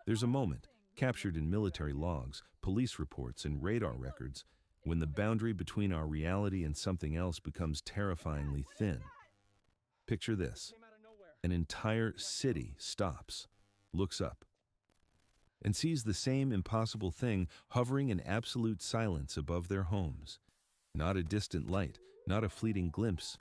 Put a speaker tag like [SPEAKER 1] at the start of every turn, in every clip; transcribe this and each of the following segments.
[SPEAKER 1] There's a moment, captured in military logs, police reports, and radar records, when the boundary between our reality and something else becomes terrifyingly thin. Picture this. An entire city stops, looks up, and sees the same impossible thing hovering in absolute silence above their homes. Not a distant light, not a fleeting glimpse.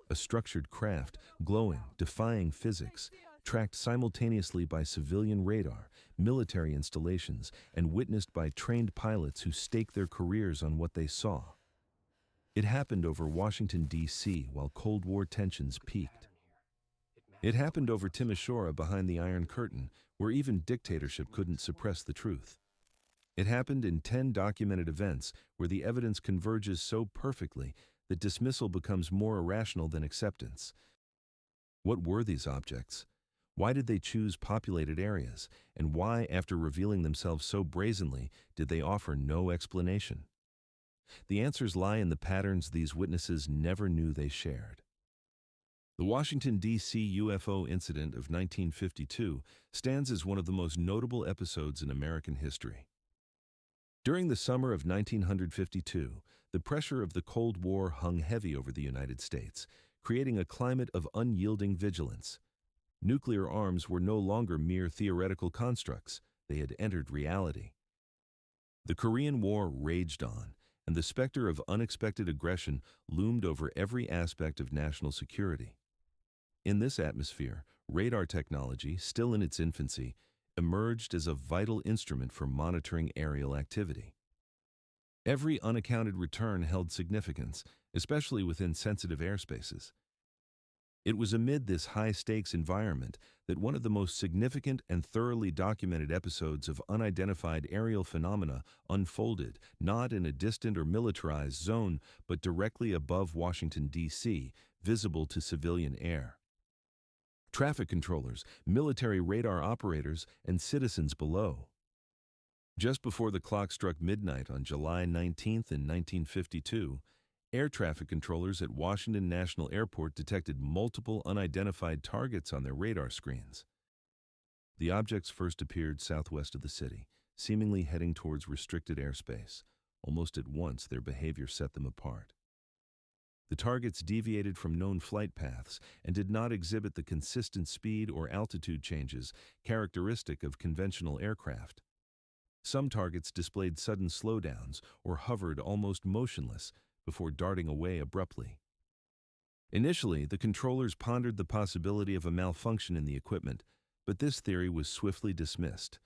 [SPEAKER 1] A structured craft, glowing, defying physics, tracked simultaneously by civilian radar, military installations, and witnessed by trained pilots who staked their careers on what they saw. It happened over Washington, D.C., while Cold War tensions peaked. It happened over Timisoara behind the Iron Curtain, where even dictatorship couldn't suppress the truth. It happened in 10 documented events where the evidence converges so perfectly that dismissal becomes more irrational than acceptance. What were these objects? Why did they choose populated areas? And why, after revealing themselves so brazenly, did they offer no explanation? The answers lie in the patterns these witnesses never knew they shared. The Washington, D.C. UFO incident of 1952 stands as one of the most notable episodes in American history. During the summer of 1952, the pressure of the Cold War hung heavy over the United States, creating a climate of unyielding vigilance. Nuclear arms were no longer mere theoretical constructs, they had entered reality. The Korean War raged on, and the specter of unexpected aggression loomed over every aspect of national security. In this atmosphere, radar technology, still in its infancy, emerged as a vital instrument for monitoring aerial activity. Every unaccounted return held significance, especially within sensitive airspaces. It was amid this high-stakes environment that one of the most significant and thoroughly documented episodes of unidentified aerial phenomena unfolded, not in a distant or militarized zone, but directly above Washington, D.C., visible to civilian air. Traffic controllers, military radar operators, and citizens below. Just before the clock struck midnight on July 19th in 1952, air traffic controllers at Washington National Airport detected multiple unidentified targets on their radar screens. The objects first appeared southwest of the city, seemingly heading towards restricted airspace. Almost at once, their behavior set them apart. The targets deviated from known flight paths and did not exhibit the consistent speed or altitude changes characteristic of conventional aircraft. Some targets displayed sudden slowdowns or hovered almost motionless before darting away abruptly. Initially, the controllers pondered the possibility of a malfunction in the equipment, but this theory was swiftly dismissed.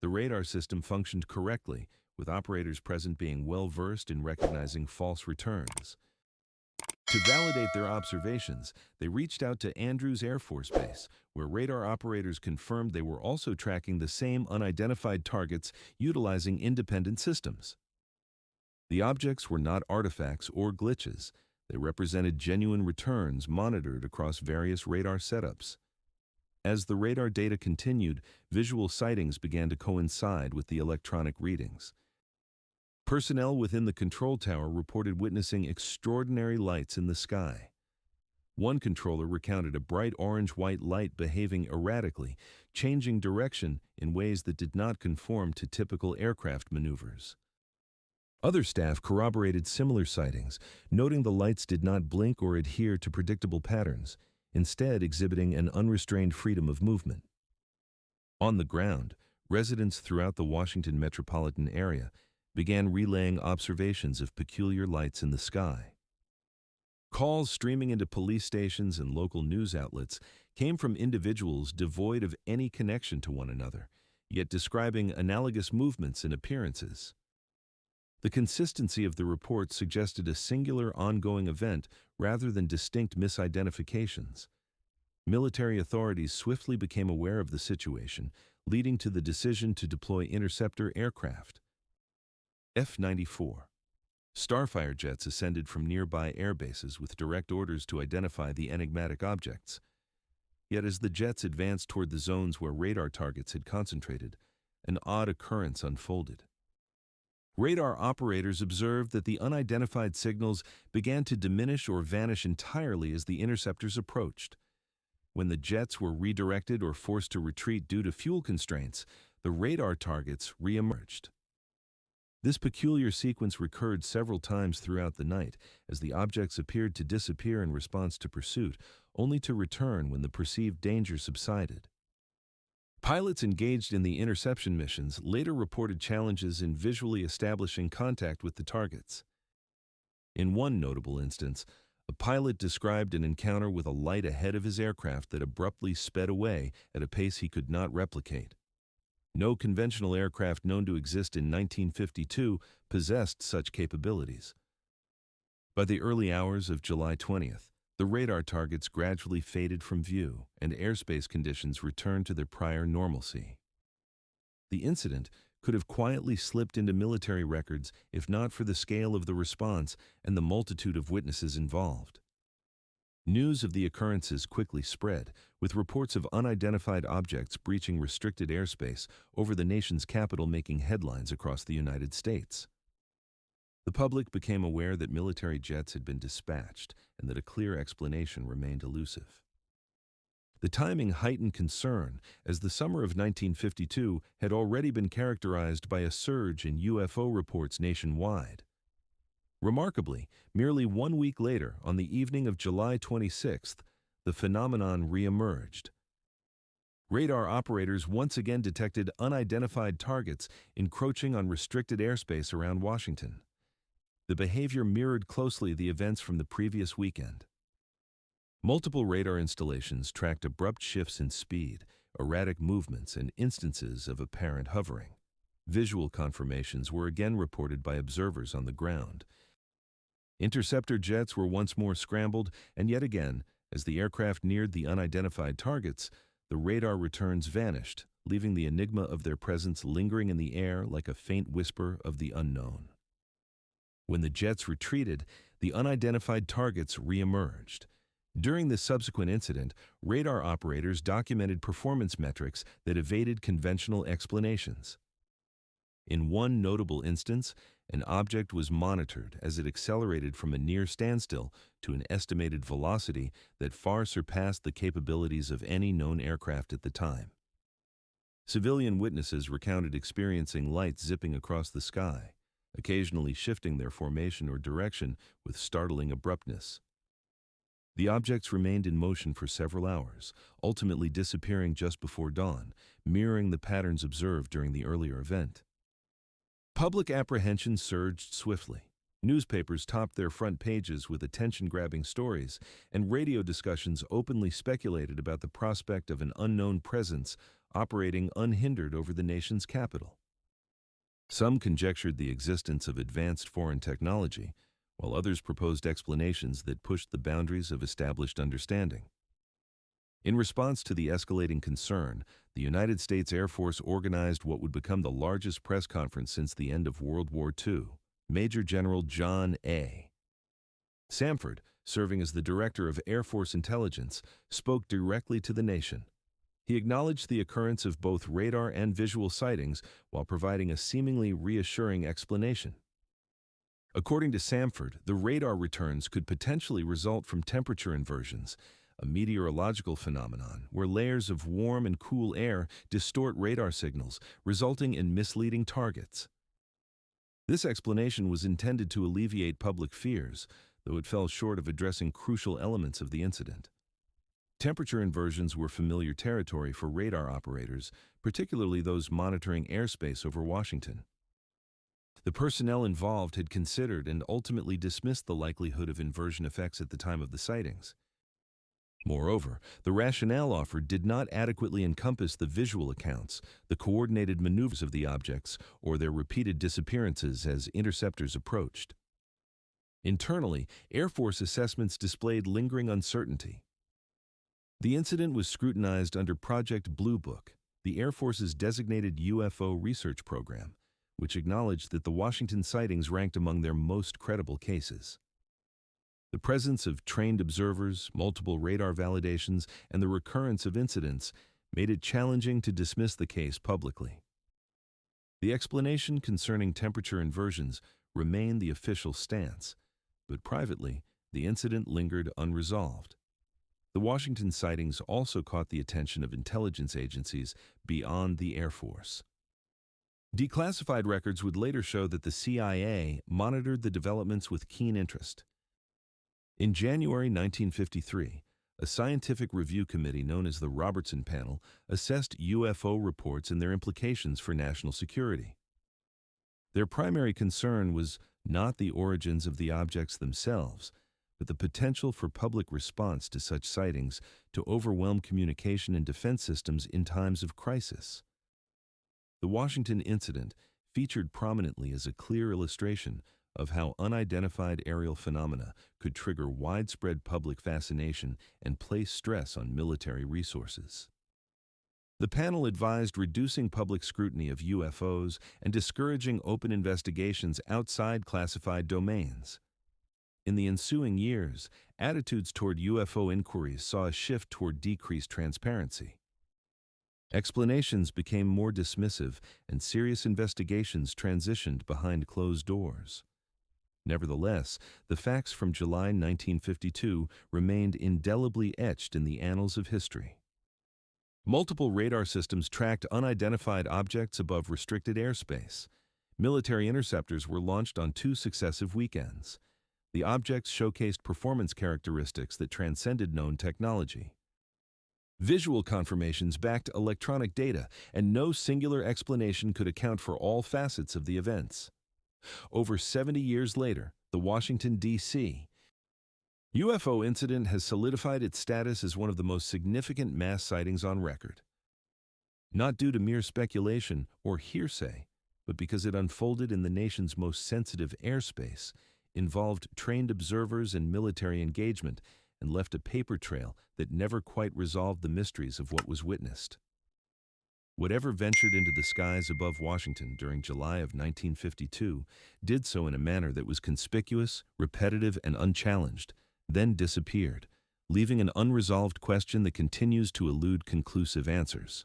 [SPEAKER 1] The radar system functioned correctly, with operators present being well-versed in recognizing false returns. To validate their observations, they reached out to Andrews Air Force Base, where radar operators confirmed they were also tracking the same unidentified targets utilizing independent systems. The objects were not artifacts or glitches. They represented genuine returns monitored across various radar setups. As the radar data continued, visual sightings began to coincide with the electronic readings. Personnel within the control tower reported witnessing extraordinary lights in the sky. One controller recounted a bright orange-white light behaving erratically, changing direction in ways that did not conform to typical aircraft maneuvers. Other staff corroborated similar sightings, noting the lights did not blink or adhere to predictable patterns, instead exhibiting an unrestrained freedom of movement. On the ground, residents throughout the Washington metropolitan area began relaying observations of peculiar lights in the sky. Calls streaming into police stations and local news outlets came from individuals devoid of any connection to one another, yet describing analogous movements and appearances. The consistency of the reports suggested a singular ongoing event rather than distinct misidentifications. Military authorities swiftly became aware of the situation, leading to the decision to deploy interceptor aircraft. F-94. Starfire jets ascended from nearby air bases with direct orders to identify the enigmatic objects. Yet as the jets advanced toward the zones where radar targets had concentrated, an odd occurrence unfolded. Radar operators observed that the unidentified signals began to diminish or vanish entirely as the interceptors approached. When the jets were redirected or forced to retreat due to fuel constraints, the radar targets re-emerged. This peculiar sequence recurred several times throughout the night as the objects appeared to disappear in response to pursuit, only to return when the perceived danger subsided. Pilots engaged in the interception missions later reported challenges in visually establishing contact with the targets. In one notable instance, a pilot described an encounter with a light ahead of his aircraft that abruptly sped away at a pace he could not replicate. No conventional aircraft known to exist in 1952 possessed such capabilities. By the early hours of July 20th, the radar targets gradually faded from view and airspace conditions returned to their prior normalcy. The incident could have quietly slipped into military records if not for the scale of the response and the multitude of witnesses involved. News of the occurrences quickly spread, with reports of unidentified objects breaching restricted airspace over the nation's capital making headlines across the United States. The public became aware that military jets had been dispatched and that a clear explanation remained elusive. The timing heightened concern as the summer of 1952 had already been characterized by a surge in UFO reports nationwide. Remarkably, merely 1 week later, on the evening of July 26th, the phenomenon re-emerged. Radar operators once again detected unidentified targets encroaching on restricted airspace around Washington. The behavior mirrored closely the events from the previous weekend. Multiple radar installations tracked abrupt shifts in speed, erratic movements, and instances of apparent hovering. Visual confirmations were again reported by observers on the ground. Interceptor jets were once more scrambled, and yet again, as the aircraft neared the unidentified targets, the radar returns vanished, leaving the enigma of their presence lingering in the air like a faint whisper of the unknown. When the jets retreated, the unidentified targets re-emerged. During the subsequent incident, radar operators documented performance metrics that evaded conventional explanations. In one notable instance, an object was monitored as it accelerated from a near standstill to an estimated velocity that far surpassed the capabilities of any known aircraft at the time. Civilian witnesses recounted experiencing lights zipping across the sky, occasionally shifting their formation or direction with startling abruptness. The objects remained in motion for several hours, ultimately disappearing just before dawn, mirroring the patterns observed during the earlier event. Public apprehension surged swiftly. Newspapers topped their front pages with attention-grabbing stories, and radio discussions openly speculated about the prospect of an unknown presence operating unhindered over the nation's capital. Some conjectured the existence of advanced foreign technology, while others proposed explanations that pushed the boundaries of established understanding. In response to the escalating concern, the United States Air Force organized what would become the largest press conference since the end of World War II. Major General John A. Samford, serving as the Director of Air Force Intelligence, spoke directly to the nation. He acknowledged the occurrence of both radar and visual sightings while providing a seemingly reassuring explanation. According to Samford, the radar returns could potentially result from temperature inversions, a meteorological phenomenon where layers of warm and cool air distort radar signals, resulting in misleading targets. This explanation was intended to alleviate public fears, though it fell short of addressing crucial elements of the incident. Temperature inversions were familiar territory for radar operators, particularly those monitoring airspace over Washington. The personnel involved had considered and ultimately dismissed the likelihood of inversion effects at the time of the sightings. Moreover, the rationale offered did not adequately encompass the visual accounts, the coordinated maneuvers of the objects, or their repeated disappearances as interceptors approached. Internally, Air Force assessments displayed lingering uncertainty. The incident was scrutinized under Project Blue Book, the Air Force's designated UFO research program, which acknowledged that the Washington sightings ranked among their most credible cases. The presence of trained observers, multiple radar validations, and the recurrence of incidents made it challenging to dismiss the case publicly. The explanation concerning temperature inversions remained the official stance, but privately, the incident lingered unresolved. The Washington sightings also caught the attention of intelligence agencies beyond the Air Force. Declassified records would later show that the CIA monitored the developments with keen interest. In January 1953, a scientific review committee known as the Robertson Panel assessed UFO reports and their implications for national security. Their primary concern was not the origins of the objects themselves, but the potential for public response to such sightings to overwhelm communication and defense systems in times of crisis. The Washington incident featured prominently as a clear illustration of how unidentified aerial phenomena could trigger widespread public fascination and place stress on military resources. The panel advised reducing public scrutiny of UFOs and discouraging open investigations outside classified domains. In the ensuing years, attitudes toward UFO inquiries saw a shift toward decreased transparency. Explanations became more dismissive, and serious investigations transitioned behind closed doors. Nevertheless, the facts from July 1952 remained indelibly etched in the annals of history. Multiple radar systems tracked unidentified objects above restricted airspace. Military interceptors were launched on 2 successive weekends. The objects showcased performance characteristics that transcended known technology. Visual confirmations backed electronic data, and no singular explanation could account for all facets of the events. Over 70 years later, the Washington, D.C. UFO incident has solidified its status as one of the most significant mass sightings on record. Not due to mere speculation or hearsay, but because it unfolded in the nation's most sensitive airspace, involved trained observers and military engagement, and left a paper trail that never quite resolved the mysteries of what was witnessed. Whatever ventured into the skies above Washington during July of 1952 did so in a manner that was conspicuous, repetitive, and unchallenged, then disappeared, leaving an unresolved question that continues to elude conclusive answers.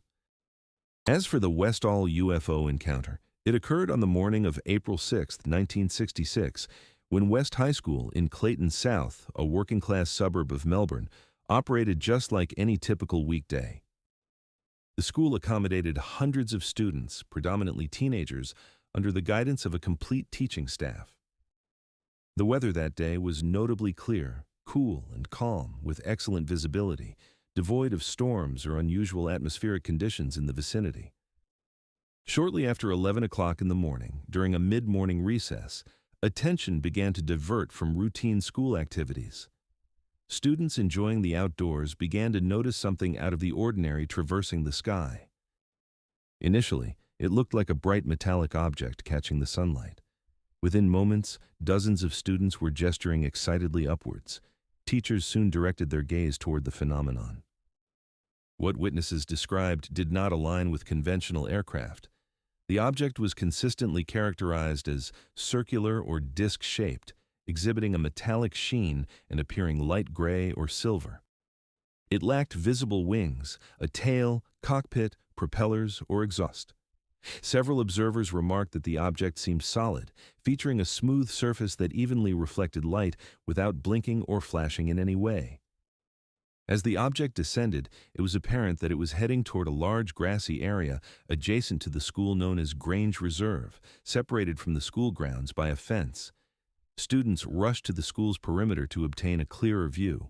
[SPEAKER 1] As for the Westall UFO encounter, it occurred on the morning of April 6, 1966, when West High School in Clayton South, a working-class suburb of Melbourne, operated just like any typical weekday. The school accommodated hundreds of students, predominantly teenagers, under the guidance of a complete teaching staff. The weather that day was notably clear, cool, and calm, with excellent visibility, devoid of storms or unusual atmospheric conditions in the vicinity. Shortly after 11 o'clock in the morning, during a mid-morning recess, attention began to divert from routine school activities. Students enjoying the outdoors began to notice something out of the ordinary traversing the sky. Initially, it looked like a bright metallic object catching the sunlight. Within moments, dozens of students were gesturing excitedly upwards. Teachers soon directed their gaze toward the phenomenon. What witnesses described did not align with conventional aircraft. The object was consistently characterized as circular or disc-shaped, exhibiting a metallic sheen and appearing light gray or silver. It lacked visible wings, a tail, cockpit, propellers, or exhaust. Several observers remarked that the object seemed solid, featuring a smooth surface that evenly reflected light without blinking or flashing in any way. As the object descended, it was apparent that it was heading toward a large grassy area adjacent to the school known as Grange Reserve, separated from the school grounds by a fence. Students rushed to the school's perimeter to obtain a clearer view.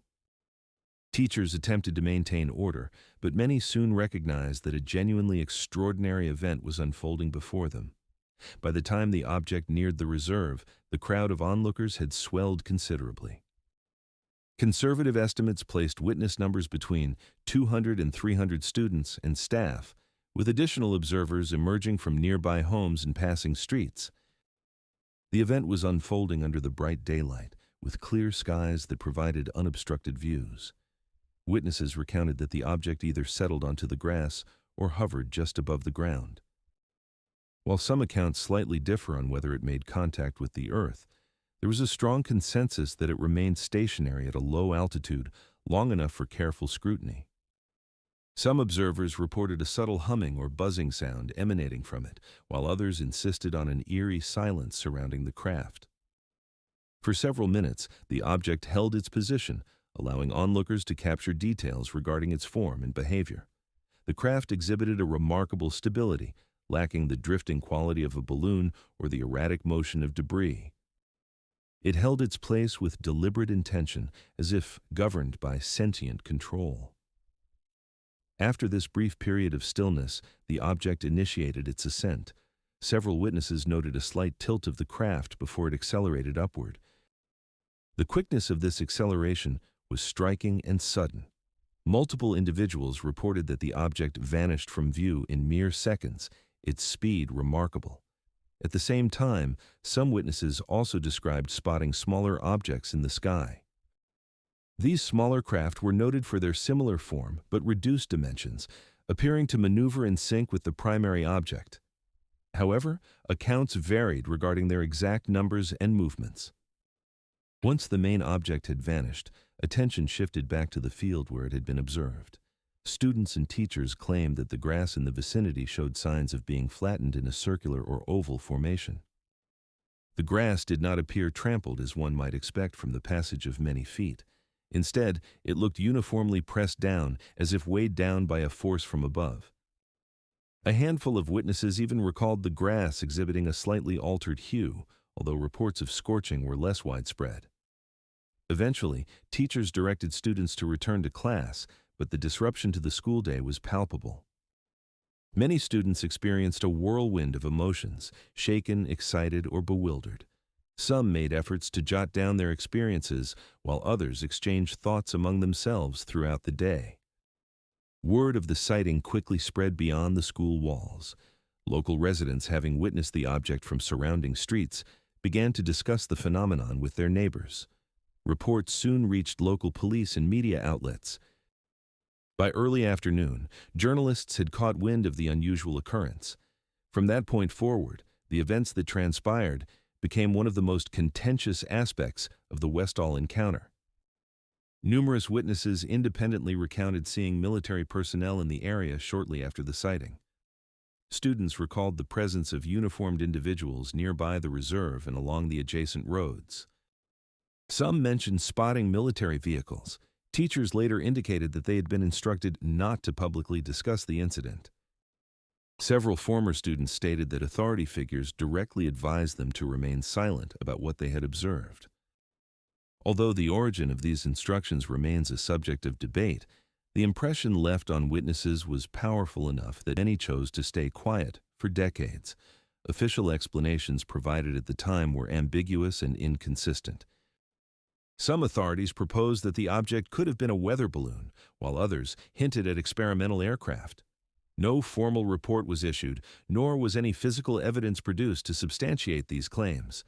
[SPEAKER 1] Teachers attempted to maintain order, but many soon recognized that a genuinely extraordinary event was unfolding before them. By the time the object neared the reserve, the crowd of onlookers had swelled considerably. Conservative estimates placed witness numbers between 200 and 300 students and staff, with additional observers emerging from nearby homes and passing streets. The event was unfolding under the bright daylight, with clear skies that provided unobstructed views. Witnesses recounted that the object either settled onto the grass or hovered just above the ground. While some accounts slightly differ on whether it made contact with the Earth, there was a strong consensus that it remained stationary at a low altitude long enough for careful scrutiny. Some observers reported a subtle humming or buzzing sound emanating from it, while others insisted on an eerie silence surrounding the craft. For several minutes, the object held its position, allowing onlookers to capture details regarding its form and behavior. The craft exhibited a remarkable stability, lacking the drifting quality of a balloon or the erratic motion of debris. It held its place with deliberate intention, as if governed by sentient control. After this brief period of stillness, the object initiated its ascent. Several witnesses noted a slight tilt of the craft before it accelerated upward. The quickness of this acceleration was striking and sudden. Multiple individuals reported that the object vanished from view in mere seconds, its speed remarkable. At the same time, some witnesses also described spotting smaller objects in the sky. These smaller craft were noted for their similar form but reduced dimensions, appearing to maneuver in sync with the primary object. However, accounts varied regarding their exact numbers and movements. Once the main object had vanished, attention shifted back to the field where it had been observed. Students and teachers claimed that the grass in the vicinity showed signs of being flattened in a circular or oval formation. The grass did not appear trampled as one might expect from the passage of many feet. Instead, it looked uniformly pressed down, as if weighed down by a force from above. A handful of witnesses even recalled the grass exhibiting a slightly altered hue, although reports of scorching were less widespread. Eventually, teachers directed students to return to class, but the disruption to the school day was palpable. Many students experienced a whirlwind of emotions, shaken, excited, or bewildered. Some made efforts to jot down their experiences, while others exchanged thoughts among themselves throughout the day. Word of the sighting quickly spread beyond the school walls. Local residents, having witnessed the object from surrounding streets, began to discuss the phenomenon with their neighbors. Reports soon reached local police and media outlets. By early afternoon, journalists had caught wind of the unusual occurrence. From that point forward, the events that transpired became one of the most contentious aspects of the Westall encounter. Numerous witnesses independently recounted seeing military personnel in the area shortly after the sighting. Students recalled the presence of uniformed individuals nearby the reserve and along the adjacent roads. Some mentioned spotting military vehicles. Teachers later indicated that they had been instructed not to publicly discuss the incident. Several former students stated that authority figures directly advised them to remain silent about what they had observed. Although the origin of these instructions remains a subject of debate, the impression left on witnesses was powerful enough that many chose to stay quiet for decades. Official explanations provided at the time were ambiguous and inconsistent. Some authorities proposed that the object could have been a weather balloon, while others hinted at experimental aircraft. No formal report was issued, nor was any physical evidence produced to substantiate these claims.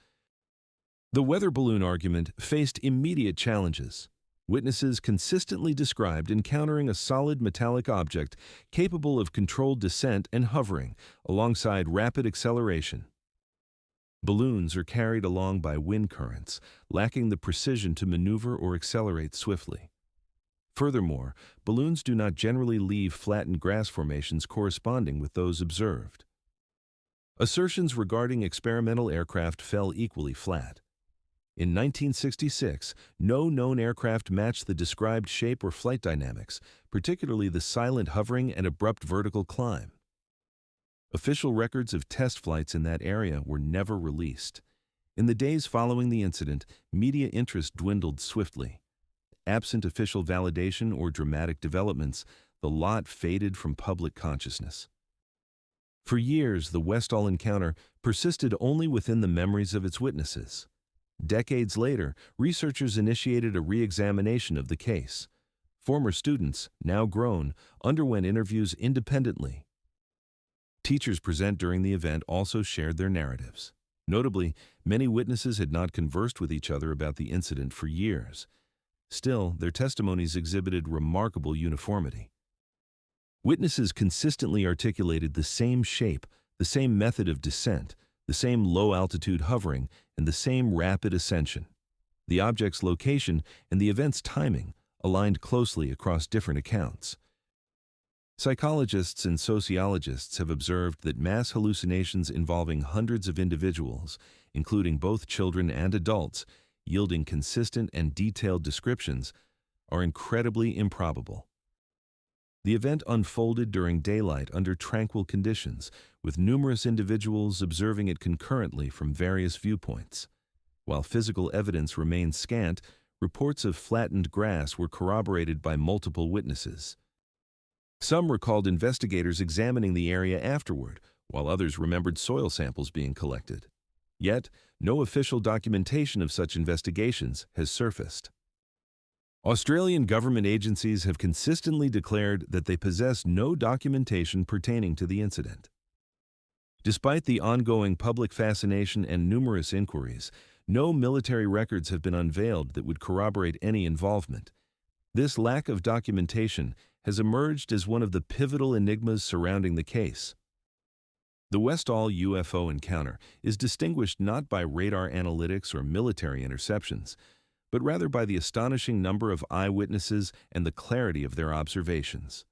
[SPEAKER 1] The weather balloon argument faced immediate challenges. Witnesses consistently described encountering a solid metallic object capable of controlled descent and hovering, alongside rapid acceleration. Balloons are carried along by wind currents, lacking the precision to maneuver or accelerate swiftly. Furthermore, balloons do not generally leave flattened grass formations corresponding with those observed. Assertions regarding experimental aircraft fell equally flat. In 1966, no known aircraft matched the described shape or flight dynamics, particularly the silent hovering and abrupt vertical climb. Official records of test flights in that area were never released. In the days following the incident, media interest dwindled swiftly. Absent official validation or dramatic developments, the lot faded from public consciousness. For years, the Westall encounter persisted only within the memories of its witnesses. Decades later, researchers initiated a re-examination of the case. Former students, now grown, underwent interviews independently. Teachers present during the event also shared their narratives. Notably, many witnesses had not conversed with each other about the incident for years. Still, their testimonies exhibited remarkable uniformity. Witnesses consistently articulated the same shape, the same method of descent, the same low-altitude hovering, and the same rapid ascension. The object's location and the event's timing aligned closely across different accounts. Psychologists and sociologists have observed that mass hallucinations involving hundreds of individuals, including both children and adults, yielding consistent and detailed descriptions, are incredibly improbable. The event unfolded during daylight under tranquil conditions, with numerous individuals observing it concurrently from various viewpoints. While physical evidence remained scant, reports of flattened grass were corroborated by multiple witnesses. Some recalled investigators examining the area afterward, while others remembered soil samples being collected. Yet, no official documentation of such investigations has surfaced. Australian government agencies have consistently declared that they possess no documentation pertaining to the incident. Despite the ongoing public fascination and numerous inquiries, no military records have been unveiled that would corroborate any involvement. This lack of documentation has emerged as one of the pivotal enigmas surrounding the case. The Westall UFO encounter is distinguished not by radar analytics or military interceptions, but rather by the astonishing number of eyewitnesses and the clarity of their observations.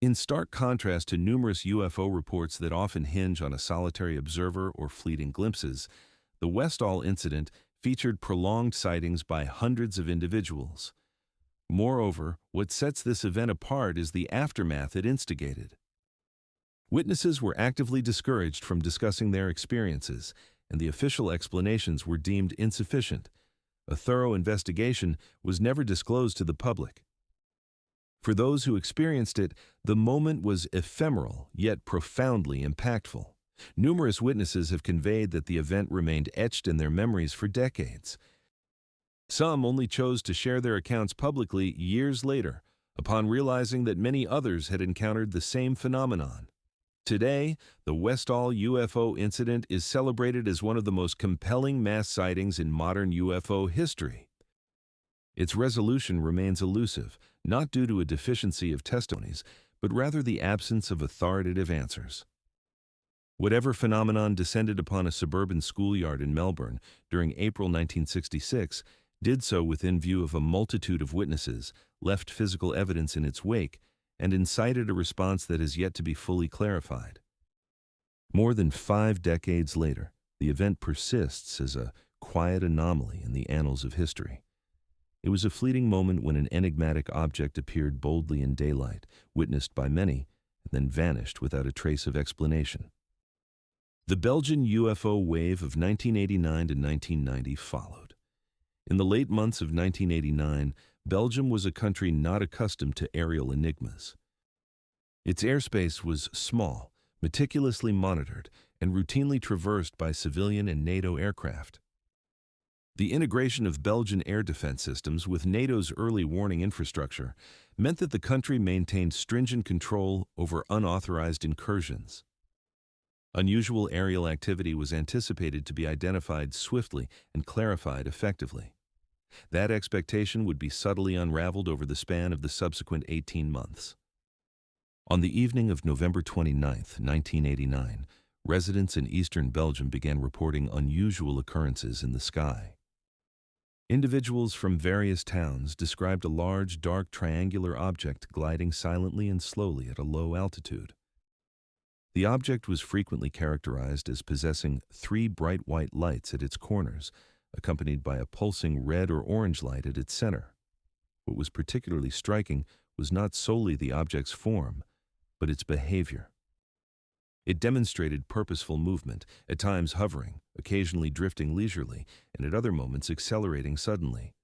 [SPEAKER 1] In stark contrast to numerous UFO reports that often hinge on a solitary observer or fleeting glimpses, the Westall incident featured prolonged sightings by hundreds of individuals. Moreover, what sets this event apart is the aftermath it instigated. Witnesses were actively discouraged from discussing their experiences, and the official explanations were deemed insufficient. A thorough investigation was never disclosed to the public. For those who experienced it, the moment was ephemeral, yet profoundly impactful. Numerous witnesses have conveyed that the event remained etched in their memories for decades. Some only chose to share their accounts publicly years later, upon realizing that many others had encountered the same phenomenon. Today, the Westall UFO incident is celebrated as one of the most compelling mass sightings in modern UFO history. Its resolution remains elusive, not due to a deficiency of testimonies, but rather the absence of authoritative answers. Whatever phenomenon descended upon a suburban schoolyard in Melbourne during April 1966 did so within view of a multitude of witnesses, left physical evidence in its wake, and incited a response that is yet to be fully clarified. More than 5 decades later, the event persists as a quiet anomaly in the annals of history. It was a fleeting moment when an enigmatic object appeared boldly in daylight, witnessed by many, and then vanished without a trace of explanation. The Belgian UFO wave of 1989 to 1990 followed. In the late months of 1989, Belgium was a country not accustomed to aerial enigmas. Its airspace was small, meticulously monitored, and routinely traversed by civilian and NATO aircraft. The integration of Belgian air defense systems with NATO's early warning infrastructure meant that the country maintained stringent control over unauthorized incursions. Unusual aerial activity was anticipated to be identified swiftly and clarified effectively. That expectation would be subtly unraveled over the span of the subsequent 18 months. On the evening of November 29, 1989, residents in eastern Belgium began reporting unusual occurrences in the sky. Individuals from various towns described a large, dark, triangular object gliding silently and slowly at a low altitude. The object was frequently characterized as possessing 3 bright white lights at its corners, accompanied by a pulsing red or orange light at its center. What was particularly striking was not solely the object's form, but its behavior. It demonstrated purposeful movement, at times hovering, occasionally drifting leisurely, and at other moments accelerating suddenly.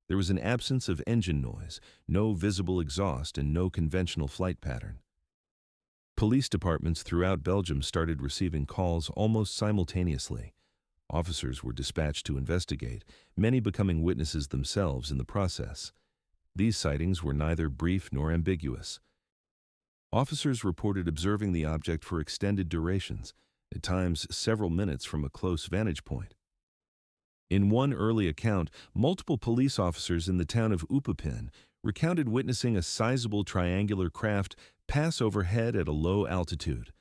[SPEAKER 1] There was an absence of engine noise, no visible exhaust, and no conventional flight pattern. Police departments throughout Belgium started receiving calls almost simultaneously. Officers were dispatched to investigate, many becoming witnesses themselves in the process. These sightings were neither brief nor ambiguous. Officers reported observing the object for extended durations, at times several minutes from a close vantage point. In one early account, multiple police officers in the town of Upapin recounted witnessing a sizable triangular craft pass overhead at a low altitude.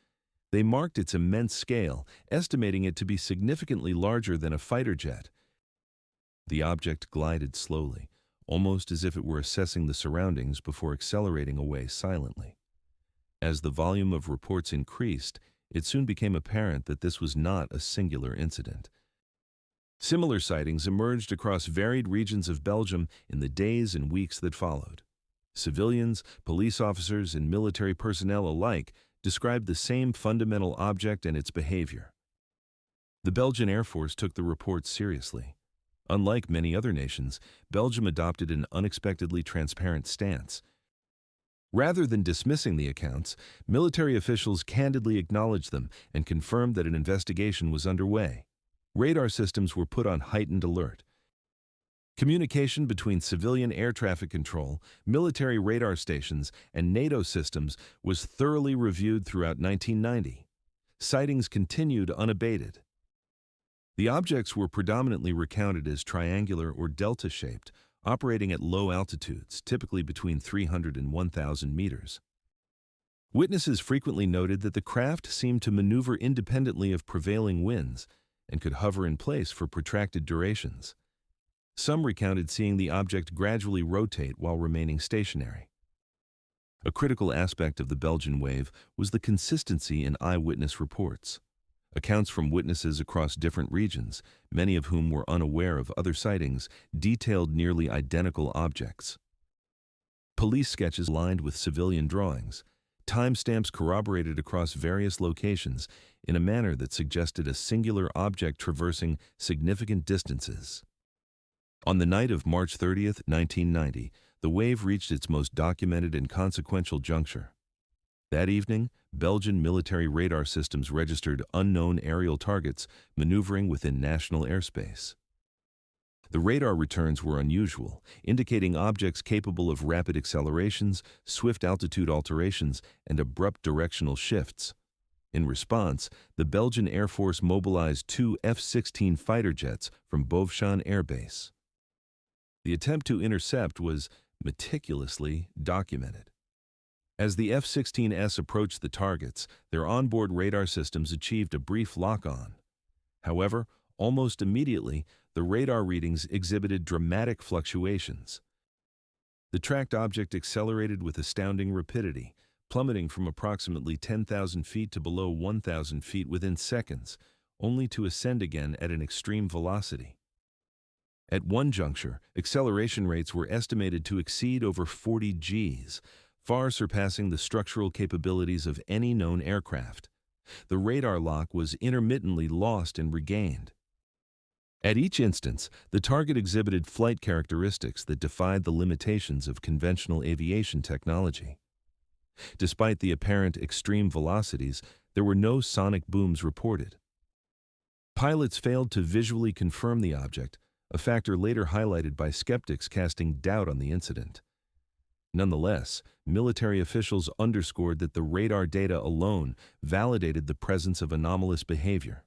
[SPEAKER 1] They marked its immense scale, estimating it to be significantly larger than a fighter jet. The object glided slowly, almost as if it were assessing the surroundings before accelerating away silently. As the volume of reports increased, it soon became apparent that this was not a singular incident. Similar sightings emerged across varied regions of Belgium in the days and weeks that followed. Civilians, police officers, and military personnel alike described the same fundamental object and its behavior. The Belgian Air Force took the reports seriously. Unlike many other nations, Belgium adopted an unexpectedly transparent stance. Rather than dismissing the accounts, military officials candidly acknowledged them and confirmed that an investigation was underway. Radar systems were put on heightened alert. Communication between civilian air traffic control, military radar stations, and NATO systems was thoroughly reviewed throughout 1990. Sightings continued unabated. The objects were predominantly recounted as triangular or delta-shaped, operating at low altitudes, typically between 300 and 1,000 meters. Witnesses frequently noted that the craft seemed to maneuver independently of prevailing winds and could hover in place for protracted durations. Some recounted seeing the object gradually rotate while remaining stationary. A critical aspect of the Belgian wave was the consistency in eyewitness reports. Accounts from witnesses across different regions, many of whom were unaware of other sightings, detailed nearly identical objects. Police sketches aligned with civilian drawings, timestamps corroborated across various locations in a manner that suggested a singular object traversing significant distances. On the night of March 30, 1990, the wave reached its most documented and consequential juncture. That evening, Belgian military radar systems registered unknown aerial targets maneuvering within national airspace. The radar returns were unusual, indicating objects capable of rapid accelerations, swift altitude alterations, and abrupt directional shifts. In response, the Belgian Air Force mobilized 2 F-16 fighter jets from Bovchan Air Base. The attempt to intercept was meticulously documented. As the F-16s approached the targets, their onboard radar systems achieved a brief lock-on. However, almost immediately, the radar readings exhibited dramatic fluctuations. The tracked object accelerated with astounding rapidity, plummeting from approximately 10,000 feet to below 1,000 feet within seconds, only to ascend again at an extreme velocity. At one juncture, acceleration rates were estimated to exceed over 40 Gs, far surpassing the structural capabilities of any known aircraft. The radar lock was intermittently lost and regained. At each instance, the target exhibited flight characteristics that defied the limitations of conventional aviation technology. Despite the apparent extreme velocities, there were no sonic booms reported. Pilots failed to visually confirm the object, a factor later highlighted by skeptics casting doubt on the incident. Nonetheless, military officials underscored that the radar data alone validated the presence of anomalous behavior.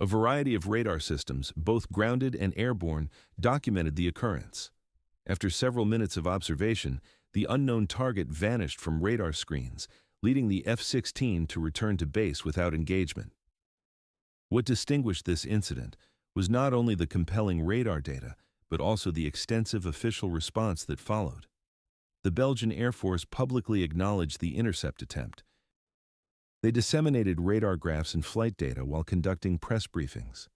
[SPEAKER 1] A variety of radar systems, both grounded and airborne, documented the occurrence. After several minutes of observation, the unknown target vanished from radar screens, leading the F-16 to return to base without engagement. What distinguished this incident was not only the compelling radar data, but also the extensive official response that followed. The Belgian Air Force publicly acknowledged the intercept attempt. They disseminated radar graphs and flight data while conducting press briefings.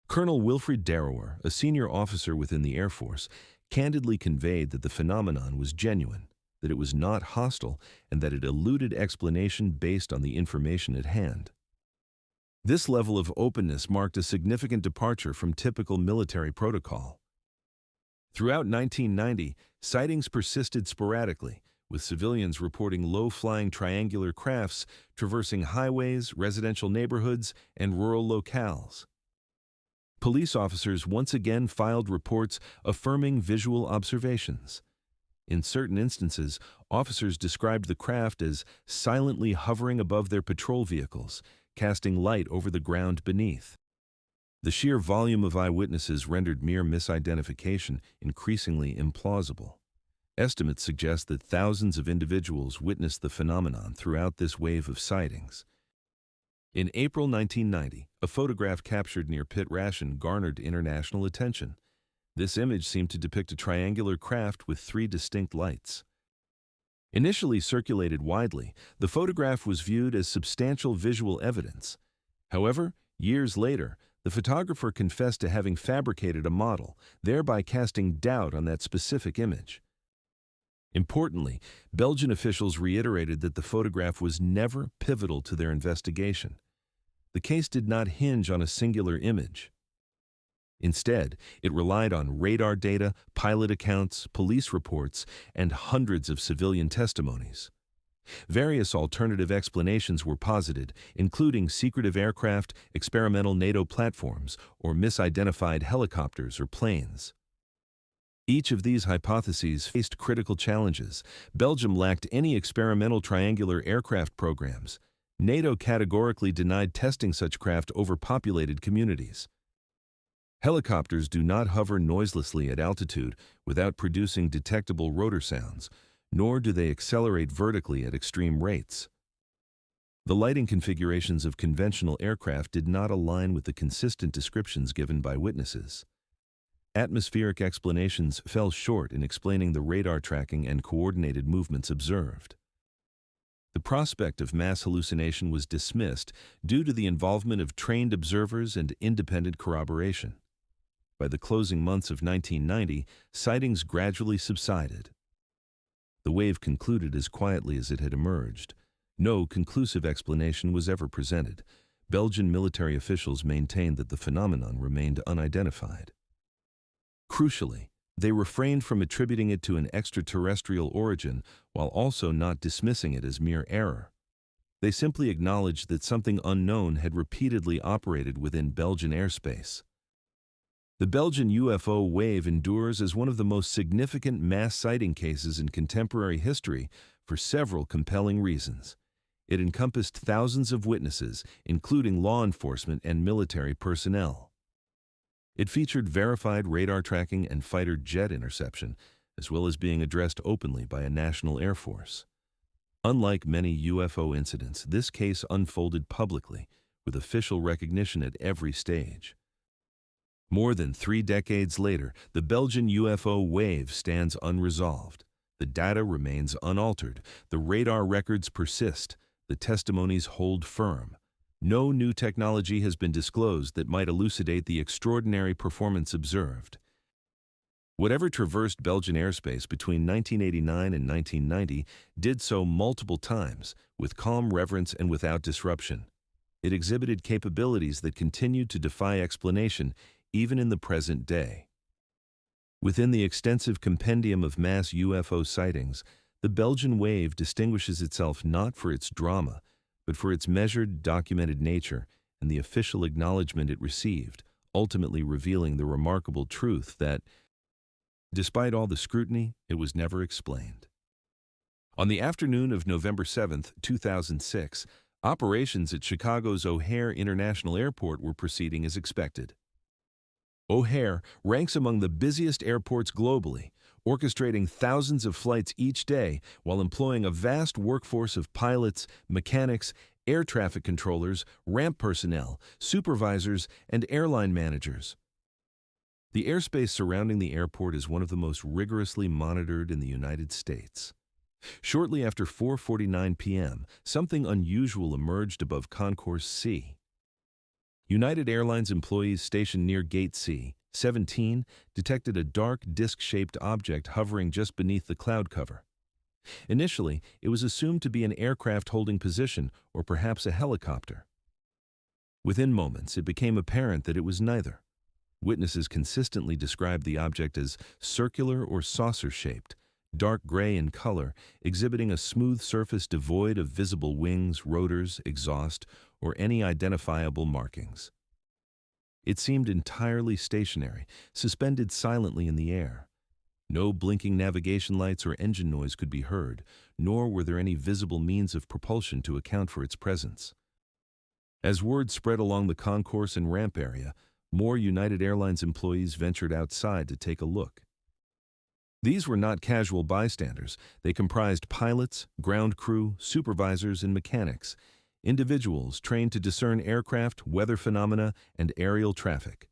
[SPEAKER 1] Colonel Wilfried Darrower, a senior officer within the Air Force, candidly conveyed that the phenomenon was genuine, that it was not hostile, and that it eluded explanation based on the information at hand. This level of openness marked a significant departure from typical military protocol. Throughout 1990, sightings persisted sporadically, with civilians reporting low-flying triangular crafts traversing highways, residential neighborhoods, and rural locales. Police officers once again filed reports affirming visual observations. In certain instances, officers described the craft as silently hovering above their patrol vehicles, casting light over the ground beneath. The sheer volume of eyewitnesses rendered mere misidentification increasingly implausible. Estimates suggest that thousands of individuals witnessed the phenomenon throughout this wave of sightings. In April 1990, a photograph captured near Pit Ration garnered international attention. This image seemed to depict a triangular craft with 3 distinct lights. Initially circulated widely, the photograph was viewed as substantial visual evidence. However, years later, The photographer confessed to having fabricated a model, thereby casting doubt on that specific image. Importantly, Belgian officials reiterated that the photograph was never pivotal to their investigation. The case did not hinge on a singular image. Instead, it relied on radar data, pilot accounts, police reports, and hundreds of civilian testimonies. Various alternative explanations were posited, including secretive aircraft, experimental NATO platforms, or misidentified helicopters or planes. Each of these hypotheses faced critical challenges. Belgium lacked any experimental triangular aircraft programs. NATO categorically denied testing such craft over populated communities. Helicopters do not hover noiselessly at altitude without producing detectable rotor sounds, nor do they accelerate vertically at extreme rates. The lighting configurations of conventional aircraft did not align with the consistent descriptions given by witnesses. Atmospheric explanations fell short in explaining the radar tracking and coordinated movements observed. The prospect of mass hallucination was dismissed due to the involvement of trained observers and independent corroboration. By the closing months of 1990, sightings gradually subsided. The wave concluded as quietly as it had emerged. No conclusive explanation was ever presented. Belgian military officials maintained that the phenomenon remained unidentified. Crucially, they refrained from attributing it to an extraterrestrial origin while also not dismissing it as mere error. They simply acknowledged that something unknown had repeatedly operated within Belgian airspace. The Belgian UFO wave endures as one of the most significant mass sighting cases in contemporary history for several compelling reasons. It encompassed thousands of witnesses, including law enforcement and military personnel. It featured verified radar tracking and fighter jet interception, as well as being addressed openly by a national air force. Unlike many UFO incidents, this case unfolded publicly, with official recognition at every stage. More than 3 decades later, the Belgian UFO wave stands unresolved. The data remains unaltered, the radar records persist, the testimonies hold firm. No new technology has been disclosed that might elucidate the extraordinary performance observed. Whatever traversed Belgian airspace between 1989 and 1990 did so multiple times, with calm reverence and without disruption. It exhibited capabilities that continued to defy explanation even in the present day. Within the extensive compendium of mass UFO sightings, the Belgian wave distinguishes itself not for its drama, but for its measured, documented nature and the official acknowledgement it received, ultimately revealing the remarkable truth that, despite all the scrutiny, it was never explained. On the afternoon of November 7, 2006, operations at Chicago's O'Hare International Airport were proceeding as expected. O'Hare ranks among the busiest airports globally, orchestrating thousands of flights each day while employing a vast workforce of pilots, mechanics, air traffic controllers, ramp personnel, supervisors, and airline managers. The airspace surrounding the airport is one of the most rigorously monitored in the United States. Shortly after 4:49 p.m., something unusual emerged above Concourse C. United Airlines employees stationed near Gate C-17 detected a dark, disc-shaped object hovering just beneath the cloud cover. Initially, it was assumed to be an aircraft holding position or perhaps a helicopter. Within moments, it became apparent that it was neither. Witnesses consistently described the object as circular or saucer-shaped, dark gray in color, exhibiting a smooth surface devoid of visible wings, rotors, exhaust, or any identifiable markings. It seemed entirely stationary, suspended silently in the air. No blinking navigation lights or engine noise could be heard, nor were there any visible means of propulsion to account for its presence. As word spread along the concourse and ramp area, more United Airlines employees ventured outside to take a look. These were not casual bystanders. They comprised pilots, ground crew, supervisors, and mechanics, individuals trained to discern aircraft, weather phenomena, and aerial traffic.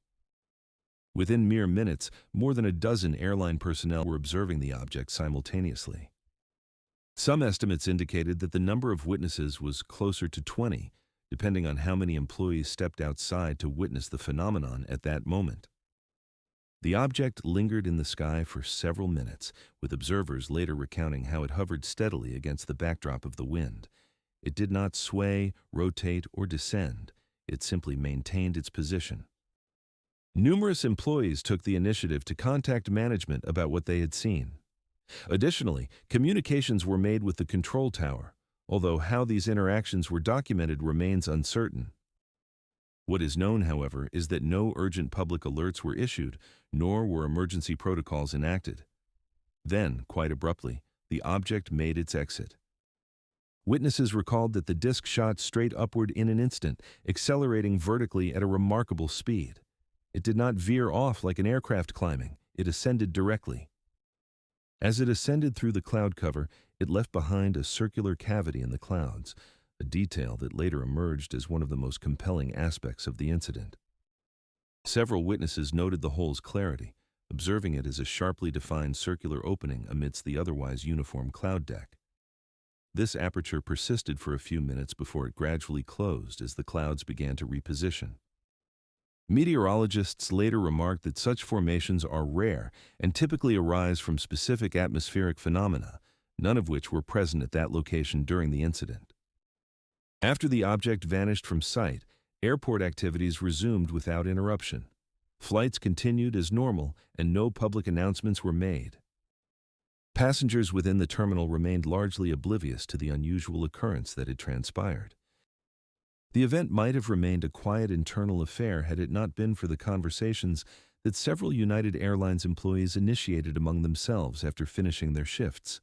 [SPEAKER 1] Within mere minutes, more than a dozen airline personnel were observing the object simultaneously. Some estimates indicated that the number of witnesses was closer to 20, depending on how many employees stepped outside to witness the phenomenon at that moment. The object lingered in the sky for several minutes, with observers later recounting how it hovered steadily against the backdrop of the wind. It did not sway, rotate, or descend. It simply maintained its position. Numerous employees took the initiative to contact management about what they had seen. Additionally, communications were made with the control tower, although how these interactions were documented remains uncertain. What is known, however, is that no urgent public alerts were issued, nor were emergency protocols enacted. Then, quite abruptly, the object made its exit. Witnesses recalled that the disc shot straight upward in an instant, accelerating vertically at a remarkable speed. It did not veer off like an aircraft climbing. It ascended directly. As it ascended through the cloud cover, it left behind a circular cavity in the clouds, a detail that later emerged as one of the most compelling aspects of the incident. Several witnesses noted the hole's clarity, observing it as a sharply defined circular opening amidst the otherwise uniform cloud deck. This aperture persisted for a few minutes before it gradually closed as the clouds began to reposition. Meteorologists later remarked that such formations are rare and typically arise from specific atmospheric phenomena, none of which were present at that location during the incident. After the object vanished from sight, airport activities resumed without interruption. Flights continued as normal, and no public announcements were made. Passengers within the terminal remained largely oblivious to the unusual occurrence that had transpired. The event might have remained a quiet internal affair had it not been for the conversations that several United Airlines employees initiated among themselves after finishing their shifts.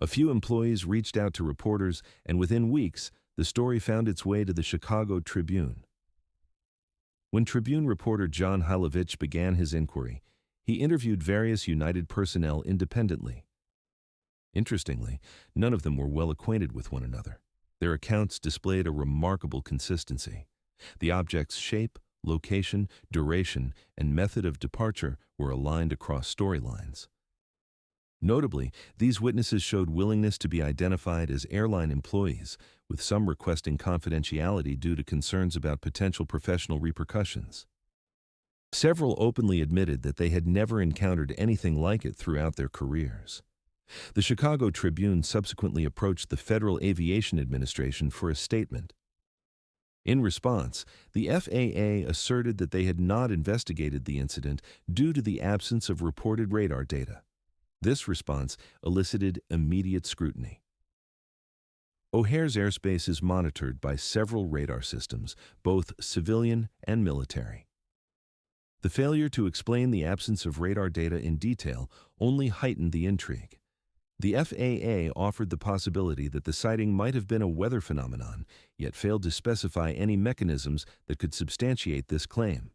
[SPEAKER 1] A few employees reached out to reporters, and within weeks, the story found its way to the Chicago Tribune. When Tribune reporter John Hilovich began his inquiry, he interviewed various United personnel independently. Interestingly, none of them were well acquainted with one another. Their accounts displayed a remarkable consistency. The object's shape, location, duration, and method of departure were aligned across storylines. Notably, these witnesses showed willingness to be identified as airline employees, with some requesting confidentiality due to concerns about potential professional repercussions. Several openly admitted that they had never encountered anything like it throughout their careers. The Chicago Tribune subsequently approached the Federal Aviation Administration for a statement. In response, the FAA asserted that they had not investigated the incident due to the absence of reported radar data. This response elicited immediate scrutiny. O'Hare's airspace is monitored by several radar systems, both civilian and military. The failure to explain the absence of radar data in detail only heightened the intrigue. The FAA offered the possibility that the sighting might have been a weather phenomenon, yet failed to specify any mechanisms that could substantiate this claim.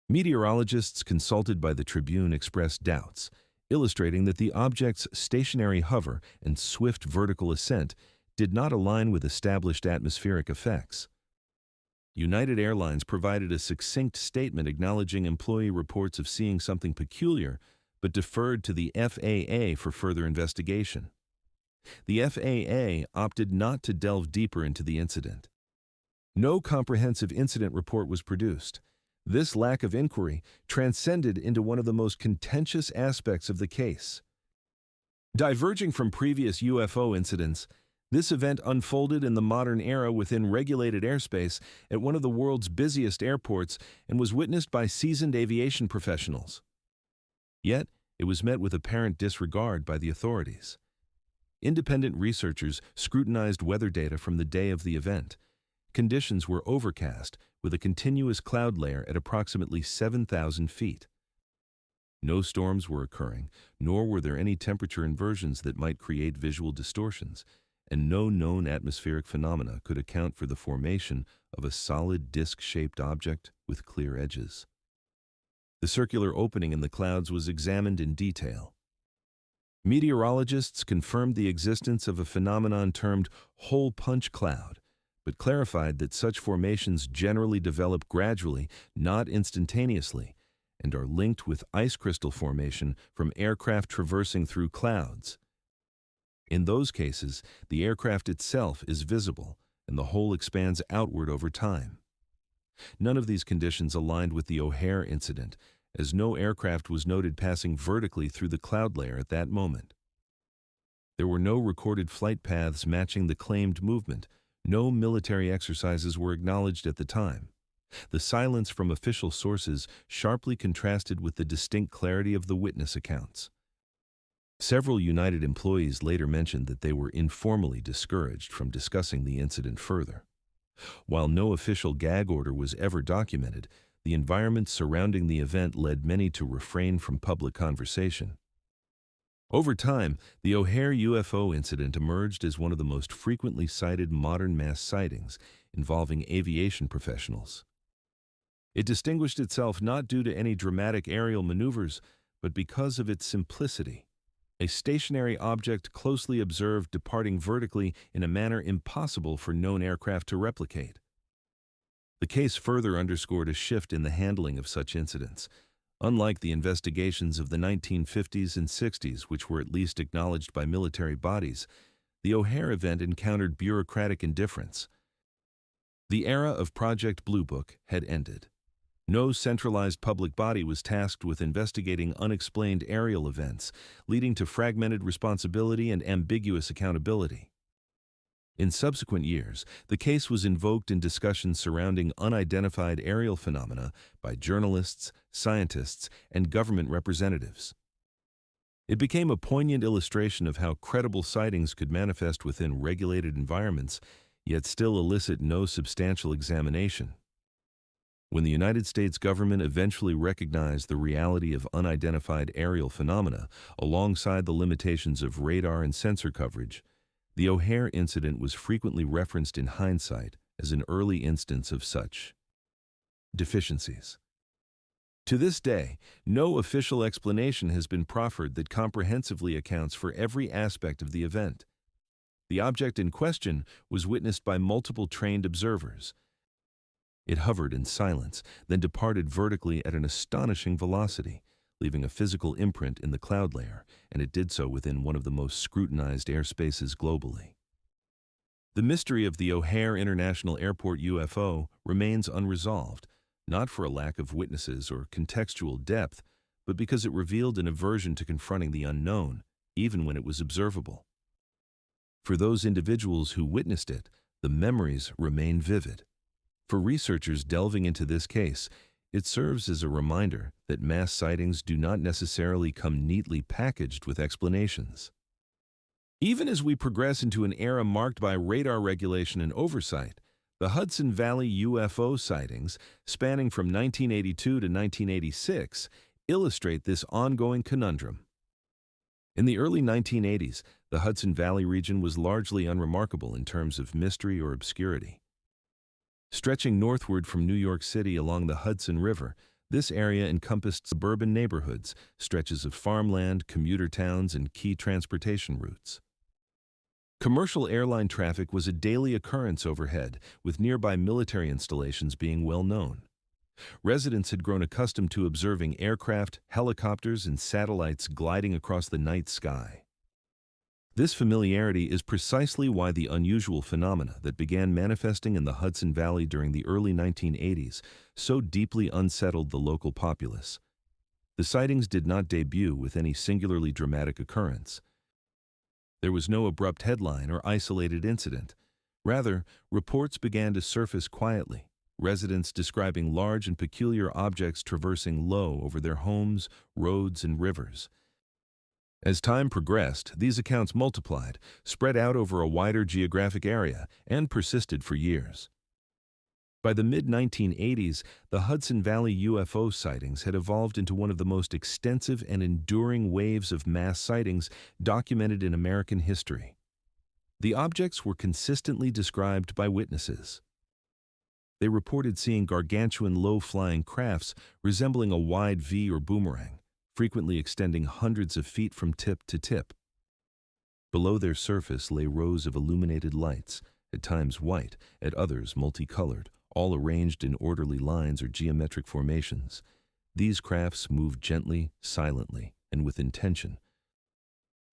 [SPEAKER 1] Meteorologists consulted by the Tribune expressed doubts, illustrating that the object's stationary hover and swift vertical ascent did not align with established atmospheric effects. United Airlines provided a succinct statement acknowledging employee reports of seeing something peculiar, but deferred to the FAA for further investigation. The FAA opted not to delve deeper into the incident. No comprehensive incident report was produced. This lack of inquiry transcended into one of the most contentious aspects of the case. Diverging from previous UFO incidents, this event unfolded in the modern era within regulated airspace at one of the world's busiest airports and was witnessed by seasoned aviation professionals. Yet, it was met with apparent disregard by the authorities. Independent researchers scrutinized weather data from the day of the event. Conditions were overcast, with a continuous cloud layer at approximately 7,000 feet. No storms were occurring, nor were there any temperature inversions that might create visual distortions, and no known atmospheric phenomena could account for the formation of a solid disc-shaped object with clear edges. The circular opening in the clouds was examined in detail. Meteorologists confirmed the existence of a phenomenon termed hole punch cloud, but clarified that such formations generally develop gradually, not instantaneously, and are linked with ice crystal formation from aircraft traversing through clouds. In those cases, the aircraft itself is visible, and the whole expands outward over time. None of these conditions aligned with the O'Hare incident, as no aircraft was noted passing vertically through the cloud layer at that moment. There were no recorded flight paths matching the claimed movement. No military exercises were acknowledged at the time. The silence from official sources sharply contrasted with the distinct clarity of the witness accounts. Several United employees later mentioned that they were informally discouraged from discussing the incident further. While no official gag order was ever documented, the environment surrounding the event led many to refrain from public conversation. Over time, the O'Hare UFO incident emerged as one of the most frequently cited modern mass sightings involving aviation professionals. It distinguished itself not due to any dramatic aerial maneuvers, but because of its simplicity. A stationary object closely observed departing vertically in a manner impossible for known aircraft to replicate. The case further underscored a shift in the handling of such incidents. Unlike the investigations of the 1950s and 60s, which were at least acknowledged by military bodies, the O'Hare event encountered bureaucratic indifference. The era of Project Blue Book had ended. No centralized public body was tasked with investigating unexplained aerial events, leading to fragmented responsibility and ambiguous accountability. In subsequent years, the case was invoked in discussions surrounding unidentified aerial phenomena by journalists, scientists, and government representatives. It became a poignant illustration of how credible sightings could manifest within regulated environments, yet still elicit no substantial examination. When the United States government eventually recognized the reality of unidentified aerial phenomena alongside the limitations of radar and sensor coverage, the O'Hare incident was frequently referenced in hindsight as an early instance of such deficiencies. To this day, no official explanation has been proffered that comprehensively accounts for every aspect of the event. The object in question was witnessed by multiple trained observers. It hovered in silence, then departed vertically at an astonishing velocity, leaving a physical imprint in the cloud layer, and it did so within one of the most scrutinized airspaces globally. The mystery of the O'Hare International Airport UFO remains unresolved, not for a lack of witnesses or contextual depth, but because it revealed an aversion to confronting the unknown, even when it was observable. For those individuals who witnessed it, the memories remain vivid. For researchers delving into this case, it serves as a reminder that mass sightings do not necessarily come neatly packaged with explanations. Even as we progress into an era marked by radar regulation and oversight, the Hudson Valley UFO sightings, spanning from 1982 to 1986, illustrate this ongoing conundrum. In the early 1980s, the Hudson Valley region was largely unremarkable in terms of mystery or obscurity. Stretching northward from New York City along the Hudson River, this area encompassed suburban neighborhoods, stretches of farmland, commuter towns, and key transportation routes. Commercial airline traffic was a daily occurrence overhead, with nearby military installations being well known. Residents had grown accustomed to observing aircraft, helicopters, and satellites gliding across the night sky. This familiarity is precisely why the unusual phenomena that began manifesting in the Hudson Valley during the early 1980s so deeply unsettled the local populace. The sightings did not debut with any singularly dramatic occurrence. There was no abrupt headline or isolated incident. Rather, reports began to surface quietly, residents describing large and peculiar objects traversing low over their homes, roads, and rivers. As time progressed, these accounts multiplied, spread out over a wider geographic area, and persisted for years. By the mid-1980s, the Hudson Valley UFO sightings had evolved into one of the most extensive and enduring waves of mass sightings documented in American history. The objects were consistently described by witnesses. They reported seeing gargantuan low-flying crafts resembling a wide V or boomerang, frequently extending hundreds of feet from tip to tip. Below their surface lay rows of illuminated lights, at times white, at others multicolored, all arranged in orderly lines or geometric formations. These crafts moved gently, silently, and with intention.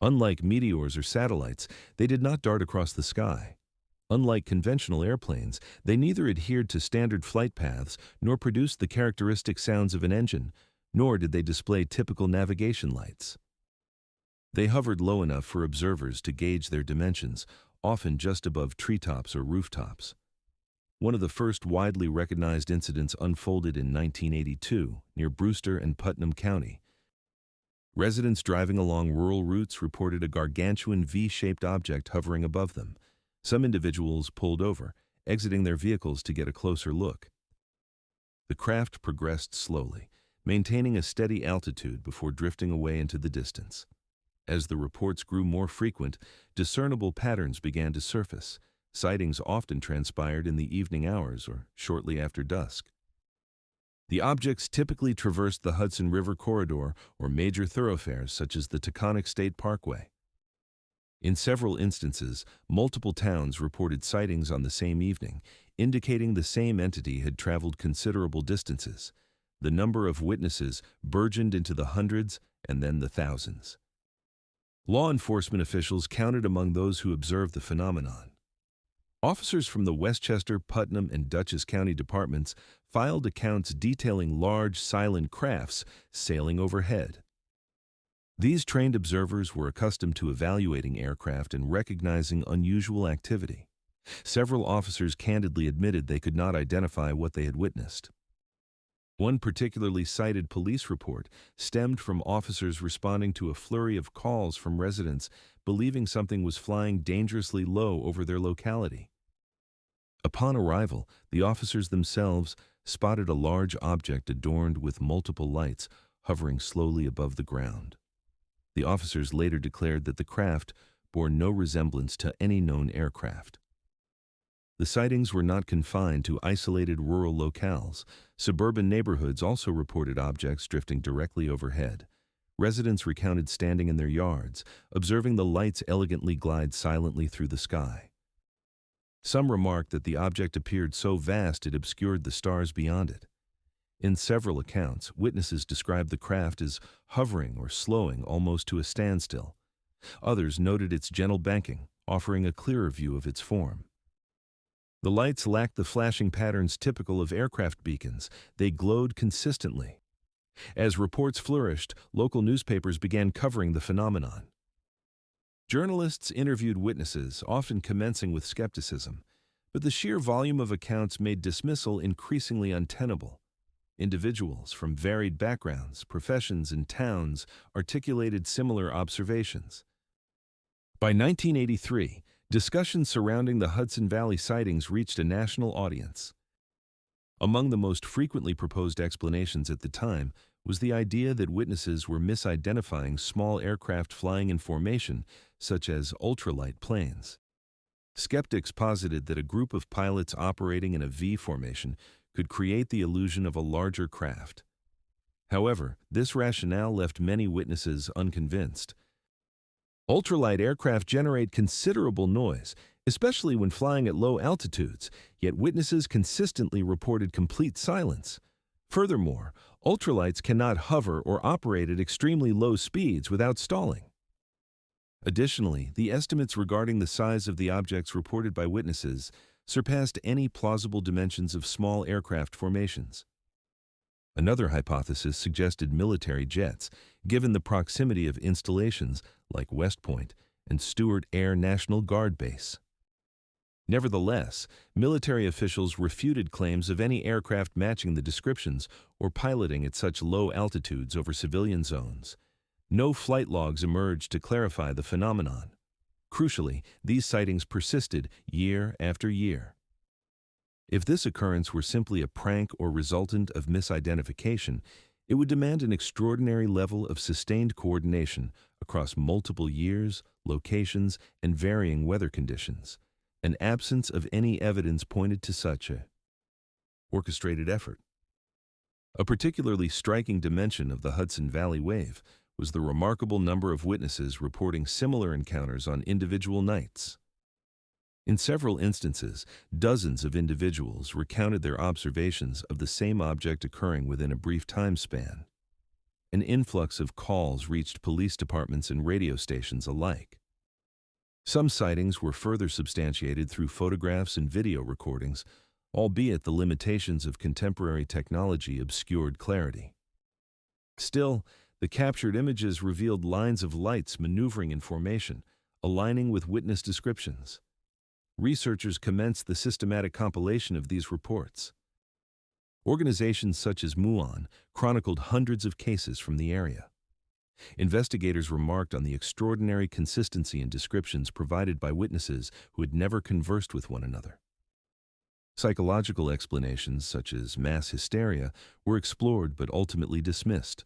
[SPEAKER 1] Unlike meteors or satellites, they did not dart across the sky. Unlike conventional airplanes, they neither adhered to standard flight paths nor produced the characteristic sounds of an engine, nor did they display typical navigation lights. They hovered low enough for observers to gauge their dimensions, often just above treetops or rooftops. One of the first widely recognized incidents unfolded in 1982 near Brewster and Putnam County. Residents driving along rural routes reported a gargantuan V-shaped object hovering above them. Some individuals pulled over, exiting their vehicles to get a closer look. The craft progressed slowly, maintaining a steady altitude before drifting away into the distance. As the reports grew more frequent, discernible patterns began to surface. Sightings often transpired in the evening hours or shortly after dusk. The objects typically traversed the Hudson River corridor or major thoroughfares such as the Taconic State Parkway. In several instances, multiple towns reported sightings on the same evening, indicating the same entity had traveled considerable distances. The number of witnesses burgeoned into the hundreds and then the thousands. Law enforcement officials counted among those who observed the phenomenon. Officers from the Westchester, Putnam, and Dutchess County departments filed accounts detailing large, silent crafts sailing overhead. These trained observers were accustomed to evaluating aircraft and recognizing unusual activity. Several officers candidly admitted they could not identify what they had witnessed. One particularly cited police report stemmed from officers responding to a flurry of calls from residents believing something was flying dangerously low over their locality. Upon arrival, the officers themselves spotted a large object adorned with multiple lights hovering slowly above the ground. The officers later declared that the craft bore no resemblance to any known aircraft. The sightings were not confined to isolated rural locales. Suburban neighborhoods also reported objects drifting directly overhead. Residents recounted standing in their yards, observing the lights elegantly glide silently through the sky. Some remarked that the object appeared so vast it obscured the stars beyond it. In several accounts, witnesses described the craft as hovering or slowing almost to a standstill. Others noted its gentle banking, offering a clearer view of its form. The lights lacked the flashing patterns typical of aircraft beacons. They glowed consistently. As reports flourished, local newspapers began covering the phenomenon. Journalists interviewed witnesses, often commencing with skepticism, but the sheer volume of accounts made dismissal increasingly untenable. Individuals from varied backgrounds, professions, and towns articulated similar observations. By 1983, discussions surrounding the Hudson Valley sightings reached a national audience. Among the most frequently proposed explanations at the time was the idea that witnesses were misidentifying small aircraft flying in formation, such as ultralight planes. Skeptics posited that a group of pilots operating in a V formation could create the illusion of a larger craft. However, this rationale left many witnesses unconvinced. Ultralight aircraft generate considerable noise, especially when flying at low altitudes, yet witnesses consistently reported complete silence. Furthermore, ultralights cannot hover or operate at extremely low speeds without stalling. Additionally, the estimates regarding the size of the objects reported by witnesses surpassed any plausible dimensions of small aircraft formations. Another hypothesis suggested military jets, given the proximity of installations like West Point and Stewart Air National Guard Base. Nevertheless, military officials refuted claims of any aircraft matching the descriptions or piloting at such low altitudes over civilian zones. No flight logs emerged to clarify the phenomenon. Crucially, these sightings persisted year after year. If this occurrence were simply a prank or resultant of misidentification, it would demand an extraordinary level of sustained coordination across multiple years, locations, and varying weather conditions. An absence of any evidence pointed to such a orchestrated effort. A particularly striking dimension of the Hudson Valley wave was the remarkable number of witnesses reporting similar encounters on individual nights. In several instances, dozens of individuals recounted their observations of the same object occurring within a brief time span. An influx of calls reached police departments and radio stations alike. Some sightings were further substantiated through photographs and video recordings, albeit the limitations of contemporary technology obscured clarity. Still, the captured images revealed lines of lights maneuvering in formation, aligning with witness descriptions. Researchers commenced the systematic compilation of these reports. Organizations such as MUON chronicled hundreds of cases from the area. Investigators remarked on the extraordinary consistency in descriptions provided by witnesses who had never conversed with one another. Psychological explanations, such as mass hysteria, were explored but ultimately dismissed.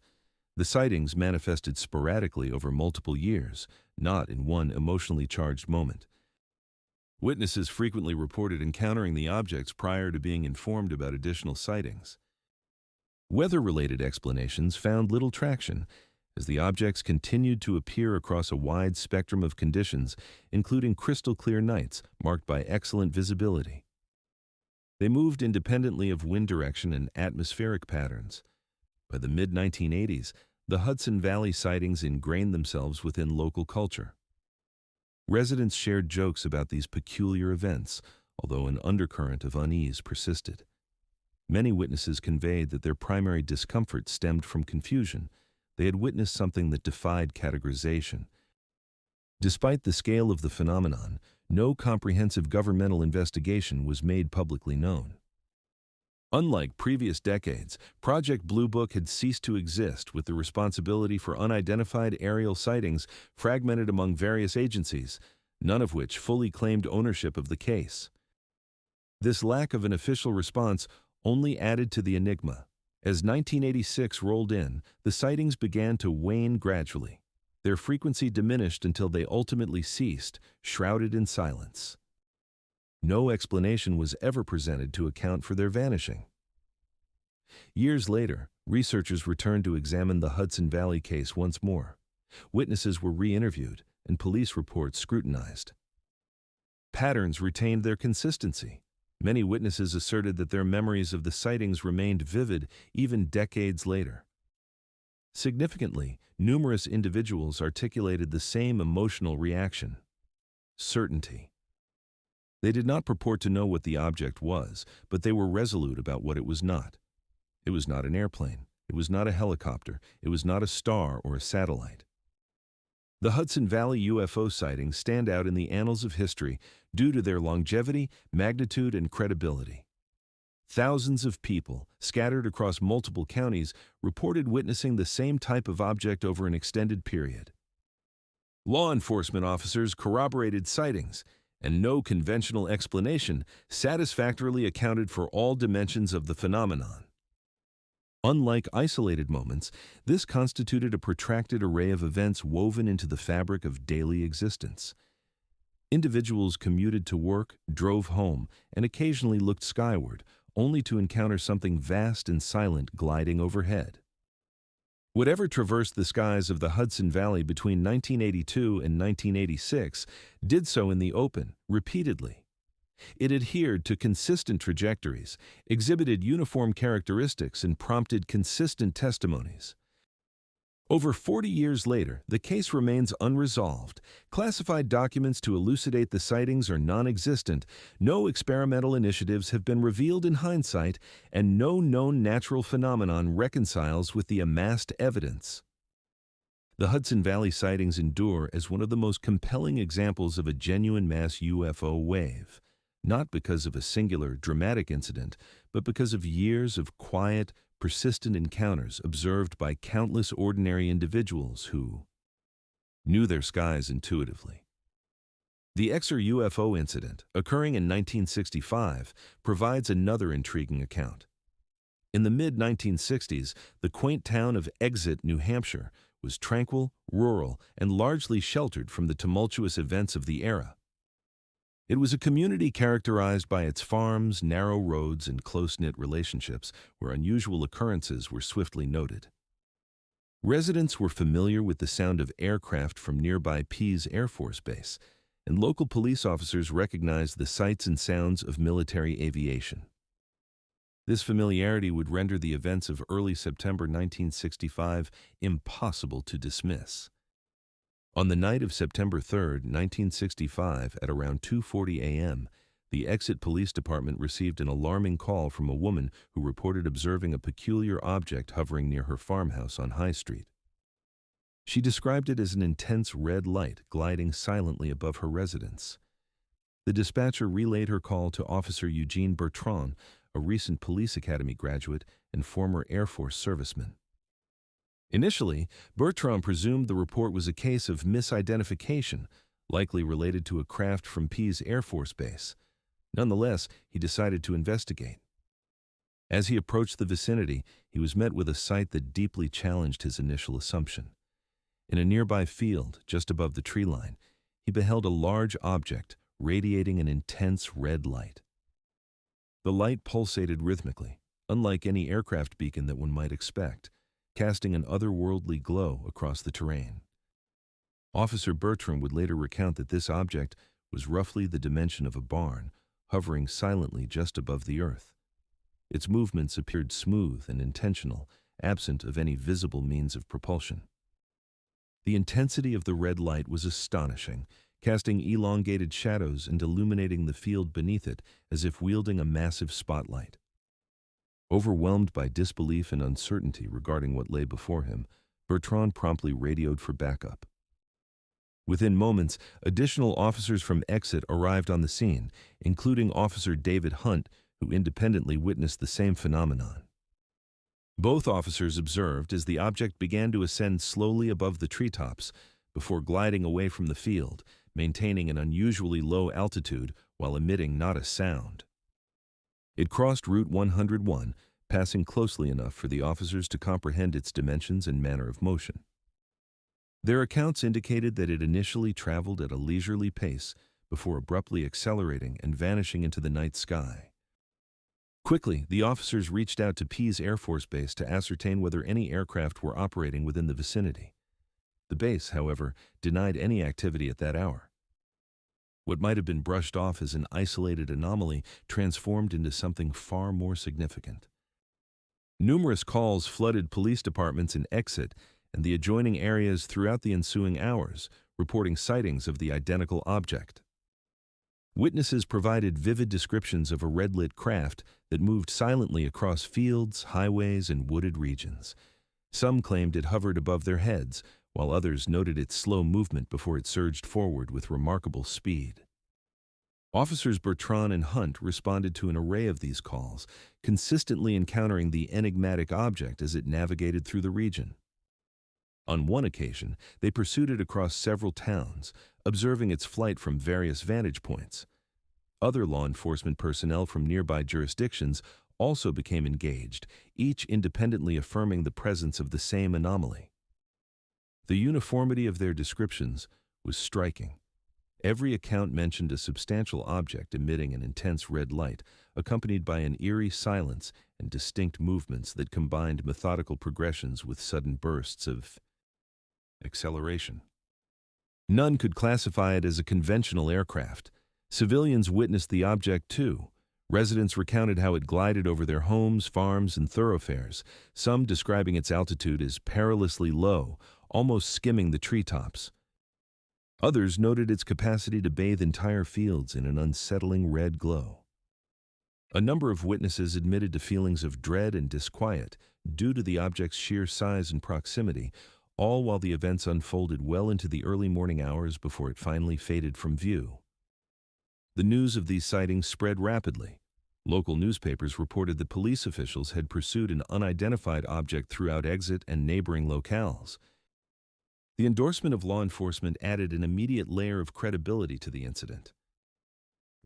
[SPEAKER 1] The sightings manifested sporadically over multiple years, not in one emotionally charged moment. Witnesses frequently reported encountering the objects prior to being informed about additional sightings. Weather-related explanations found little traction, as the objects continued to appear across a wide spectrum of conditions, including crystal-clear nights marked by excellent visibility. They moved independently of wind direction and atmospheric patterns. By the mid-1980s, the Hudson Valley sightings ingrained themselves within local culture. Residents shared jokes about these peculiar events, although an undercurrent of unease persisted. Many witnesses conveyed that their primary discomfort stemmed from confusion. They had witnessed something that defied categorization. Despite the scale of the phenomenon, no comprehensive governmental investigation was made publicly known. Unlike previous decades, Project Blue Book had ceased to exist, with the responsibility for unidentified aerial sightings fragmented among various agencies, none of which fully claimed ownership of the case. This lack of an official response only added to the enigma. As 1986 rolled in, the sightings began to wane gradually. Their frequency diminished until they ultimately ceased, shrouded in silence. No explanation was ever presented to account for their vanishing. Years later, researchers returned to examine the Hudson Valley case once more. Witnesses were re-interviewed and police reports scrutinized. Patterns retained their consistency. Many witnesses asserted that their memories of the sightings remained vivid even decades later. Significantly, numerous individuals articulated the same emotional reaction: certainty. They did not purport to know what the object was, but they were resolute about what it was not. It was not an airplane. It was not a helicopter. It was not a star or a satellite. The Hudson Valley UFO sightings stand out in the annals of history due to their longevity, magnitude, and credibility. Thousands of people, scattered across multiple counties, reported witnessing the same type of object over an extended period. Law enforcement officers corroborated sightings, and no conventional explanation satisfactorily accounted for all dimensions of the phenomenon. Unlike isolated moments, this constituted a protracted array of events woven into the fabric of daily existence. Individuals commuted to work, drove home, and occasionally looked skyward, only to encounter something vast and silent gliding overhead. Whatever traversed the skies of the Hudson Valley between 1982 and 1986 did so in the open, repeatedly. It adhered to consistent trajectories, exhibited uniform characteristics, and prompted consistent testimonies. Over 40 years later, the case remains unresolved. Classified documents to elucidate the sightings are non-existent, no experimental initiatives have been revealed in hindsight, and no known natural phenomenon reconciles with the amassed evidence. The Hudson Valley sightings endure as one of the most compelling examples of a genuine mass UFO wave, not because of a singular, dramatic incident, but because of years of quiet, persistent encounters observed by countless ordinary individuals who knew their skies intuitively. The Exer UFO incident, occurring in 1965, provides another intriguing account. In the mid-1960s, the quaint town of Exit, New Hampshire, was tranquil, rural, and largely sheltered from the tumultuous events of the era. It was a community characterized by its farms, narrow roads, and close-knit relationships where unusual occurrences were swiftly noted. Residents were familiar with the sound of aircraft from nearby Pease Air Force Base, and local police officers recognized the sights and sounds of military aviation. This familiarity would render the events of early September 1965 impossible to dismiss. On the night of September 3, 1965, at around 2:40 a.m., the Exit Police Department received an alarming call from a woman who reported observing a peculiar object hovering near her farmhouse on High Street. She described it as an intense red light gliding silently above her residence. The dispatcher relayed her call to Officer Eugene Bertrand, a recent police academy graduate and former Air Force serviceman. Initially, Bertrand presumed the report was a case of misidentification, likely related to a craft from Pease Air Force Base. Nonetheless, he decided to investigate. As he approached the vicinity, he was met with a sight that deeply challenged his initial assumption. In a nearby field, just above the tree line, he beheld a large object radiating an intense red light. The light pulsated rhythmically, unlike any aircraft beacon that one might expect, casting an otherworldly glow across the terrain. Officer Bertram would later recount that this object was roughly the dimension of a barn, hovering silently just above the earth. Its movements appeared smooth and intentional, absent of any visible means of propulsion. The intensity of the red light was astonishing, casting elongated shadows and illuminating the field beneath it as if wielding a massive spotlight. Overwhelmed by disbelief and uncertainty regarding what lay before him, Bertrand promptly radioed for backup. Within moments, additional officers from Exit arrived on the scene, including Officer David Hunt, who independently witnessed the same phenomenon. Both officers observed as the object began to ascend slowly above the treetops before gliding away from the field, maintaining an unusually low altitude while emitting not a sound. It crossed Route 101, passing closely enough for the officers to comprehend its dimensions and manner of motion. Their accounts indicated that it initially traveled at a leisurely pace before abruptly accelerating and vanishing into the night sky. Quickly, the officers reached out to Pease Air Force Base to ascertain whether any aircraft were operating within the vicinity. The base, however, denied any activity at that hour. What might have been brushed off as an isolated anomaly transformed into something far more significant. Numerous calls flooded police departments in Exit and the adjoining areas throughout the ensuing hours, reporting sightings of the identical object. Witnesses provided vivid descriptions of a red-lit craft that moved silently across fields, highways, and wooded regions. Some claimed it hovered above their heads, while others noted its slow movement before it surged forward with remarkable speed. Officers Bertrand and Hunt responded to an array of these calls, consistently encountering the enigmatic object as it navigated through the region. On one occasion, they pursued it across several towns, observing its flight from various vantage points. Other law enforcement personnel from nearby jurisdictions also became engaged, each independently affirming the presence of the same anomaly. The uniformity of their descriptions was striking. Every account mentioned a substantial object emitting an intense red light, accompanied by an eerie silence and distinct movements that combined methodical progressions with sudden bursts of acceleration. None could classify it as a conventional aircraft. Civilians witnessed the object too. Residents recounted how it glided over their homes, farms, and thoroughfares, some describing its altitude as perilously low, almost skimming the treetops. Others noted its capacity to bathe entire fields in an unsettling red glow. A number of witnesses admitted to feelings of dread and disquiet due to the object's sheer size and proximity, all while the events unfolded well into the early morning hours before it finally faded from view. The news of these sightings spread rapidly. Local newspapers reported that police officials had pursued an unidentified object throughout Exit and neighboring locales. The endorsement of law enforcement added an immediate layer of credibility to the incident.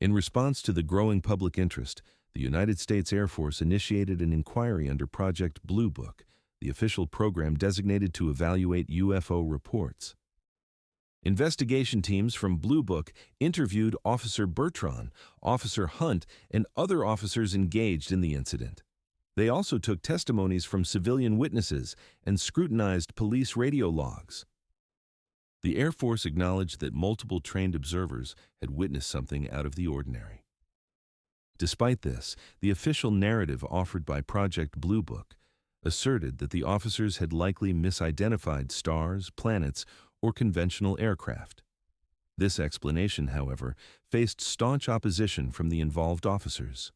[SPEAKER 1] In response to the growing public interest, the United States Air Force initiated an inquiry under Project Blue Book, the official program designated to evaluate UFO reports. Investigation teams from Blue Book interviewed Officer Bertrand, Officer Hunt, and other officers engaged in the incident. They also took testimonies from civilian witnesses and scrutinized police radio logs. The Air Force acknowledged that multiple trained observers had witnessed something out of the ordinary. Despite this, the official narrative offered by Project Blue Book asserted that the officers had likely misidentified stars, planets, or conventional aircraft. This explanation, however, faced staunch opposition from the involved officers.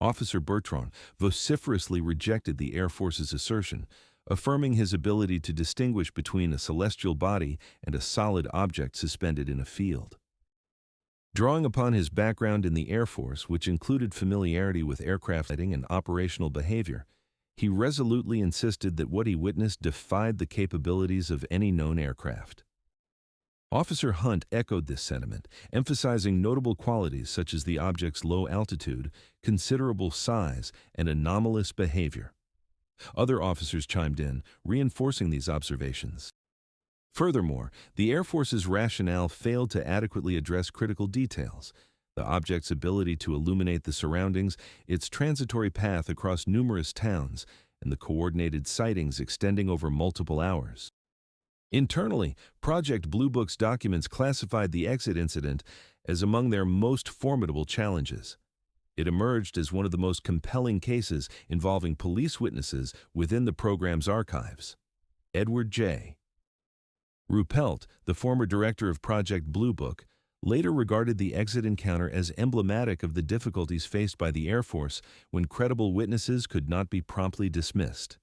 [SPEAKER 1] Officer Bertrand vociferously rejected the Air Force's assertion, affirming his ability to distinguish between a celestial body and a solid object suspended in a field. Drawing upon his background in the Air Force, which included familiarity with aircraft sighting and operational behavior, he resolutely insisted that what he witnessed defied the capabilities of any known aircraft. Officer Hunt echoed this sentiment, emphasizing notable qualities such as the object's low altitude, considerable size, and anomalous behavior. Other officers chimed in, reinforcing these observations. Furthermore, the Air Force's rationale failed to adequately address critical details: the object's ability to illuminate the surroundings, its transitory path across numerous towns, and the coordinated sightings extending over multiple hours. Internally, Project Blue Book's documents classified the exit incident as among their most formidable challenges. It emerged as one of the most compelling cases involving police witnesses within the program's archives. Edward J. Ruppelt, the former director of Project Blue Book, later regarded the exit encounter as emblematic of the difficulties faced by the Air Force when credible witnesses could not be promptly dismissed.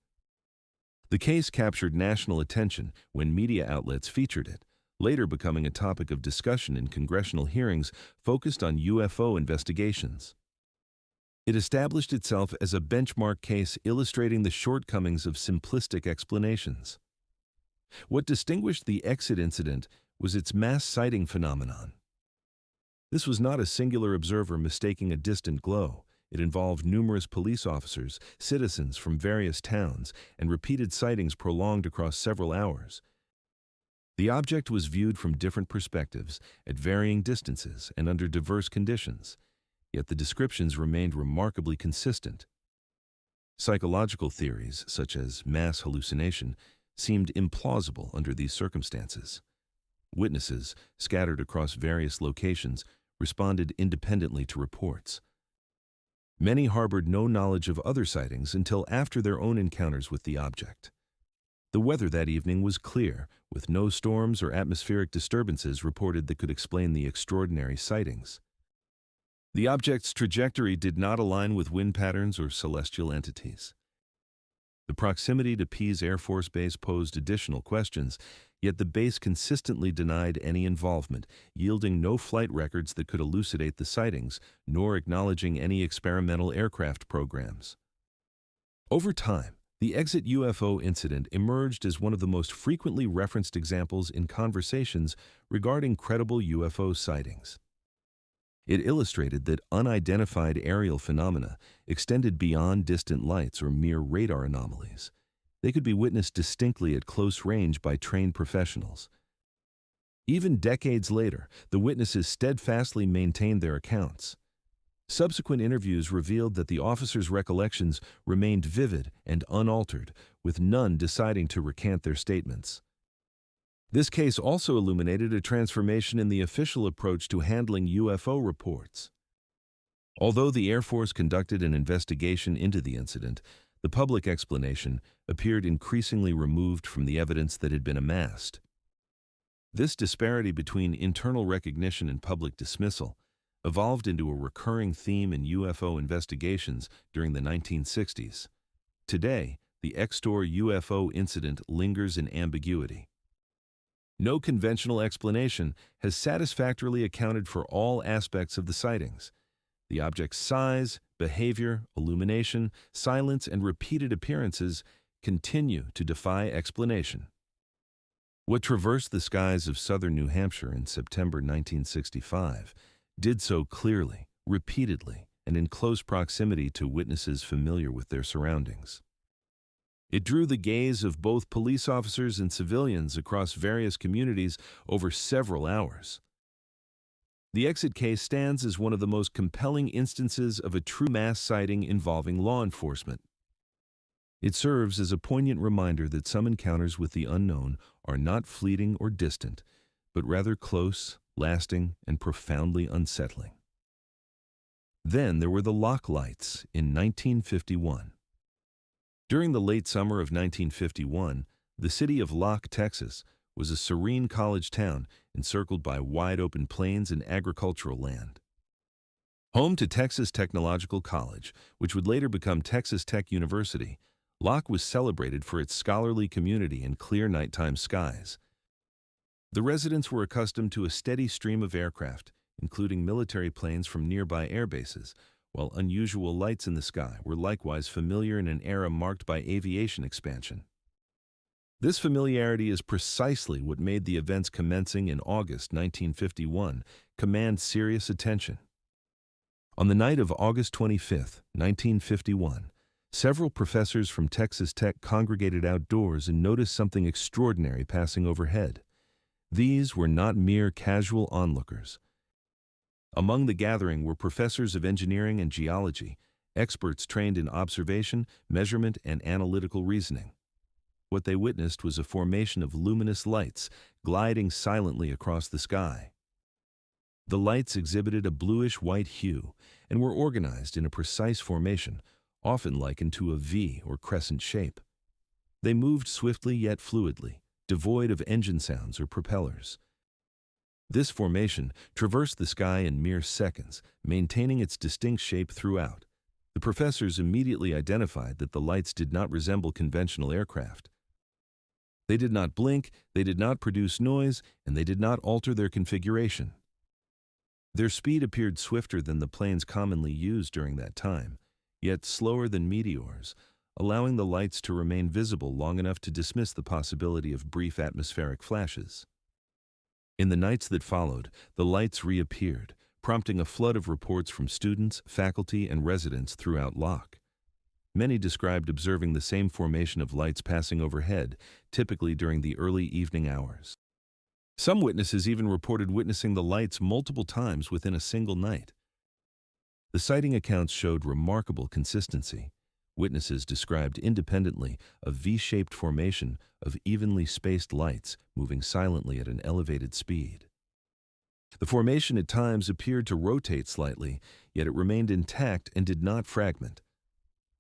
[SPEAKER 1] The case captured national attention when media outlets featured it, later becoming a topic of discussion in congressional hearings focused on UFO investigations. It established itself as a benchmark case illustrating the shortcomings of simplistic explanations. What distinguished the exit incident was its mass sighting phenomenon. This was not a singular observer mistaking a distant glow. It involved numerous police officers, citizens from various towns, and repeated sightings prolonged across several hours. The object was viewed from different perspectives, at varying distances, and under diverse conditions, yet the descriptions remained remarkably consistent. Psychological theories, such as mass hallucination, seemed implausible under these circumstances. Witnesses, scattered across various locations, responded independently to reports. Many harbored no knowledge of other sightings until after their own encounters with the object. The weather that evening was clear, with no storms or atmospheric disturbances reported that could explain the extraordinary sightings. The object's trajectory did not align with wind patterns or celestial entities. The proximity to Pease Air Force Base posed additional questions, yet the base consistently denied any involvement, yielding no flight records that could elucidate the sightings, nor acknowledging any experimental aircraft programs. Over time, the exit UFO incident emerged as one of the most frequently referenced examples in conversations regarding credible UFO sightings. It illustrated that unidentified aerial phenomena extended beyond distant lights or mere radar anomalies. They could be witnessed distinctly at close range by trained professionals. Even decades later, the witnesses steadfastly maintained their accounts. Subsequent interviews revealed that the officers' recollections remained vivid and unaltered, with none deciding to recant their statements. This case also illuminated a transformation in the official approach to handling UFO reports. Although the Air Force conducted an investigation into the incident, the public explanation appeared increasingly removed from the evidence that had been amassed. This disparity between internal recognition and public dismissal evolved into a recurring theme in UFO investigations during the 1960s. Today, the Extor UFO incident lingers in ambiguity. No conventional explanation has satisfactorily accounted for all aspects of the sightings. The object's size, behavior, illumination, silence, and repeated appearances continue to defy explanation. What traversed the skies of southern New Hampshire in September 1965 did so clearly, repeatedly, and in close proximity to witnesses familiar with their surroundings. It drew the gaze of both police officers and civilians across various communities over several hours. The exit case stands as one of the most compelling instances of a true mass sighting involving law enforcement. It serves as a poignant reminder that some encounters with the unknown are not fleeting or distant, but rather close, lasting, and profoundly unsettling. Then there were the Lock Lights in 1951. During the late summer of 1951, the city of Locke, Texas, was a serene college town encircled by wide-open plains and agricultural land. Home to Texas Technological College, which would later become Texas Tech University, Locke was celebrated for its scholarly community and clear nighttime skies. The residents were accustomed to a steady stream of aircraft, including military planes from nearby air bases, while unusual lights in the sky were likewise familiar in an era marked by aviation expansion. This familiarity is precisely what made the events commencing in August 1951 command serious attention. On the night of August 25, 1951, several professors from Texas Tech congregated outdoors and noticed something extraordinary passing overhead. These were not mere casual onlookers. Among the gathering were professors of engineering and geology, experts trained in observation, measurement, and analytical reasoning. What they witnessed was a formation of luminous lights gliding silently across the sky. The lights exhibited a bluish-white hue and were organized in a precise formation, often likened to a V or crescent shape. They moved swiftly yet fluidly, devoid of engine sounds or propellers. This formation traversed the sky in mere seconds, maintaining its distinct shape throughout. The professors immediately identified that the lights did not resemble conventional aircraft. They did not blink, they did not produce noise, and they did not alter their configuration. Their speed appeared swifter than the planes commonly used during that time, yet slower than meteors, allowing the lights to remain visible long enough to dismiss the possibility of brief atmospheric flashes. In the nights that followed, the lights reappeared, prompting a flood of reports from students, faculty, and residents throughout Locke. Many described observing the same formation of lights passing overhead, typically during the early evening hours. Some witnesses even reported witnessing the lights multiple times within a single night. The sighting accounts showed remarkable consistency. Witnesses described independently a V-shaped formation of evenly spaced lights moving silently at an elevated speed. The formation at times appeared to rotate slightly, yet it remained intact and did not fragment.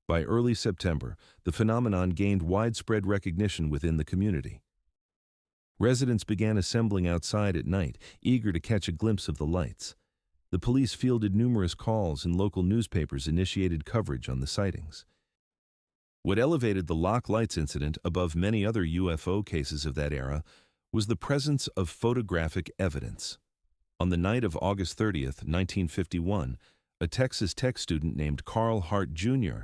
[SPEAKER 1] By early September, the phenomenon gained widespread recognition within the community. Residents began assembling outside at night, eager to catch a glimpse of the lights. The police fielded numerous calls and local newspapers initiated coverage on the sightings. What elevated the Locke Lights incident above many other UFO cases of that era was the presence of photographic evidence. On the night of August 30, 1951, a Texas Tech student named Carl Hart Jr.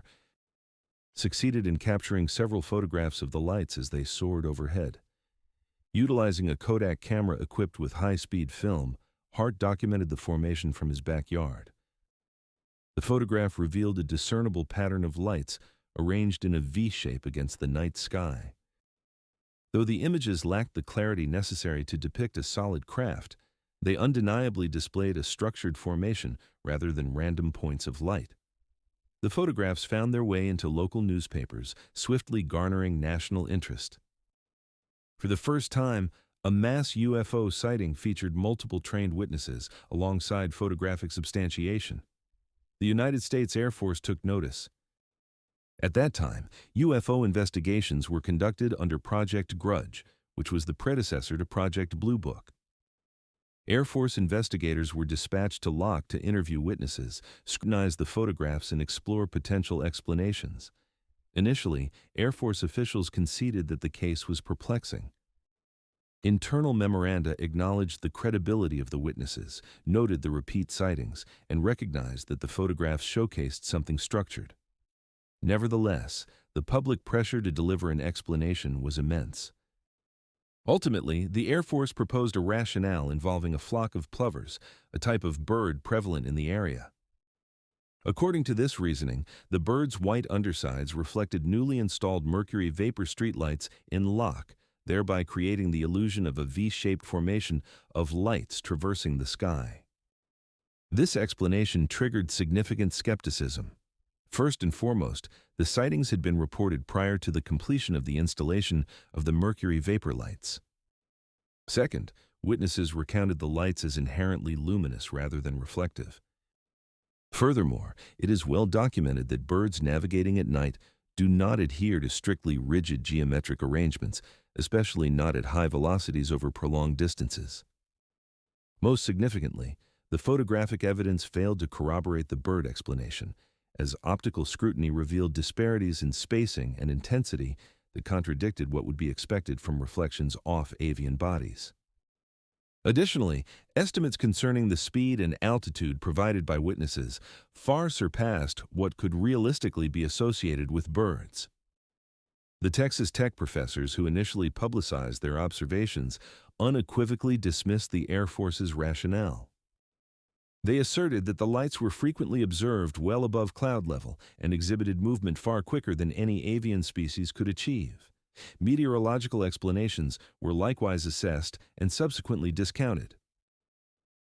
[SPEAKER 1] succeeded in capturing several photographs of the lights as they soared overhead. Utilizing a Kodak camera equipped with high-speed film, Hart documented the formation from his backyard. The photograph revealed a discernible pattern of lights arranged in a V-shape against the night sky. Though the images lacked the clarity necessary to depict a solid craft, they undeniably displayed a structured formation rather than random points of light. The photographs found their way into local newspapers, swiftly garnering national interest. For the first time, a mass UFO sighting featured multiple trained witnesses alongside photographic substantiation. The United States Air Force took notice. At that time, UFO investigations were conducted under Project Grudge, which was the predecessor to Project Blue Book. Air Force investigators were dispatched to Locke to interview witnesses, scrutinize the photographs, and explore potential explanations. Initially, Air Force officials conceded that the case was perplexing. Internal memoranda acknowledged the credibility of the witnesses, noted the repeat sightings, and recognized that the photographs showcased something structured. Nevertheless, the public pressure to deliver an explanation was immense. Ultimately, the Air Force proposed a rationale involving a flock of plovers, a type of bird prevalent in the area. According to this reasoning, the bird's white undersides reflected newly installed mercury vapor streetlights in Locke, thereby creating the illusion of a V-shaped formation of lights traversing the sky. This explanation triggered significant skepticism. First and foremost, the sightings had been reported prior to the completion of the installation of the mercury vapor lights. Second, witnesses recounted the lights as inherently luminous rather than reflective. Furthermore, it is well documented that birds navigating at night do not adhere to strictly rigid geometric arrangements, especially not at high velocities over prolonged distances. Most significantly, the photographic evidence failed to corroborate the bird explanation, as optical scrutiny revealed disparities in spacing and intensity that contradicted what would be expected from reflections off avian bodies. Additionally, estimates concerning the speed and altitude provided by witnesses far surpassed what could realistically be associated with birds. The Texas Tech professors who initially publicized their observations unequivocally dismissed the Air Force's rationale. They asserted that the lights were frequently observed well above cloud level and exhibited movement far quicker than any avian species could achieve. Meteorological explanations were likewise assessed and subsequently discounted.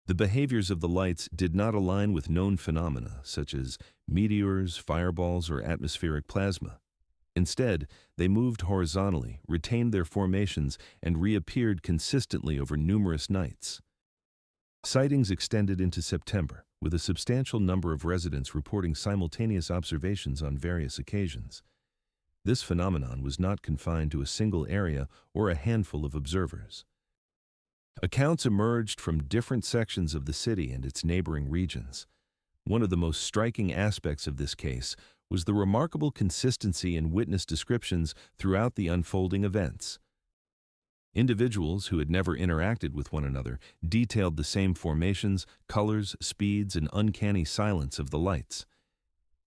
[SPEAKER 1] The behaviors of the lights did not align with known phenomena, such as meteors, fireballs, or atmospheric plasma. Instead, they moved horizontally, retained their formations, and reappeared consistently over numerous nights. Sightings extended into September, with a substantial number of residents reporting simultaneous observations on various occasions. This phenomenon was not confined to a single area or a handful of observers. Accounts emerged from different sections of the city and its neighboring regions. One of the most striking aspects of this case was the remarkable consistency in witness descriptions throughout the unfolding events. Individuals who had never interacted with one another detailed the same formations, colors, speeds, and uncanny silence of the lights.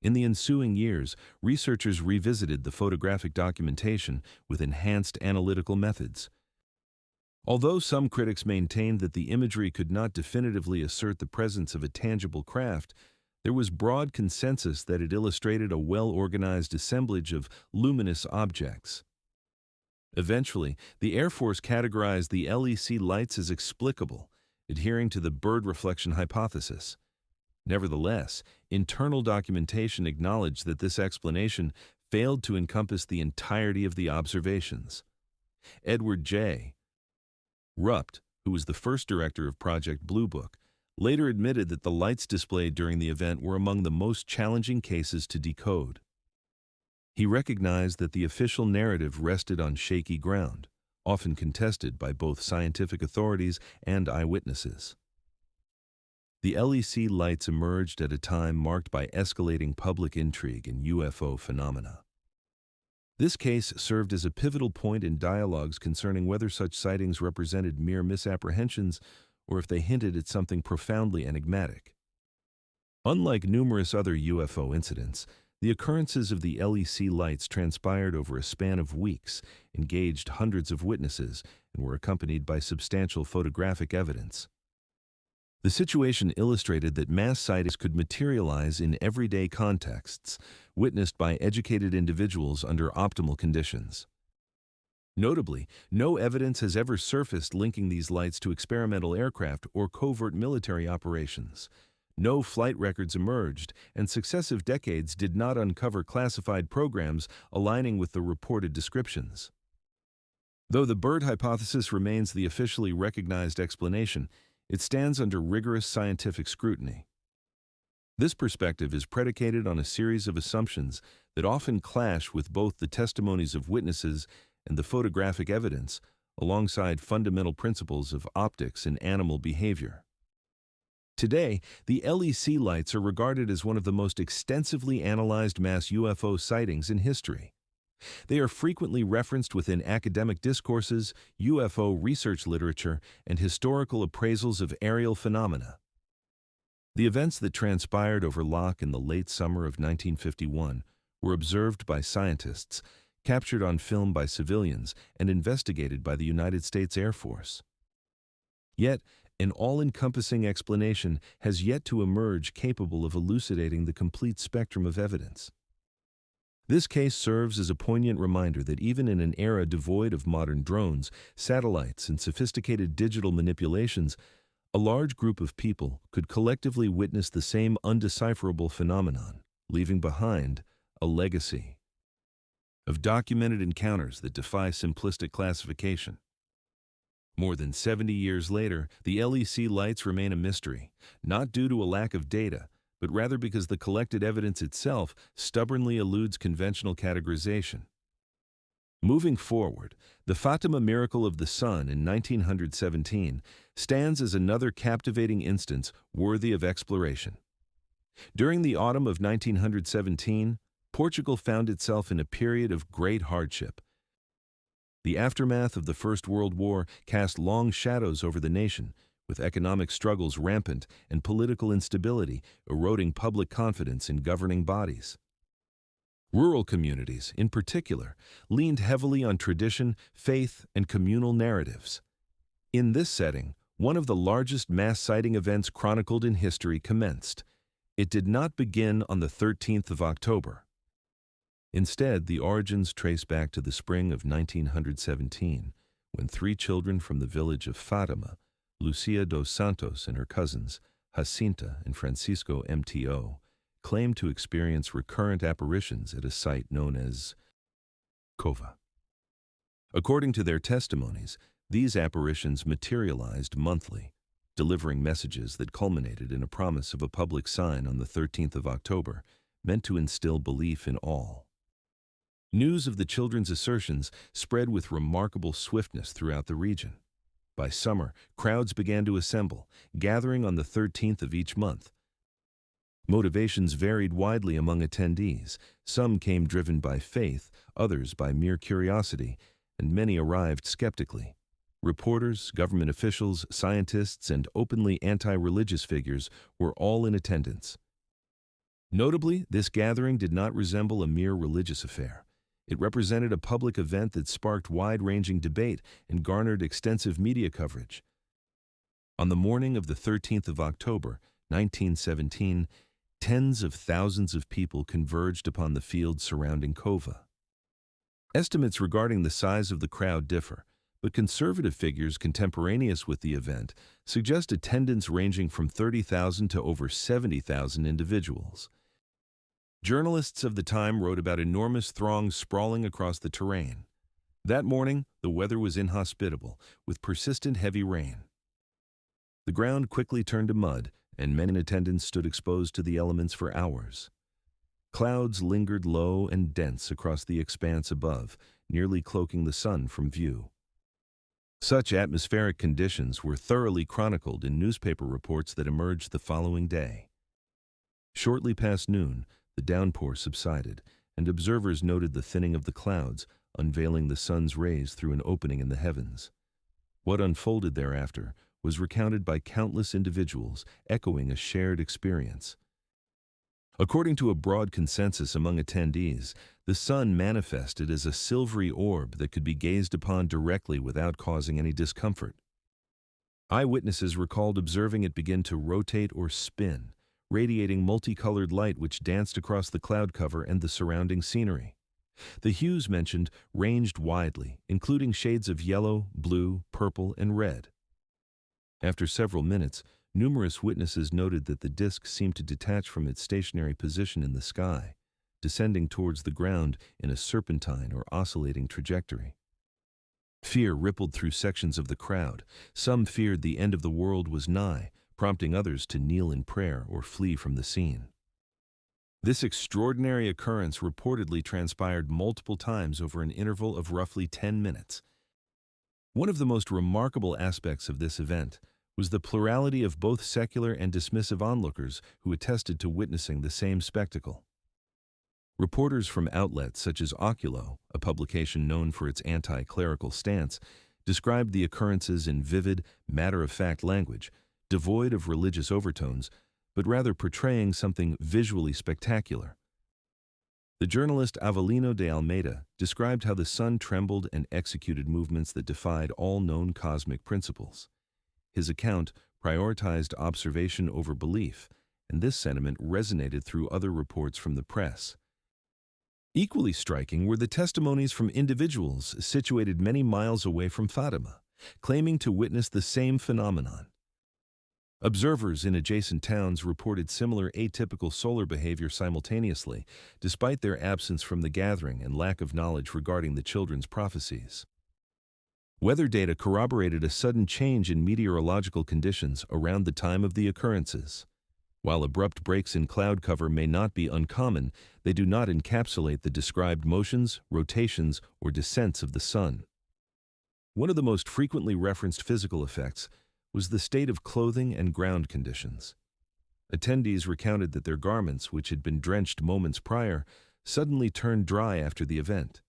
[SPEAKER 1] In the ensuing years, researchers revisited the photographic documentation with enhanced analytical methods. Although some critics maintained that the imagery could not definitively assert the presence of a tangible craft, there was broad consensus that it illustrated a well-organized assemblage of luminous objects. Eventually, the Air Force categorized the LEC lights as explicable, adhering to the bird reflection hypothesis. Nevertheless, internal documentation acknowledged that this explanation failed to encompass the entirety of the observations. Edward J. Rupt, who was the first director of Project Blue Book, later admitted that the lights displayed during the event were among the most challenging cases to decode. He recognized that the official narrative rested on shaky ground, often contested by both scientific authorities and eyewitnesses. The LEC lights emerged at a time marked by escalating public intrigue in UFO phenomena. This case served as a pivotal point in dialogues concerning whether such sightings represented mere misapprehensions or if they hinted at something profoundly enigmatic. Unlike numerous other UFO incidents, the occurrences of the LEC lights transpired over a span of weeks, engaged hundreds of witnesses, and were accompanied by substantial photographic evidence. The situation illustrated that mass sightings could materialize in everyday contexts, witnessed by educated individuals under optimal conditions. Notably, no evidence has ever surfaced linking these lights to experimental aircraft or covert military operations. No flight records emerged, and successive decades did not uncover classified programs aligning with the reported descriptions. Though the bird hypothesis remains the officially recognized explanation, it stands under rigorous scientific scrutiny. This perspective is predicated on a series of assumptions that often clash with both the testimonies of witnesses and the photographic evidence, alongside fundamental principles of optics and animal behavior. Today, the LEC lights are regarded as one of the most extensively analyzed mass UFO sightings in history. They are frequently referenced within academic discourses, UFO research literature, and historical appraisals of aerial phenomena. The events that transpired over Locke in the late summer of 1951 were observed by scientists, captured on film by civilians, and investigated by the United States Air Force. Yet, an all-encompassing explanation has yet to emerge capable of elucidating the complete spectrum of evidence. This case serves as a poignant reminder that even in an era devoid of modern drones, satellites, and sophisticated digital manipulations, a large group of people could collectively witness the same undecipherable phenomenon, leaving behind a legacy of documented encounters that defy simplistic classification. More than 70 years later, the LEC lights remain a mystery, not due to a lack of data, but rather because the collected evidence itself stubbornly eludes conventional categorization. Moving forward, the Fatima miracle of the sun in 1917 stands as another captivating instance worthy of exploration. During the autumn of 1917, Portugal found itself in a period of great hardship. The aftermath of the First World War cast long shadows over the nation, with economic struggles rampant and political instability eroding public confidence in governing bodies. Rural communities, in particular, leaned heavily on tradition, faith, and communal narratives. In this setting, one of the largest mass sighting events chronicled in history commenced. It did not begin on the 13th of October. Instead, the origins trace back to the spring of 1917, when 3 children from the village of Fatima, Lucia dos Santos and her cousins, Jacinta and Francisco MTO, claimed to experience recurrent apparitions at a site known as Cova. According to their testimonies, these apparitions materialized monthly, delivering messages that culminated in a promise of a public sign on the 13th of October, meant to instill belief in all. News of the children's assertions spread with remarkable swiftness throughout the region. By summer, crowds began to assemble, gathering on the 13th of each month. Motivations varied widely among attendees. Some came driven by faith, others by mere curiosity, and many arrived skeptically. Reporters, government officials, scientists, and openly anti-religious figures were all in attendance. Notably, this gathering did not resemble a mere religious affair. It represented a public event that sparked wide-ranging debate and garnered extensive media coverage. On the morning of the 13th of October, 1917, tens of thousands of people converged upon the field surrounding Cova. Estimates regarding the size of the crowd differ, but conservative figures contemporaneous with the event suggest attendance ranging from 30,000 to over 70,000 individuals. Journalists of the time wrote about enormous throngs sprawling across the terrain. That morning, the weather was inhospitable, with persistent heavy rain. The ground quickly turned to mud, and men in attendance stood exposed to the elements for hours. Clouds lingered low and dense across the expanse above, nearly cloaking the sun from view. Such atmospheric conditions were thoroughly chronicled in newspaper reports that emerged the following day. Shortly past noon, the downpour subsided, and observers noted the thinning of the clouds, unveiling the sun's rays through an opening in the heavens. What unfolded thereafter was recounted by countless individuals, echoing a shared experience. According to a broad consensus among attendees, the sun manifested as a silvery orb that could be gazed upon directly without causing any discomfort. Eyewitnesses recalled observing it begin to rotate or spin, radiating multicolored light which danced across the cloud cover and the surrounding scenery. The hues mentioned ranged widely, including shades of yellow, blue, purple, and red. After several minutes, numerous witnesses noted that the disk seemed to detach from its stationary position in the sky, descending towards the ground in a serpentine or oscillating trajectory. Fear rippled through sections of the crowd. Some feared the end of the world was nigh, prompting others to kneel in prayer or flee from the scene. This extraordinary occurrence reportedly transpired multiple times over an interval of roughly 10 minutes. One of the most remarkable aspects of this event was the plurality of both secular and dismissive onlookers who attested to witnessing the same spectacle. Reporters from outlets such as Oculo, a publication known for its anti-clerical stance, described the occurrences in vivid, matter-of-fact language, devoid of religious overtones, but rather portraying something visually spectacular. The journalist Avelino de Almeida described how the sun trembled and executed movements that defied all known cosmic principles. His account prioritized observation over belief, and this sentiment resonated through other reports from the press. Equally striking were the testimonies from individuals situated many miles away from Fatima, claiming to witness the same phenomenon. Observers in adjacent towns reported similar atypical solar behavior simultaneously, despite their absence from the gathering and lack of knowledge regarding the children's prophecies. Weather data corroborated a sudden change in meteorological conditions around the time of the occurrences. While abrupt breaks in cloud cover may not be uncommon, they do not encapsulate the described motions, rotations, or descents of the sun. One of the most frequently referenced physical effects was the state of clothing and ground conditions. Attendees recounted that their garments, which had been drenched moments prior, suddenly turned dry after the event.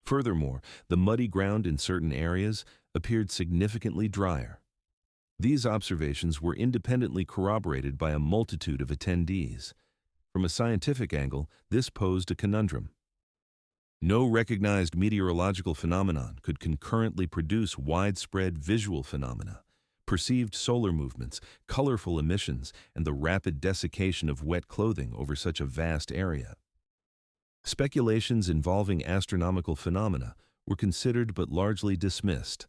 [SPEAKER 1] Furthermore, the muddy ground in certain areas appeared significantly drier. These observations were independently corroborated by a multitude of attendees. From a scientific angle, this posed a conundrum. No recognized meteorological phenomenon could concurrently produce widespread visual phenomena, perceived solar movements, colorful emissions, and the rapid desiccation of wet clothing over such a vast area. Speculations involving astronomical phenomena were considered but largely dismissed.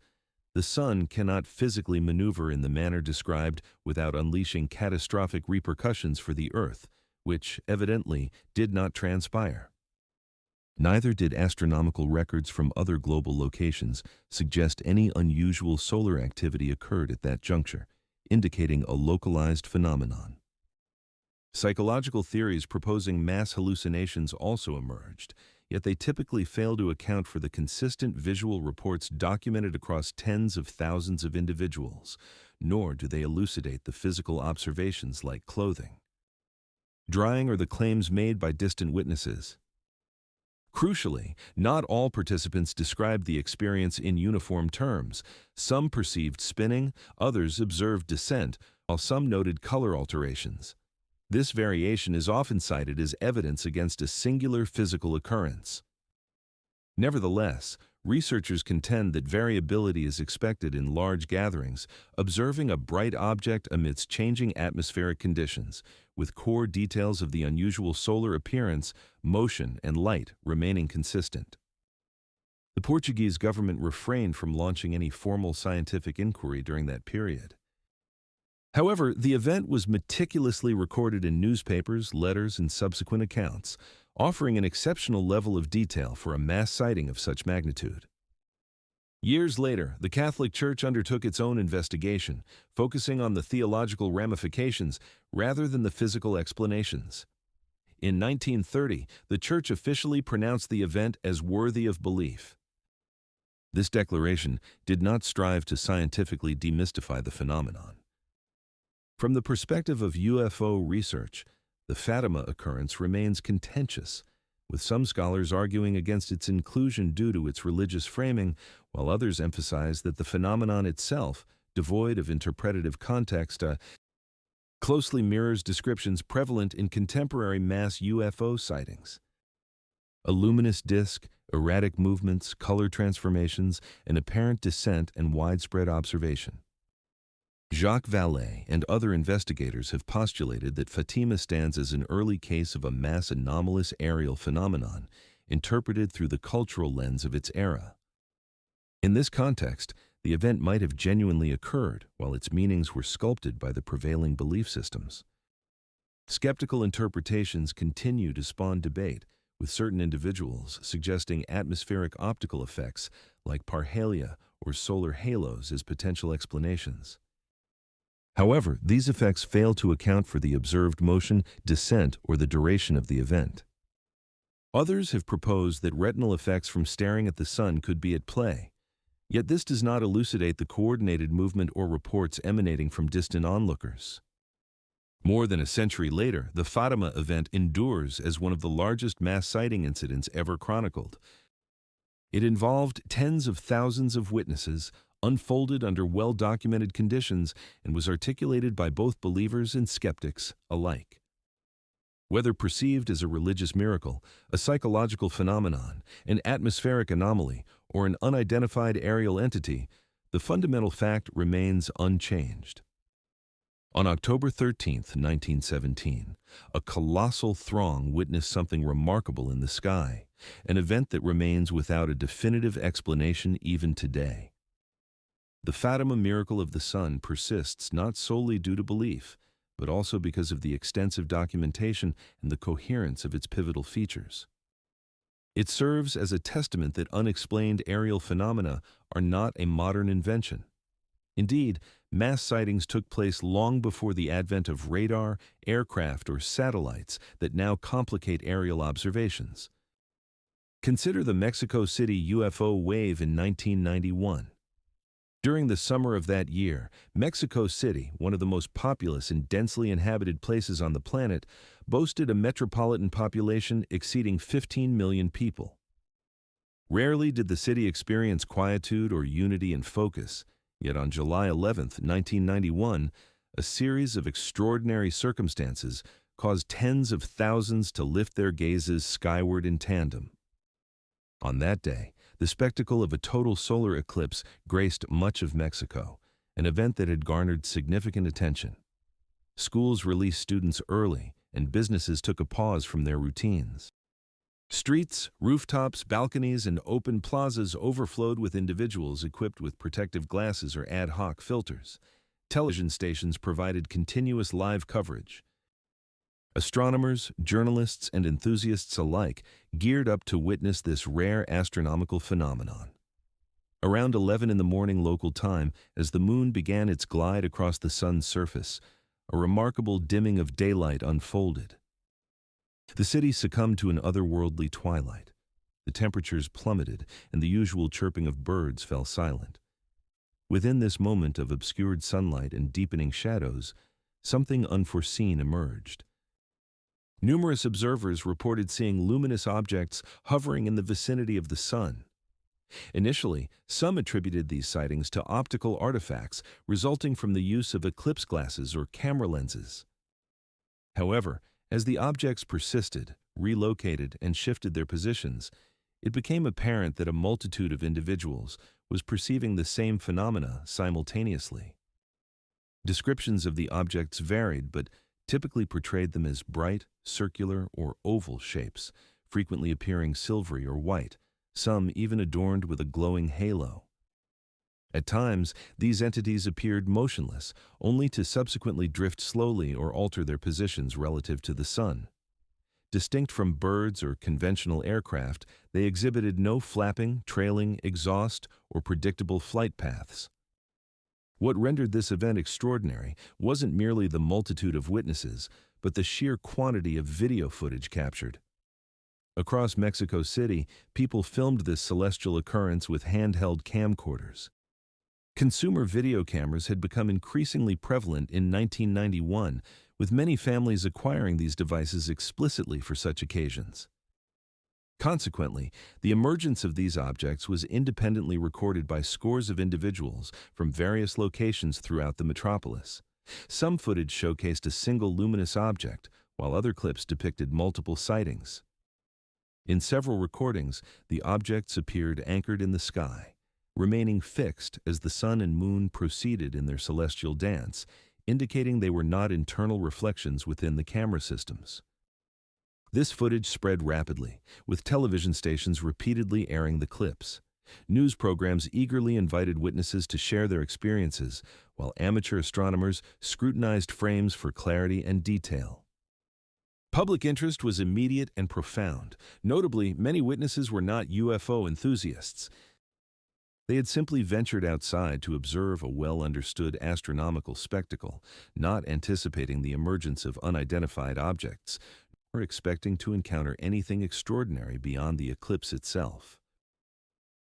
[SPEAKER 1] The sun cannot physically maneuver in the manner described without unleashing catastrophic repercussions for the Earth, which evidently did not transpire. Neither did astronomical records from other global locations suggest any unusual solar activity occurred at that juncture, indicating a localized phenomenon. Psychological theories proposing mass hallucinations also emerged, yet they typically fail to account for the consistent visual reports documented across tens of thousands of individuals, nor do they elucidate the physical observations like clothing, drying, or the claims made by distant witnesses. Crucially, not all participants described the experience in uniform terms. Some perceived spinning, others observed descent, while some noted color alterations. This variation is often cited as evidence against a singular physical occurrence. Nevertheless, researchers contend that variability is expected in large gatherings, observing a bright object amidst changing atmospheric conditions, with core details of the unusual solar appearance, motion, and light remaining consistent. The Portuguese government refrained from launching any formal scientific inquiry during that period. However, the event was meticulously recorded in newspapers, letters, and subsequent accounts, offering an exceptional level of detail for a mass sighting of such magnitude. Years later, the Catholic Church undertook its own investigation, focusing on the theological ramifications rather than the physical explanations. In 1930, the Church officially pronounced the event as worthy of belief. This declaration did not strive to scientifically demystify the phenomenon. From the perspective of UFO research, the Fatima occurrence remains contentious, with some scholars arguing against its inclusion due to its religious framing, while others emphasize that the phenomenon itself, devoid of interpretative context, closely mirrors descriptions prevalent in contemporary mass UFO sightings. A luminous disk, erratic movements, color transformations, and apparent descent and widespread observation. Jacques Vallée and other investigators have postulated that Fatima stands as an early case of a mass anomalous aerial phenomenon, interpreted through the cultural lens of its era. In this context, the event might have genuinely occurred, while its meanings were sculpted by the prevailing belief systems. Skeptical interpretations continue to spawn debate, with certain individuals suggesting atmospheric optical effects like parhelia or solar halos as potential explanations. However, these effects fail to account for the observed motion, descent, or the duration of the event. Others have proposed that retinal effects from staring at the sun could be at play, yet this does not elucidate the coordinated movement or reports emanating from distant onlookers. More than a century later, the Fatima event endures as one of the largest mass sighting incidents ever chronicled. It involved tens of thousands of witnesses, unfolded under well-documented conditions, and was articulated by both believers and skeptics alike. Whether perceived as a religious miracle, a psychological phenomenon, an atmospheric anomaly, or an unidentified aerial entity, the fundamental fact remains unchanged. On October 13, 1917, a colossal throng witnessed something remarkable in the sky, an event that remains without a definitive explanation even today. The Fatima miracle of the sun persists not solely due to belief, but also because of the extensive documentation and the coherence of its pivotal features. It serves as a testament that unexplained aerial phenomena are not a modern invention. Indeed, mass sightings took place long before the advent of radar, aircraft, or satellites that now complicate aerial observations. Consider the Mexico City UFO wave in 1991. During the summer of that year, Mexico City, one of the most populous and densely inhabited places on the planet, boasted a metropolitan population exceeding 15 million people. Rarely did the city experience quietude or unity and focus, yet on July 11, 1991, a series of extraordinary circumstances caused tens of thousands to lift their gazes skyward in tandem. On that day, the spectacle of a total solar eclipse graced much of Mexico, an event that had garnered significant attention. Schools released students early, and businesses took a pause from their routines. Streets, rooftops, balconies, and open plazas overflowed with individuals equipped with protective glasses or ad hoc filters. Television stations provided continuous live coverage. Astronomers, journalists, and enthusiasts alike geared up to witness this rare astronomical phenomenon. Around 11 in the morning local time, as the moon began its glide across the sun's surface, a remarkable dimming of daylight unfolded. The city succumbed to an otherworldly twilight. The temperatures plummeted, and the usual chirping of birds fell silent. Within this moment of obscured sunlight and deepening shadows, something unforeseen emerged. Numerous observers reported seeing luminous objects hovering in the vicinity of the sun. Initially, some attributed these sightings to optical artifacts resulting from the use of eclipse glasses or camera lenses. However, as the objects persisted, relocated, and shifted their positions, it became apparent that a multitude of individuals was perceiving the same phenomena simultaneously. Descriptions of the objects varied, but typically portrayed them as bright, circular, or oval shapes, frequently appearing silvery or white, some even adorned with a glowing halo. At times, these entities appeared motionless, only to subsequently drift slowly or alter their positions relative to the sun. Distinct from birds or conventional aircraft, they exhibited no flapping, trailing, exhaust, or predictable flight paths. What rendered this event extraordinary wasn't merely the multitude of witnesses, but the sheer quantity of video footage captured. Across Mexico City, people filmed this celestial occurrence with handheld camcorders. Consumer video cameras had become increasingly prevalent in 1991, with many families acquiring these devices explicitly for such occasions. Consequently, the emergence of these objects was independently recorded by scores of individuals from various locations throughout the metropolis. Some footage showcased a single luminous object, while other clips depicted multiple sightings. In several recordings, the objects appeared anchored in the sky, remaining fixed as the sun and moon proceeded in their celestial dance, indicating they were not internal reflections within the camera systems. This footage spread rapidly, with television stations repeatedly airing the clips. News programs eagerly invited witnesses to share their experiences, while amateur astronomers scrutinized frames for clarity and detail. Public interest was immediate and profound. Notably, many witnesses were not UFO enthusiasts. They had simply ventured outside to observe a well-understood astronomical spectacle, not anticipating the emergence of unidentified objects, or expecting to encounter anything extraordinary beyond the eclipse itself.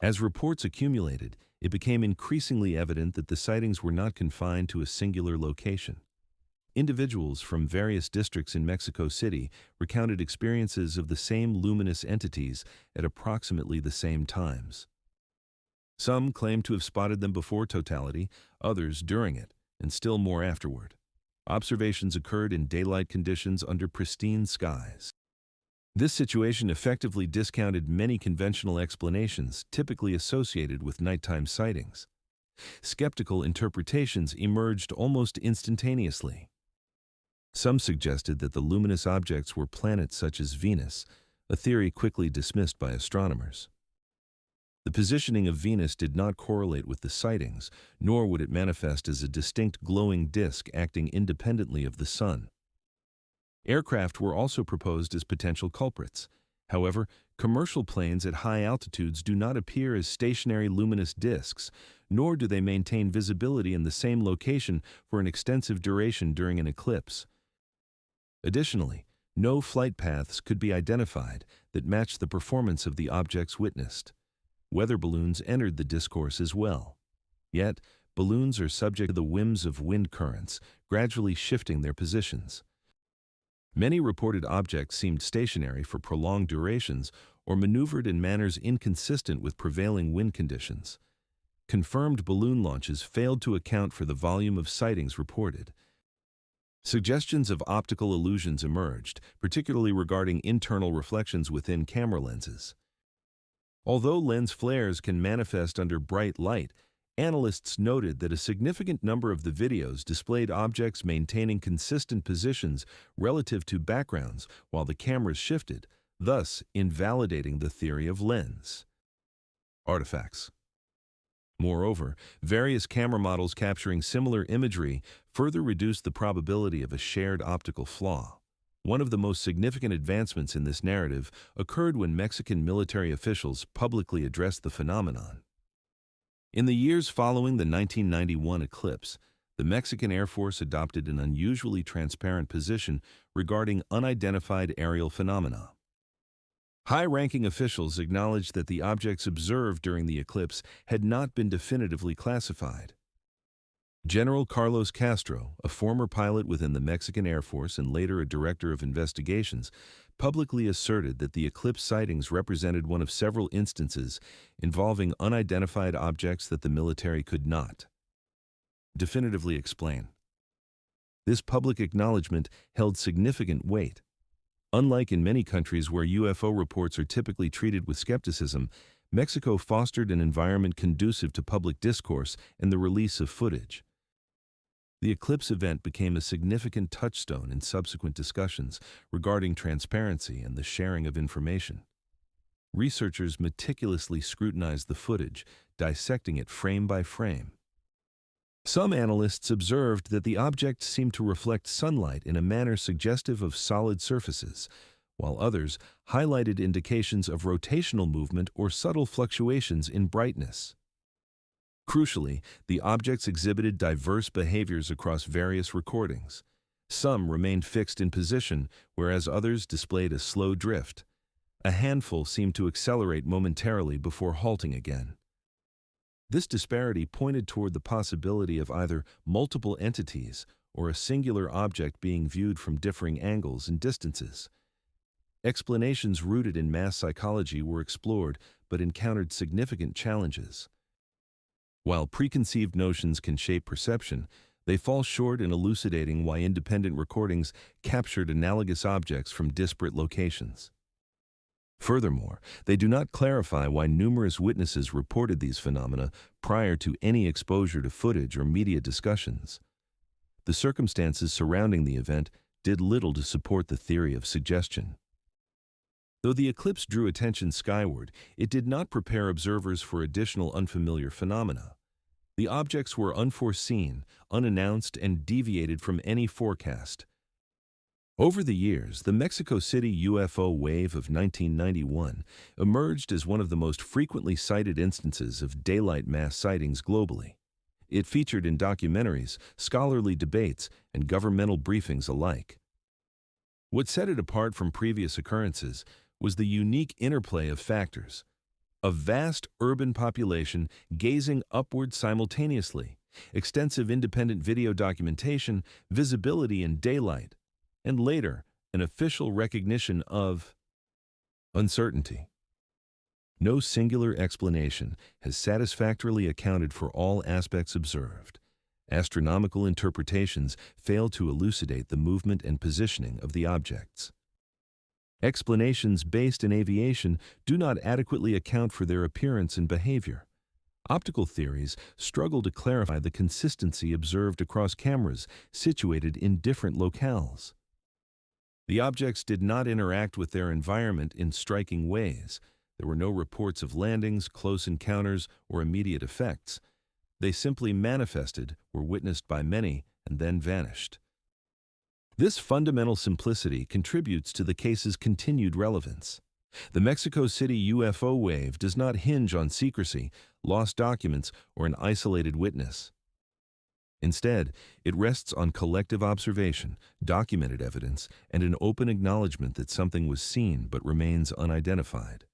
[SPEAKER 1] As reports accumulated, it became increasingly evident that the sightings were not confined to a singular location. Individuals from various districts in Mexico City recounted experiences of the same luminous entities at approximately the same times. Some claimed to have spotted them before totality, others during it, and still more afterward. Observations occurred in daylight conditions under pristine skies. This situation effectively discounted many conventional explanations typically associated with nighttime sightings. Skeptical interpretations emerged almost instantaneously. Some suggested that the luminous objects were planets such as Venus, a theory quickly dismissed by astronomers. The positioning of Venus did not correlate with the sightings, nor would it manifest as a distinct glowing disk acting independently of the sun. Aircraft were also proposed as potential culprits. However, commercial planes at high altitudes do not appear as stationary luminous disks, nor do they maintain visibility in the same location for an extensive duration during an eclipse. Additionally, no flight paths could be identified that match the performance of the objects witnessed. Weather balloons entered the discourse as well. Yet, balloons are subject to the whims of wind currents, gradually shifting their positions. Many reported objects seemed stationary for prolonged durations or maneuvered in manners inconsistent with prevailing wind conditions. Confirmed balloon launches failed to account for the volume of sightings reported. Suggestions of optical illusions emerged, particularly regarding internal reflections within camera lenses. Although lens flares can manifest under bright light, analysts noted that a significant number of the videos displayed objects maintaining consistent positions relative to backgrounds while the cameras shifted, thus invalidating the theory of lens artifacts. Moreover, various camera models capturing similar imagery further reduced the probability of a shared optical flaw. One of the most significant advancements in this narrative occurred when Mexican military officials publicly addressed the phenomenon. In the years following the 1991 eclipse, the Mexican Air Force adopted an unusually transparent position regarding unidentified aerial phenomena. High-ranking officials acknowledged that the objects observed during the eclipse had not been definitively classified. General Carlos Castro, a former pilot within the Mexican Air Force and later a director of investigations, publicly asserted that the eclipse sightings represented one of several instances involving unidentified objects that the military could not definitively explain. This public acknowledgement held significant weight. Unlike in many countries where UFO reports are typically treated with skepticism, Mexico fostered an environment conducive to public discourse and the release of footage. The eclipse event became a significant touchstone in subsequent discussions regarding transparency and the sharing of information. Researchers meticulously scrutinized the footage, dissecting it frame by frame. Some analysts observed that the objects seemed to reflect sunlight in a manner suggestive of solid surfaces, while others highlighted indications of rotational movement or subtle fluctuations in brightness. Crucially, the objects exhibited diverse behaviors across various recordings. Some remained fixed in position, whereas others displayed a slow drift. A handful seemed to accelerate momentarily before halting again. This disparity pointed toward the possibility of either multiple entities or a singular object being viewed from differing angles and distances. Explanations rooted in mass psychology were explored but encountered significant challenges. While preconceived notions can shape perception, they fall short in elucidating why independent recordings captured analogous objects from disparate locations. Furthermore, they do not clarify why numerous witnesses reported these phenomena prior to any exposure to footage or media discussions. The circumstances surrounding the event did little to support the theory of suggestion. Though the eclipse drew attention skyward, it did not prepare observers for additional unfamiliar phenomena. The objects were unforeseen, unannounced, and deviated from any forecast. Over the years, the Mexico City UFO wave of 1991 emerged as one of the most frequently cited instances of daylight mass sightings globally. It featured in documentaries, scholarly debates, and governmental briefings alike. What set it apart from previous occurrences was the unique interplay of factors: a vast urban population gazing upward simultaneously, extensive independent video documentation, visibility in daylight, and later, an official recognition of uncertainty. No singular explanation has satisfactorily accounted for all aspects observed. Astronomical interpretations fail to elucidate the movement and positioning of the objects. Explanations based in aviation do not adequately account for their appearance and behavior. Optical theories struggle to clarify the consistency observed across cameras situated in different locales. The objects did not interact with their environment in striking ways. There were no reports of landings, close encounters, or immediate effects. They simply manifested, were witnessed by many, and then vanished. This fundamental simplicity contributes to the case's continued relevance. The Mexico City UFO wave does not hinge on secrecy, lost documents, or an isolated witness. Instead, it rests on collective observation, documented evidence, and an open acknowledgement that something was seen but remains unidentified.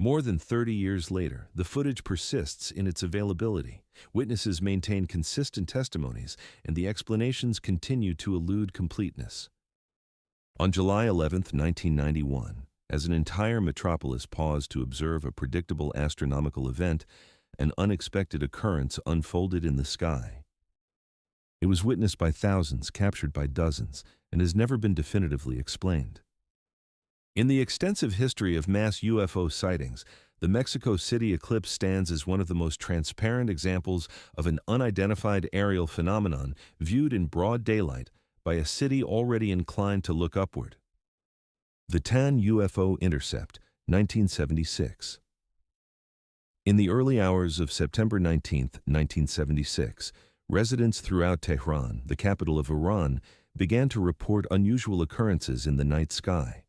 [SPEAKER 1] More than 30 years later, the footage persists in its availability. Witnesses maintain consistent testimonies, and the explanations continue to elude completeness. On July 11, 1991, as an entire metropolis paused to observe a predictable astronomical event, an unexpected occurrence unfolded in the sky. It was witnessed by thousands, captured by dozens, and has never been definitively explained. In the extensive history of mass UFO sightings, the Mexico City eclipse stands as one of the most transparent examples of an unidentified aerial phenomenon viewed in broad daylight by a city already inclined to look upward. The Tan UFO Intercept, 1976. In the early hours of September 19, 1976, residents throughout Tehran, the capital of Iran, began to report unusual occurrences in the night sky.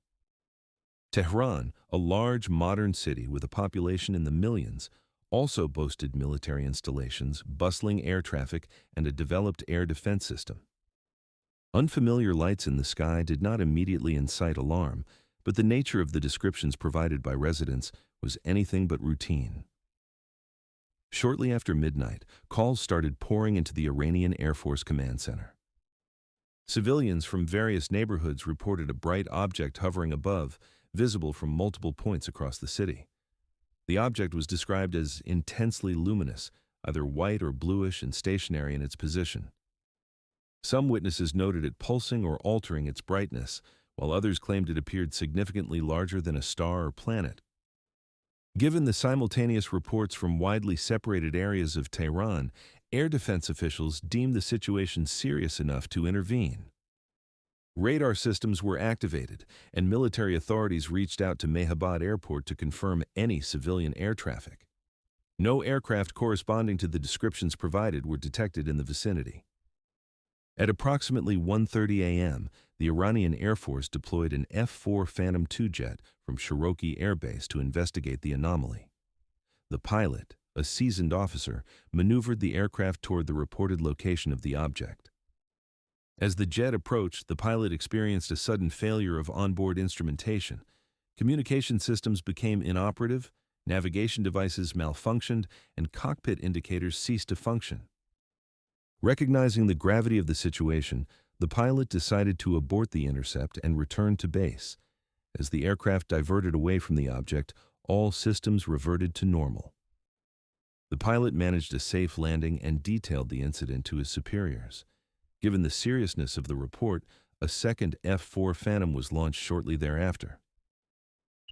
[SPEAKER 1] Tehran, a large modern city with a population in the millions, also boasted military installations, bustling air traffic, and a developed air defense system. Unfamiliar lights in the sky did not immediately incite alarm, but the nature of the descriptions provided by residents was anything but routine. Shortly after midnight, calls started pouring into the Iranian Air Force Command Center. Civilians from various neighborhoods reported a bright object hovering above, visible from multiple points across the city. The object was described as intensely luminous, either white or bluish and stationary in its position. Some witnesses noted it pulsing or altering its brightness, while others claimed it appeared significantly larger than a star or planet. Given the simultaneous reports from widely separated areas of Tehran, air defense officials deemed the situation serious enough to intervene. Radar systems were activated, and military authorities reached out to Mehabad Airport to confirm any civilian air traffic. No aircraft corresponding to the descriptions provided were detected in the vicinity. At approximately 1:30 a.m., the Iranian Air Force deployed an F-4 Phantom II jet from Cherokee Air Base to investigate the anomaly. The pilot, a seasoned officer, maneuvered the aircraft toward the reported location of the object. As the jet approached, the pilot experienced a sudden failure of onboard instrumentation. Communication systems became inoperative, navigation devices malfunctioned, and cockpit indicators ceased to function. Recognizing the gravity of the situation, the pilot decided to abort the intercept and return to base. As the aircraft diverted away from the object, all systems reverted to normal. The pilot managed a safe landing and detailed the incident to his superiors. Given the seriousness of the report, a second F-4 Phantom was launched shortly thereafter.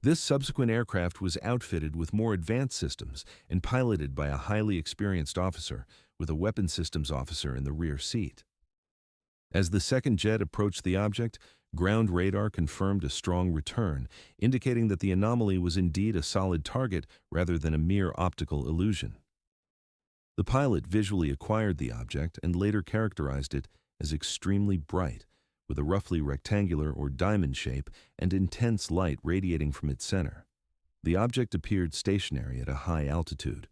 [SPEAKER 1] This subsequent aircraft was outfitted with more advanced systems and piloted by a highly experienced officer, with a weapons systems officer in the rear seat. As the second jet approached the object, ground radar confirmed a strong return, indicating that the anomaly was indeed a solid target rather than a mere optical illusion. The pilot visually acquired the object and later characterized it as extremely bright, with a roughly rectangular or diamond shape and intense light radiating from its center. The object appeared stationary at a high altitude.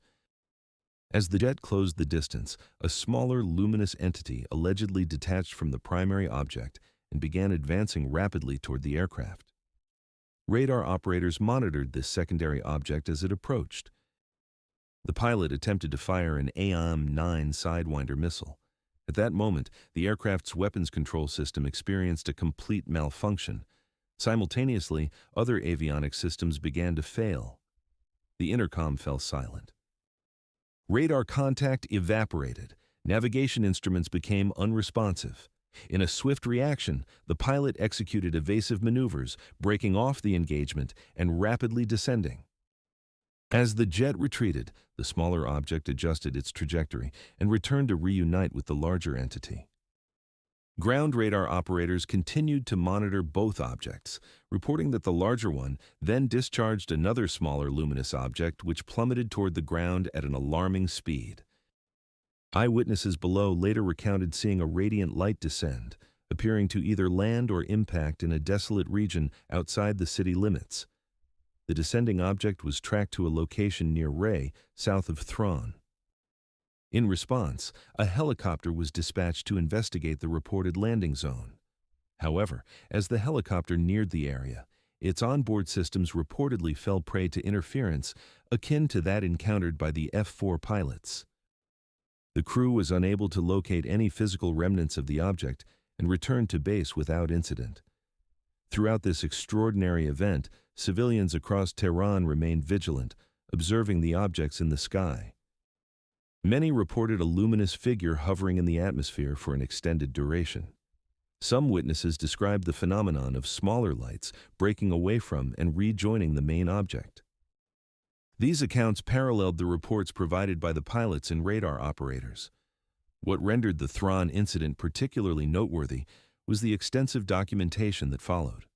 [SPEAKER 1] As the jet closed the distance, a smaller luminous entity allegedly detached from the primary object and began advancing rapidly toward the aircraft. Radar operators monitored this secondary object as it approached. The pilot attempted to fire an AIM-9 Sidewinder missile. At that moment, the aircraft's weapons control system experienced a complete malfunction. Simultaneously, other avionics systems began to fail. The intercom fell silent. Radar contact evaporated. Navigation instruments became unresponsive. In a swift reaction, the pilot executed evasive maneuvers, breaking off the engagement and rapidly descending. As the jet retreated, the smaller object adjusted its trajectory and returned to reunite with the larger entity. Ground radar operators continued to monitor both objects, reporting that the larger one then discharged another smaller luminous object which plummeted toward the ground at an alarming speed. Eyewitnesses below later recounted seeing a radiant light descend, appearing to either land or impact in a desolate region outside the city limits. The descending object was tracked to a location near Ray, south of Thrawn. In response, a helicopter was dispatched to investigate the reported landing zone. However, as the helicopter neared the area, its onboard systems reportedly fell prey to interference akin to that encountered by the F-4 pilots. The crew was unable to locate any physical remnants of the object and returned to base without incident. Throughout this extraordinary event, civilians across Tehran remained vigilant, observing the objects in the sky. Many reported a luminous figure hovering in the atmosphere for an extended duration. Some witnesses described the phenomenon of smaller lights breaking away from and rejoining the main object. These accounts paralleled the reports provided by the pilots and radar operators. What rendered the Thrawn incident particularly noteworthy was the extensive documentation that followed.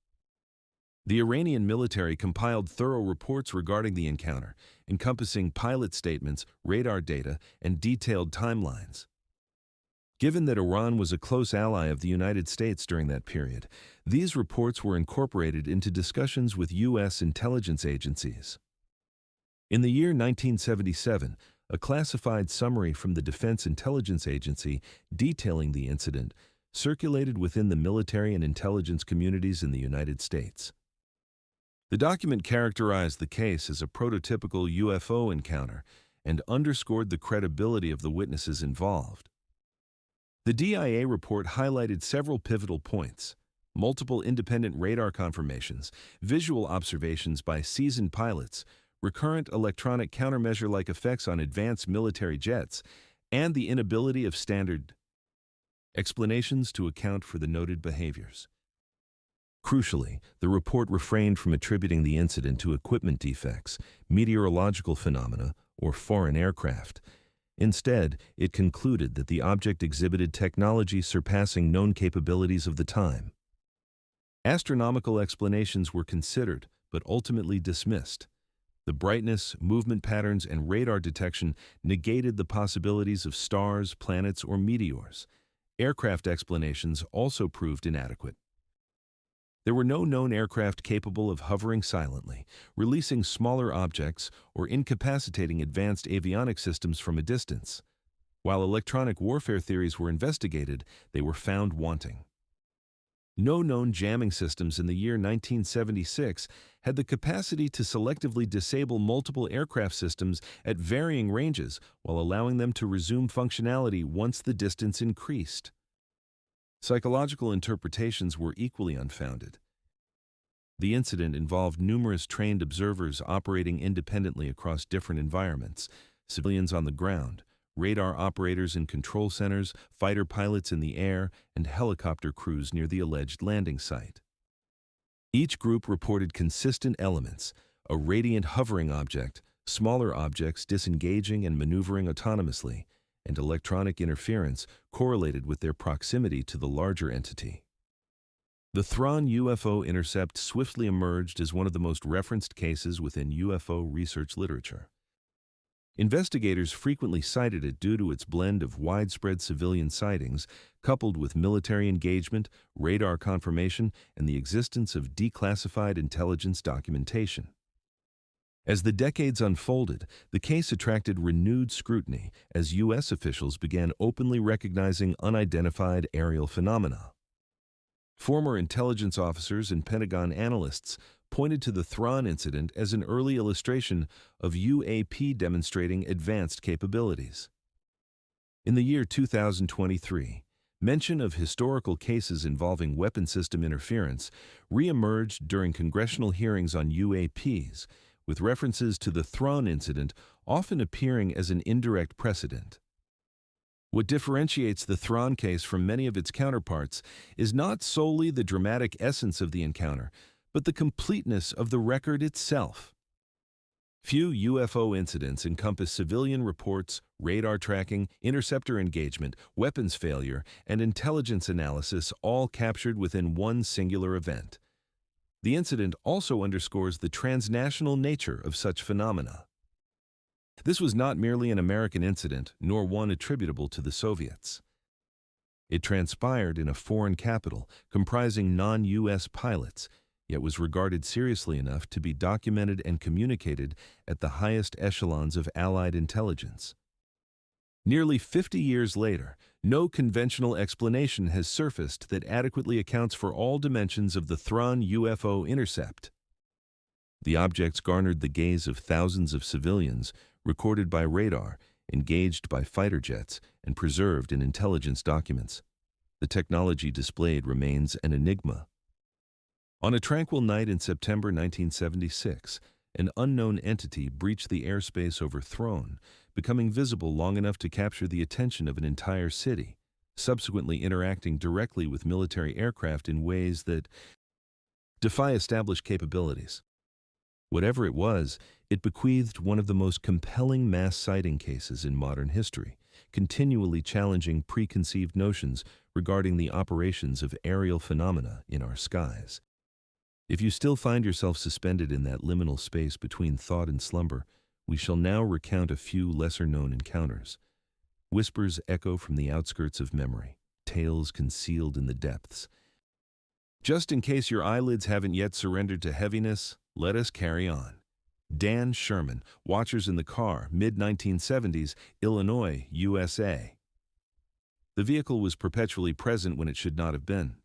[SPEAKER 1] The Iranian military compiled thorough reports regarding the encounter, encompassing pilot statements, radar data, and detailed timelines. Given that Iran was a close ally of the United States during that period, these reports were incorporated into discussions with U.S. intelligence agencies. In the year 1977, a classified summary from the Defense Intelligence Agency detailing the incident circulated within the military and intelligence communities in the United States. The document characterized the case as a prototypical UFO encounter and underscored the credibility of the witnesses involved. The DIA report highlighted several pivotal points: multiple independent radar confirmations, visual observations by seasoned pilots, recurrent electronic countermeasure-like effects on advanced military jets, and the inability of standard explanations to account for the noted behaviors. Crucially, the report refrained from attributing the incident to equipment defects, meteorological phenomena, or foreign aircraft. Instead, it concluded that the object exhibited technology surpassing known capabilities of the time. Astronomical explanations were considered, but ultimately dismissed. The brightness, movement patterns, and radar detection negated the possibilities of stars, planets, or meteors. Aircraft explanations also proved inadequate. There were no known aircraft capable of hovering silently, releasing smaller objects, or incapacitating advanced avionics systems from a distance. While electronic warfare theories were investigated, they were found wanting. No known jamming systems in the year 1976 had the capacity to selectively disable multiple aircraft systems at varying ranges while allowing them to resume functionality once the distance increased. Psychological interpretations were equally unfounded. The incident involved numerous trained observers operating independently across different environments: civilians on the ground, radar operators in control centers, fighter pilots in the air, and helicopter crews near the alleged landing site. Each group reported consistent elements: a radiant hovering object, smaller objects disengaging and maneuvering autonomously, and electronic interference correlated with their proximity to the larger entity. The Thrawn UFO intercept swiftly emerged as one of the most referenced cases within UFO research literature. Investigators frequently cited it due to its blend of widespread civilian sightings, coupled with military engagement, radar confirmation, and the existence of declassified intelligence documentation. As the decades unfolded, the case attracted renewed scrutiny as U.S. officials began openly recognizing unidentified aerial phenomena. Former intelligence officers and Pentagon analysts pointed to the Thrawn incident as an early illustration of UAP demonstrating advanced capabilities. In the year 2023, mention of historical cases involving weapon system interference re-emerged during congressional hearings on UAPs, with references to the Thrawn incident often appearing as an indirect precedent. What differentiates the Thrawn case from many of its counterparts is not solely the dramatic essence of the encounter, but the completeness of the record itself. Few UFO incidents encompass civilian reports, radar tracking, interceptor engagement, weapons failure, and intelligence analysis all captured within one singular event. The incident also underscores the transnational nature of such phenomena. This was not merely an American incident, nor one attributable to the Soviets. It transpired in a foreign capital comprising non-U.S. pilots, yet was regarded seriously enough to be documented and communicated at the highest echelons of Allied intelligence. Nearly 50 years later, no conventional explanation has surfaced that adequately accounts for all dimensions of the Thron UFO intercept. The objects garnered the gaze of thousands of civilians, recorded by radar, engaged by fighter jets, and preserved in intelligence documents. The technology displayed remains an enigma. On a tranquil night in September 1976, an unknown entity breached the airspace over Thron, becoming visible long enough to capture the attention of an entire city, subsequently interacting directly with military aircraft in ways that defy established capabilities. Whatever it was, it bequeathed one of the most compelling mass sighting cases in modern history, continually challenging preconceived notions regarding the operations of aerial phenomena in our skies. If you still find yourself suspended in that liminal space between thought and slumber, we shall now recount a few lesser-known encounters. Whispers echo from the outskirts of memory, tales concealed in the depths. Just in case your eyelids haven't yet surrendered to heaviness, let us carry on. Dan Sherman, Watchers in the Car, mid-1970s, Illinois, USA. The vehicle was perpetually present when it should not have been.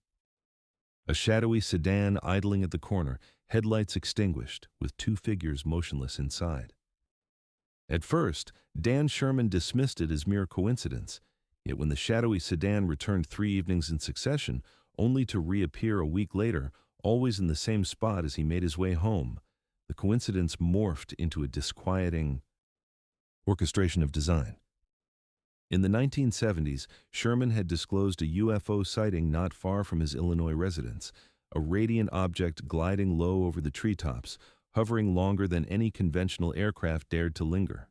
[SPEAKER 1] A shadowy sedan idling at the corner, headlights extinguished, with two figures motionless inside. At first, Dan Sherman dismissed it as mere coincidence, yet when the shadowy sedan returned 3 evenings in succession, only to reappear a week later, always in the same spot as he made his way home, the coincidence morphed into a disquieting orchestration of design. In the 1970s, Sherman had disclosed a UFO sighting not far from his Illinois residence, a radiant object gliding low over the treetops, hovering longer than any conventional aircraft dared to linger.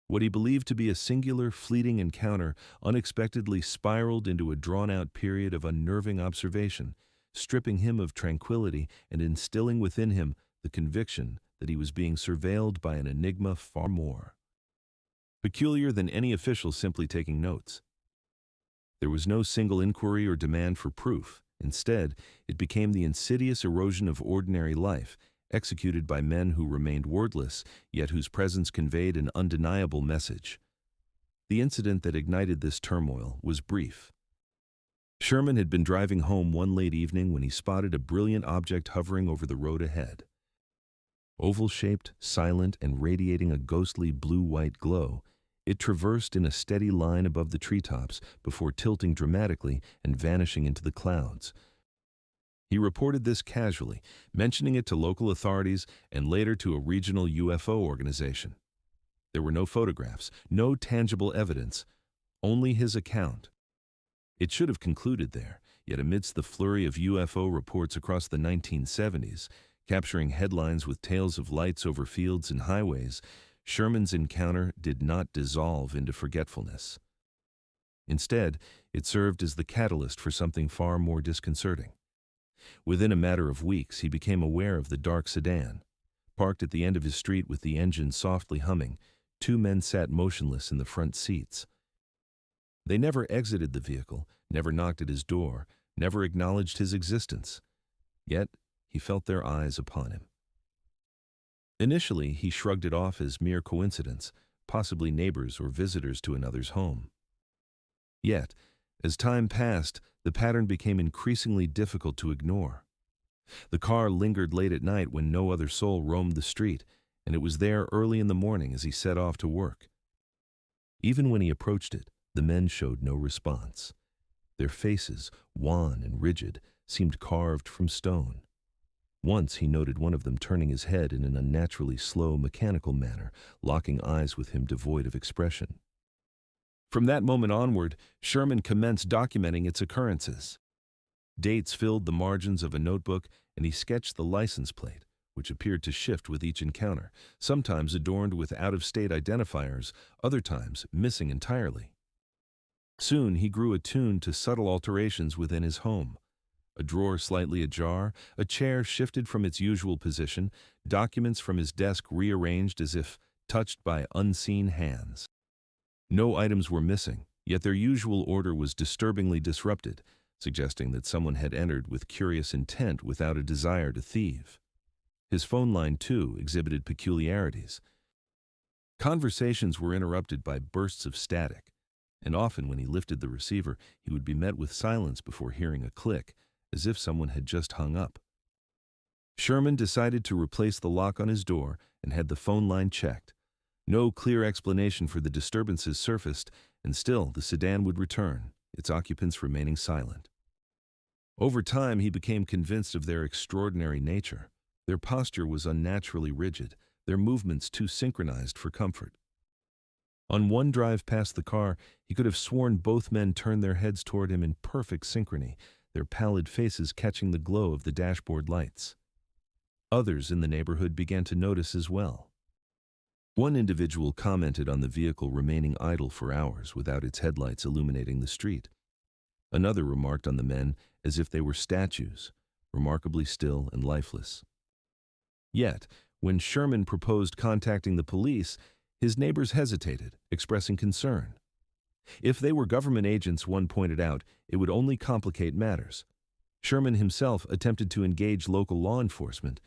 [SPEAKER 1] What he believed to be a singular, fleeting encounter unexpectedly spiraled into a drawn-out period of unnerving observation, stripping him of tranquility and instilling within him the conviction that he was being surveilled by an enigma far more peculiar than any official simply taking notes. There was no single inquiry or demand for proof. Instead, it became the insidious erosion of ordinary life, executed by men who remained wordless, yet whose presence conveyed an undeniable message. The incident that ignited this turmoil was brief. Sherman had been driving home one late evening when he spotted a brilliant object hovering over the road ahead. Oval-shaped, silent, and radiating a ghostly blue-white glow, it traversed in a steady line above the treetops before tilting dramatically and vanishing into the clouds. He reported this casually, mentioning it to local authorities and later to a regional UFO organization. There were no photographs, no tangible evidence, only his account. It should have concluded there, yet amidst the flurry of UFO reports across the 1970s, capturing headlines with tales of lights over fields and highways, Sherman's encounter did not dissolve into forgetfulness. Instead, it served as the catalyst for something far more disconcerting. Within a matter of weeks, he became aware of the dark sedan. Parked at the end of his street with the engine softly humming, 2 men sat motionless in the front seats. They never exited the vehicle, never knocked at his door, never acknowledged his existence. Yet, he felt their eyes upon him. Initially, he shrugged it off as mere coincidence, possibly neighbors or visitors to another's home. Yet, as time passed, the pattern became increasingly difficult to ignore. The car lingered late at night when no other soul roamed the street, and it was there early in the morning as he set off to work. Even when he approached it, the men showed no response. Their faces, wan and rigid, seemed carved from stone. Once he noted one of them turning his head in an unnaturally slow, mechanical manner, locking eyes with him devoid of expression. From that moment onward, Sherman commenced documenting its occurrences. Dates filled the margins of a notebook, and he sketched the license plate, which appeared to shift with each encounter, sometimes adorned with out-of-state identifiers, other times missing entirely. Soon he grew attuned to subtle alterations within his home. A drawer slightly ajar, a chair shifted from its usual position, documents from his desk rearranged as if touched by unseen hands. No items were missing, yet their usual order was disturbingly disrupted, suggesting that someone had entered with curious intent without a desire to thieve. His phone line, too, exhibited peculiarities. Conversations were interrupted by bursts of static, and often when he lifted the receiver, he would be met with silence before hearing a click, as if someone had just hung up. Sherman decided to replace the lock on his door and had the phone line checked. No clear explanation for the disturbances surfaced, and still the sedan would return, its occupants remaining silent. Over time, he became convinced of their extraordinary nature. Their posture was unnaturally rigid, their movements too synchronized for comfort. On one drive past the car, he could have sworn both men turned their heads toward him in perfect synchrony, their pallid faces catching the glow of the dashboard lights. Others in the neighborhood began to notice as well. One individual commented on the vehicle remaining idle for hours without its headlights illuminating the street. Another remarked on the men as if they were statues, remarkably still and lifeless. Yet, when Sherman proposed contacting the police, his neighbors hesitated, expressing concern. If they were government agents, one pointed out, it would only complicate matters. Sherman himself attempted to engage local law enforcement.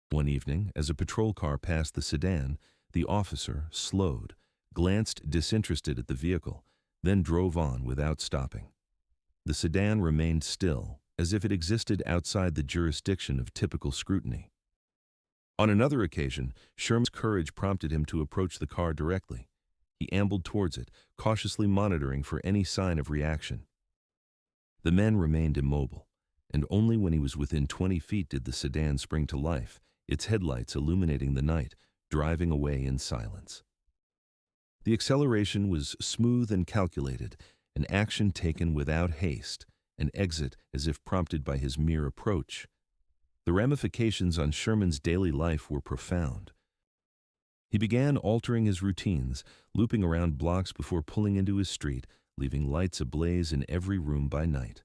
[SPEAKER 1] One evening, as a patrol car passed the sedan, the officer slowed, glanced disinterested at the vehicle, then drove on without stopping. The sedan remained still, as if it existed outside the jurisdiction of typical scrutiny. On another occasion, Sherman's courage prompted him to approach the car directly. He ambled towards it, cautiously monitoring for any sign of reaction. The men remained immobile, and only when he was within 20 feet did the sedan spring to life, its headlights illuminating the night, driving away in silence. The acceleration was smooth and calculated, an action taken without haste, an exit as if prompted by his mere approach. The ramifications on Sherman's daily life were profound. He began altering his routines, looping around blocks before pulling into his street, leaving lights ablaze in every room by night.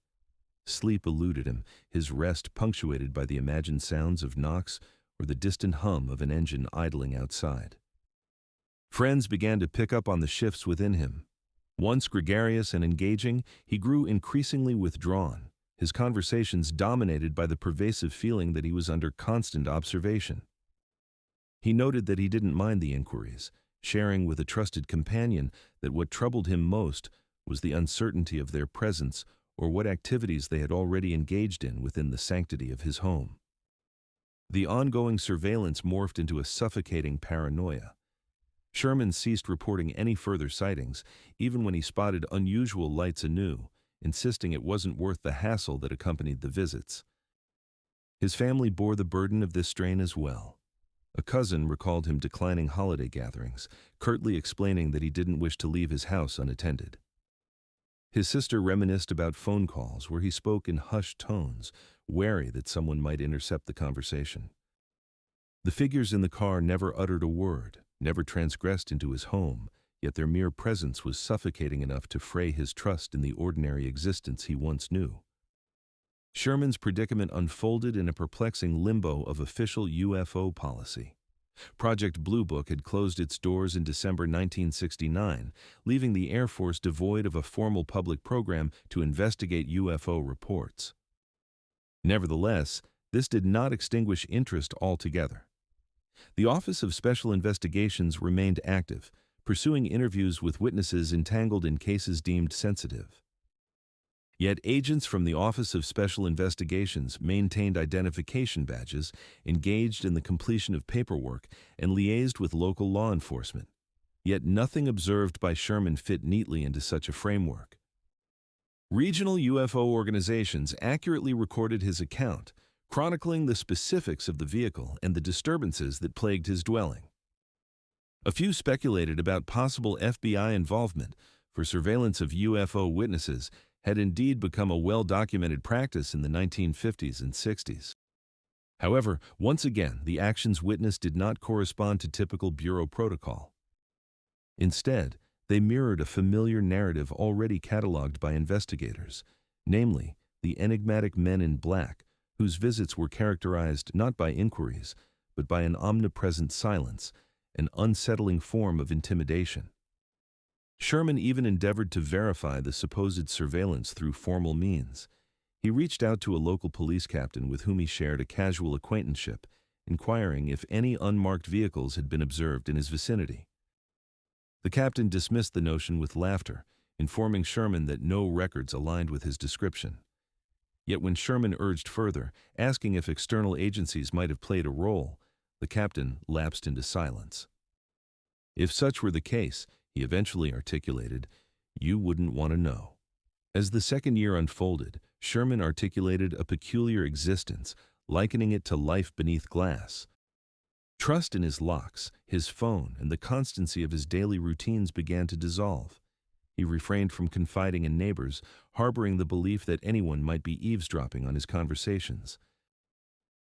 [SPEAKER 1] Sleep eluded him, his rest punctuated by the imagined sounds of knocks or the distant hum of an engine idling outside. Friends began to pick up on the shifts within him. Once gregarious and engaging, he grew increasingly withdrawn, his conversations dominated by the pervasive feeling that he was under constant observation. He noted that he didn't mind the inquiries, sharing with a trusted companion that what troubled him most was the uncertainty of their presence or what activities they had already engaged in within the sanctity of his home. The ongoing surveillance morphed into a suffocating paranoia. Sherman ceased reporting any further sightings, even when he spotted unusual lights anew, insisting it wasn't worth the hassle that accompanied the visits. His family bore the burden of this strain as well. A cousin recalled him declining holiday gatherings, curtly explaining that he didn't wish to leave his house unattended. His sister reminisced about phone calls where he spoke in hushed tones, wary that someone might intercept the conversation. The figures in the car never uttered a word, never transgressed into his home, yet their mere presence was suffocating enough to fray his trust in the ordinary existence he once knew. Sherman's predicament unfolded in a perplexing limbo of official UFO policy. Project Blue Book had closed its doors in December 1969, leaving the Air Force devoid of a formal public program to investigate UFO reports. Nevertheless, this did not extinguish interest altogether. The Office of Special Investigations remained active, pursuing interviews with witnesses entangled in cases deemed sensitive. Yet agents from the Office of Special Investigations maintained identification badges, engaged in the completion of paperwork, and liaised with local law enforcement. Yet nothing observed by Sherman fit neatly into such a framework. Regional UFO organizations accurately recorded his account, chronicling the specifics of the vehicle and the disturbances that plagued his dwelling. A few speculated about possible FBI involvement, for surveillance of UFO witnesses had indeed become a well-documented practice in the 1950s and 60s. However, once again, the actions witnessed did not correspond to typical Bureau protocol. Instead, they mirrored a familiar narrative already cataloged by investigators, namely, the enigmatic men in black, whose visits were characterized not by inquiries, but by an omnipresent silence, an unsettling form of intimidation. Sherman even endeavored to verify the supposed surveillance through formal means. He reached out to a local police captain with whom he shared a casual acquaintanceship, inquiring if any unmarked vehicles had been observed in his vicinity. The captain dismissed the notion with laughter, informing Sherman that no records aligned with his description. Yet when Sherman urged further, asking if external agencies might have played a role, the captain lapsed into silence. If such were the case, he eventually articulated, you wouldn't want to know. As the second year unfolded, Sherman articulated a peculiar existence, likening it to life beneath glass. Trust in his locks, his phone, and the constancy of his daily routines began to dissolve. He refrained from confiding in neighbors, harboring the belief that anyone might be eavesdropping on his conversations.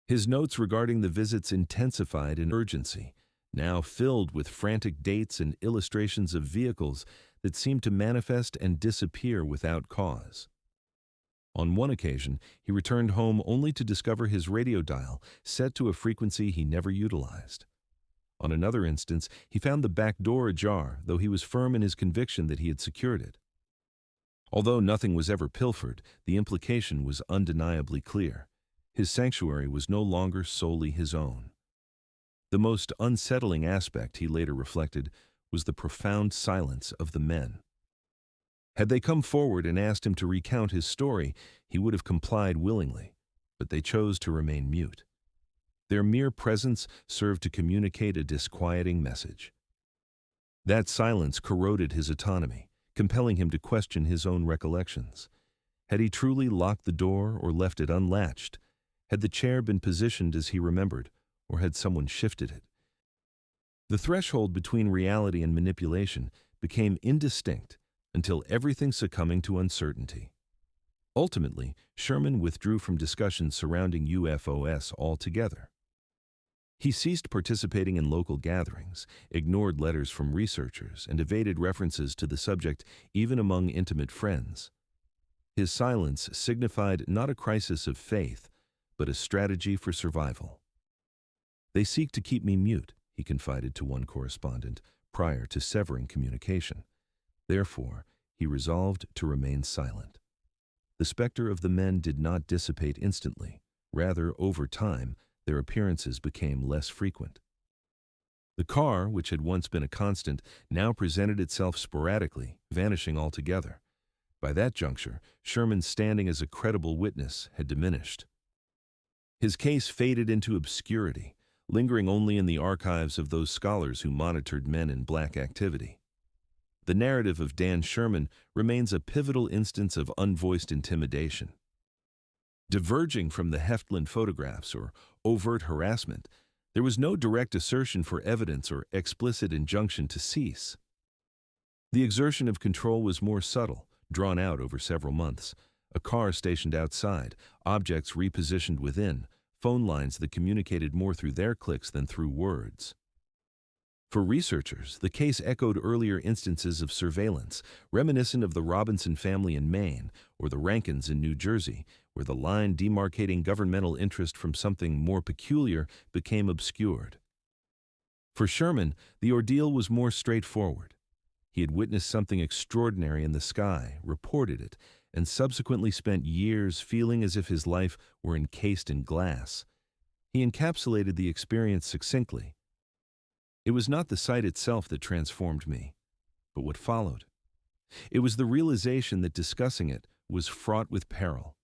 [SPEAKER 1] His notes regarding the visits intensified in urgency, now filled with frantic dates and illustrations of vehicles that seemed to manifest and disappear without cause. On one occasion, he returned home only to discover his radio dial set to a frequency he never utilized. On another instance, he found the back door ajar, though he was firm in his conviction that he had secured it. Although nothing was ever pilfered, the implication was undeniably clear. His sanctuary was no longer solely his own. The most unsettling aspect, he later reflected, was the profound silence of the men. Had they come forward and asked him to recount his story, he would have complied willingly, but they chose to remain mute. Their mere presence served to communicate a disquieting message. That silence corroded his autonomy, compelling him to question his own recollections. Had he truly locked the door or left it unlatched? Had the chair been positioned as he remembered, or had someone shifted it? The threshold between reality and manipulation became indistinct until everything succumbing to uncertainty. Ultimately, Sherman withdrew from discussions surrounding UFOs altogether. He ceased participating in local gatherings, ignored letters from researchers, and evaded references to the subject even among intimate friends. His silence signified not a crisis of faith, but a strategy for survival. "They seek to keep me mute," he confided to one correspondent prior to severing communication. Therefore, he resolved to remain silent. The specter of the men did not dissipate instantly. Rather, over time, their appearances became less frequent. The car, which had once been a constant, now presented itself sporadically, vanishing altogether. By that juncture, Sherman's standing as a credible witness had diminished. His case faded into obscurity, lingering only in the archives of those scholars who monitored men in black activity. The narrative of Dan Sherman remains a pivotal instance of unvoiced intimidation. Diverging from the Heftland photographs or overt harassment, there was no direct assertion for evidence or explicit injunction to cease. The exertion of control was more subtle, drawn out over several months. A car stationed outside, objects repositioned within, phone lines that communicated more through their clicks than through words. For researchers, the case echoed earlier instances of surveillance, reminiscent of the Robinson family in Maine or the Rankins in New Jersey, where the line demarcating governmental interest from something more peculiar became obscured. For Sherman, the ordeal was more straightforward. He had witnessed something extraordinary in the sky, reported it, and subsequently spent years feeling as if his life were encased in glass. He encapsulated the experience succinctly. "It was not the sight itself that transformed me, but what followed. It was the realization that discussing it was fraught with peril."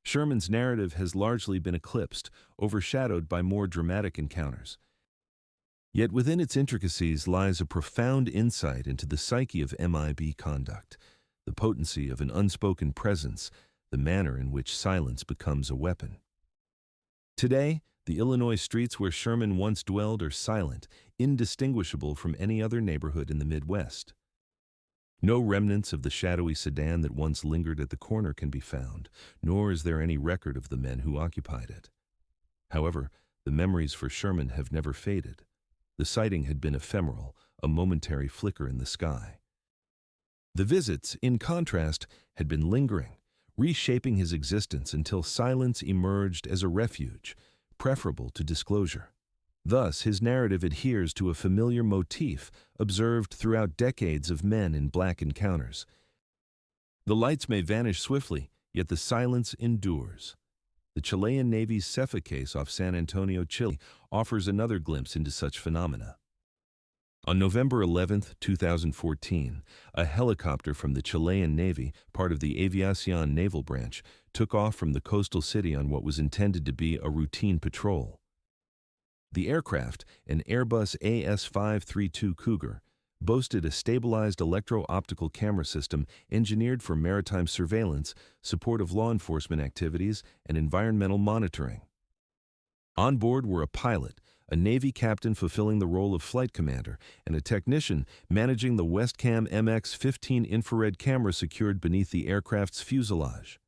[SPEAKER 1] Sherman's narrative has largely been eclipsed, overshadowed by more dramatic encounters. Yet within its intricacies lies a profound insight into the psyche of MIB conduct, the potency of an unspoken presence, the manner in which silence becomes a weapon. Today, the Illinois streets where Sherman once dwelled are silent, indistinguishable from any other neighborhood in the Midwest. No remnants of the shadowy sedan that once lingered at the corner can be found, nor is there any record of the men who occupied it. However, the memories for Sherman have never faded. The sighting had been ephemeral, a momentary flicker in the sky. The visits, in contrast, had been lingering, reshaping his existence until silence emerged as a refuge, preferable to disclosure. Thus, his narrative adheres to a familiar motif observed throughout decades of men in black encounters. The lights may vanish swiftly, yet the silence endures. The Chilean Navy's Cefa case off San Antonio, Chile, offers another glimpse into such phenomena. On November 11, 2014, a helicopter from the Chilean Navy, part of the Aviación Naval Branch, took off from the coastal city on what was intended to be a routine patrol. The aircraft, an Airbus AS-532 Cougar, boasted a stabilized electro-optical camera system engineered for maritime surveillance, support of law enforcement activities, and environmental monitoring. On board were a pilot, a Navy captain fulfilling the role of flight commander, and a technician managing the Westcam MX-15 infrared camera secured beneath the aircraft's fuselage.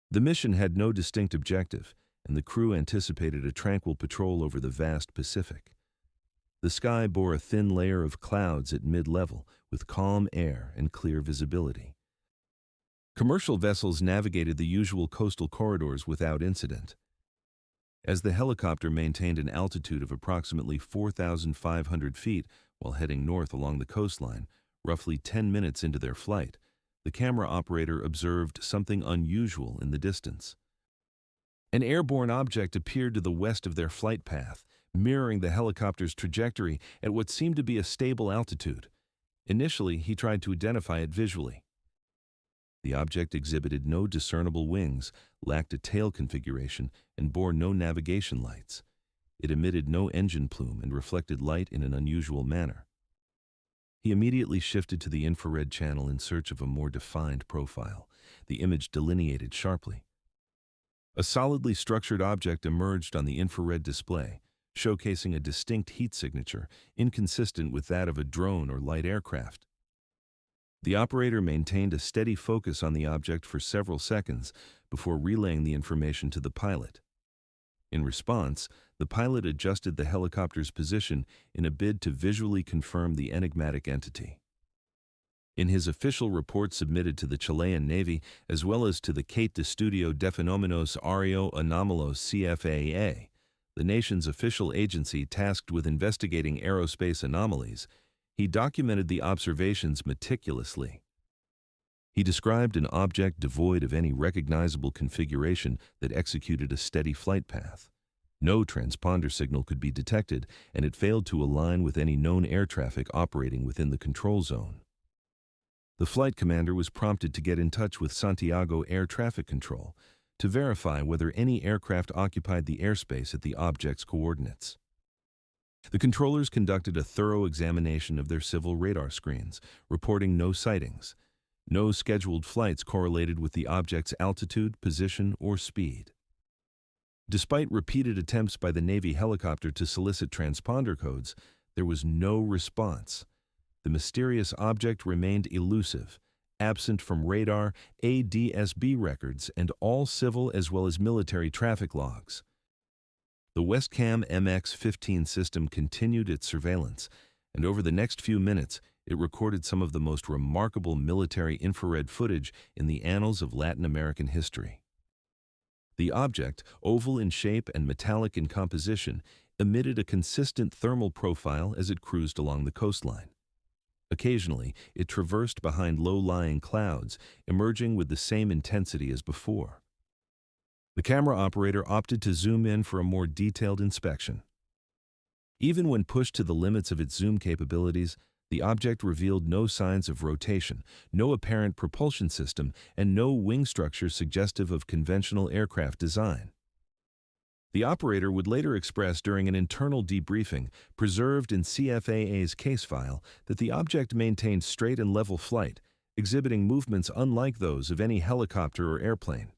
[SPEAKER 1] The mission had no distinct objective, and the crew anticipated a tranquil patrol over the vast Pacific. The sky bore a thin layer of clouds at mid-level, with calm air and clear visibility. Commercial vessels navigated the usual coastal corridors without incident. As the helicopter maintained an altitude of approximately 4,500 feet while heading north along the coastline, roughly 10 minutes into their flight, the camera operator observed something unusual in the distance. An airborne object appeared to the west of their flight path, mirroring the helicopter's trajectory at what seemed to be a stable altitude. Initially, he tried to identify it visually. The object exhibited no discernible wings, lacked a tail configuration, and bore no navigation lights. It emitted no engine plume and reflected light in an unusual manner. He immediately shifted to the infrared channel in search of a more defined profile, the image delineated sharply. A solidly structured object emerged on the infrared display, showcasing a distinct heat signature, inconsistent with that of a drone or light aircraft. The operator maintained a steady focus on the object for several seconds before relaying the information to the pilot. In response, the pilot adjusted the helicopter's position in a bid to visually confirm the enigmatic entity. In his official report submitted to the Chilean Navy, as well as to the Cate de Estudio de Fenómenos Aeroanómalos CFAA, the nation's official agency tasked with investigating aerospace anomalies, he documented the observations meticulously. He described an object devoid of any recognizable configuration that executed a steady flight path. No transponder signal could be detected, and it failed to align with any known air traffic operating within the control zone. The flight commander was prompted to get in touch with Santiago Air Traffic Control to verify whether any aircraft occupied the airspace at the object's coordinates. The controllers conducted a thorough examination of their civil radar screens, reporting no sightings. No scheduled flights correlated with the object's altitude, position, or speed. Despite repeated attempts by the Navy helicopter to solicit transponder codes, there was no response. The mysterious object remained elusive, absent from radar, ADS-B records, and all civil as well as military traffic logs. The Westcam MX-15 system continued its surveillance, and over the next few minutes, it recorded some of the most remarkable military infrared footage in the annals of Latin American history. The object, oval in shape and metallic in composition, emitted a consistent thermal profile as it cruised along the coastline. Occasionally, it traversed behind low-lying clouds, emerging with the same intensity as before. The camera operator opted to zoom in for a more detailed inspection. Even when pushed to the limits of its zoom capabilities, the object revealed no signs of rotation, no apparent propulsion system, and no wing structure suggestive of conventional aircraft design. The operator would later express during an internal debriefing preserved in CFAA's case file that the object maintained straight and level flight, exhibiting movements unlike those of any helicopter or airplane.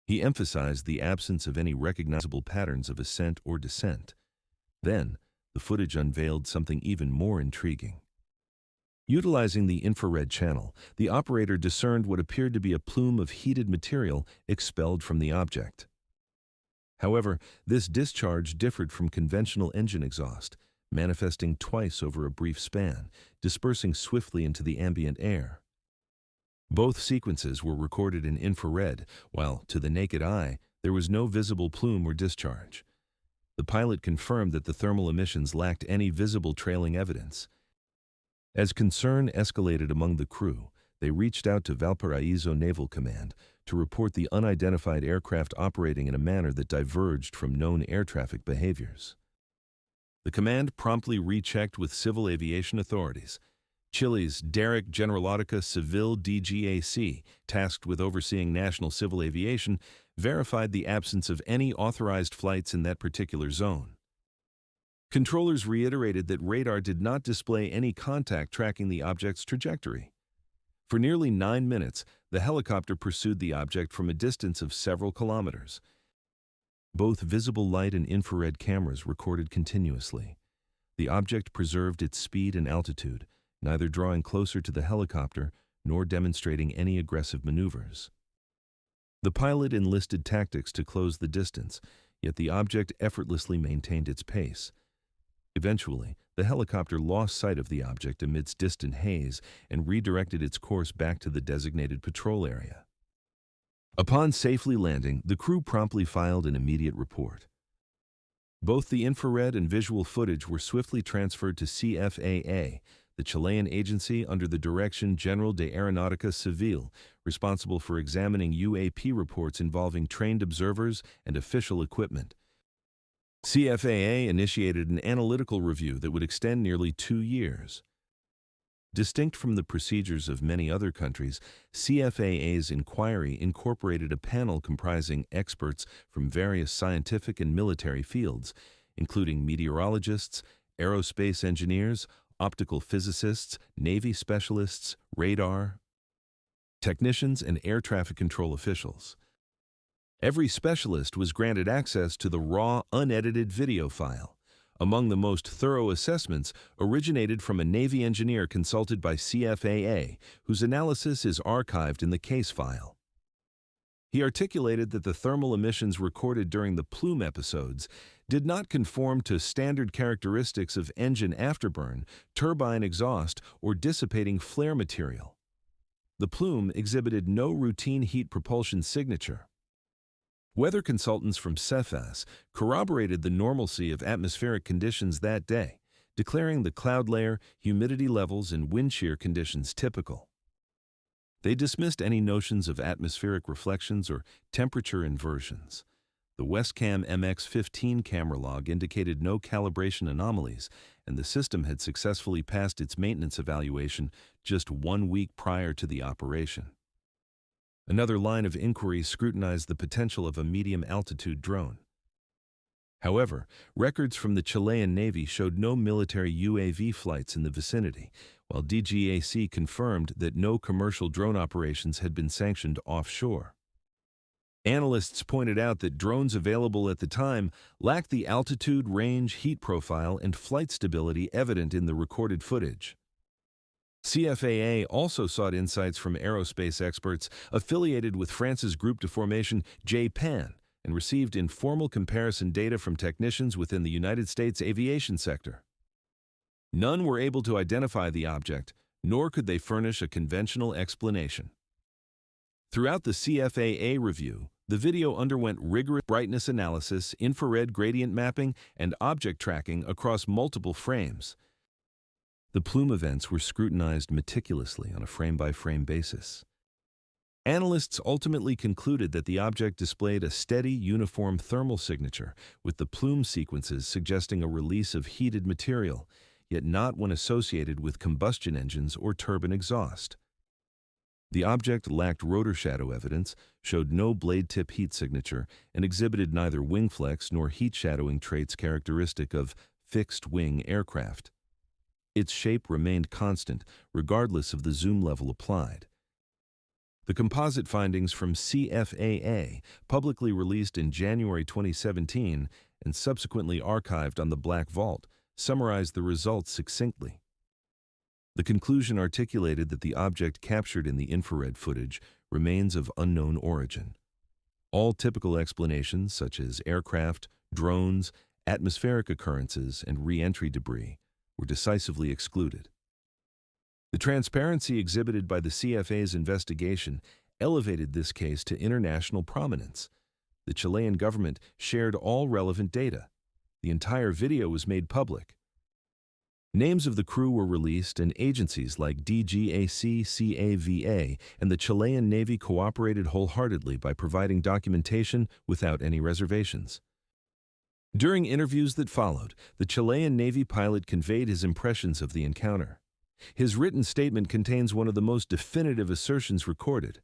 [SPEAKER 1] He emphasized the absence of any recognizable patterns of ascent or descent. Then, the footage unveiled something even more intriguing. Utilizing the infrared channel, the operator discerned what appeared to be a plume of heated material expelled from the object. However, this discharge differed from conventional engine exhaust, manifesting twice over a brief span, dispersing swiftly into the ambient air. Both sequences were recorded in infrared, while, to the naked eye, there was no visible plume or discharge. The pilot confirmed that the thermal emissions lacked any visible trailing evidence. As concern escalated among the crew, they reached out to Valparaiso Naval Command to report the unidentified aircraft operating in a manner that diverged from known air traffic behaviors. The command promptly rechecked with civil aviation authorities. Chile's Derek Generalotica Civil DGAC, tasked with overseeing national civil aviation, verified the absence of any authorized flights in that particular zone. Controllers reiterated that radar did not display any contact tracking the object's trajectory. For nearly 9 minutes, the helicopter pursued the object from a distance of several kilometers. Both visible light and infrared cameras recorded continuously. The object preserved its speed and altitude, neither drawing closer to the helicopter nor demonstrating any aggressive maneuvers. The pilot enlisted tactics to close the distance, yet the object effortlessly maintained its pace. Eventually, the helicopter lost sight of the object amidst distant haze and redirected its course back to the designated patrol area. Upon safely landing, the crew promptly filed an immediate report. Both the infrared and visual footage were swiftly transferred to CFAA, the Chilean agency under the Dirección General de Aeronáutica Civil, responsible for examining UAP reports involving trained observers and official equipment. CFAA initiated an analytical review that would extend nearly 2 years. Distinct from the procedures of many other countries, CFAA's inquiry incorporated a panel comprising experts from various scientific and military fields, including meteorologists, aerospace engineers, optical physicists, Navy specialists, radar technicians, and air traffic control officials. Every specialist was granted access to the raw, unedited video file. Among the most thorough assessments originated from a Navy engineer consulted by CFAA, whose analysis is archived in the case file. He articulated that the thermal emissions recorded during the plume episodes did not conform to standard characteristics of engine afterburn, turbine exhaust, or dissipating flare material. The plume exhibited no routine heat propulsion signature. Weather consultants from CEFAS corroborated the normalcy of atmospheric conditions that day, declaring the cloud layer, humidity levels, and wind shear conditions typical. They dismissed any notions of atmospheric reflections or temperature inversions. The Westcam MX-15 camera log indicated no calibration anomalies, and the system had successfully passed its maintenance evaluation just 1 week prior to the operation. Another line of inquiry scrutinized the potential of a medium-altitude drone. However, records from the Chilean Navy showed no military UAV flights in the vicinity, while DGAC confirmed that no commercial drone operations had been sanctioned offshore. Analysts pointed out that drones available at the time lacked the altitude, range, heat profile, and flight stability evident in the recorded footage. CFAA also sought insights from aerospace experts affiliated with France's group de formation Japan and received informal comparison data from technicians within the United States aviation sector. None were able to identify the object, nor could they furnish a conventional explanation. Throughout the CFAA review, the video underwent rigorous brightness analysis, infrared gradient mapping, and object tracking across multiple frames. The plume events were scrutinized meticulously on a frame-by-frame basis. Analysts ultimately concluded that the object displayed a steady, uniform thermal signature, with the plume sequences suggesting a release of heated material, yet not when associated with combustion engines or turbine exhaust. The object lacked rotor shadow evidence, showed no blade tip heat signature, and exhibited neither wing flex nor heat shadowing traits characteristic of fixed-wing aircraft. Its shape remained constant, regardless of the zoom level applied. The composite findings from CFAA, publicly released in January 2017 and subsequently archived on the Black Vault, summarized the results succinctly. The conclusion articulated that the object captured in the infrared footage remains of unknown origin. All typical explanations, such as aircraft, drones, atmospheric occurrences, and re-entry debris, were decisively excluded. The transparency exhibited by the CFA's investigation elevated this case to international prominence. The Chilean government shared all relevant data. The entire video was made public. Names of the crew were released, and agencies like DGAC-CAVA and the Chilean Navy cooperated wholeheartedly by providing documentation without any reservations. During interviews that followed, the Chilean Navy pilot conveyed his impressions of the encounter. His written statement contains one of the most definitive assertions recorded.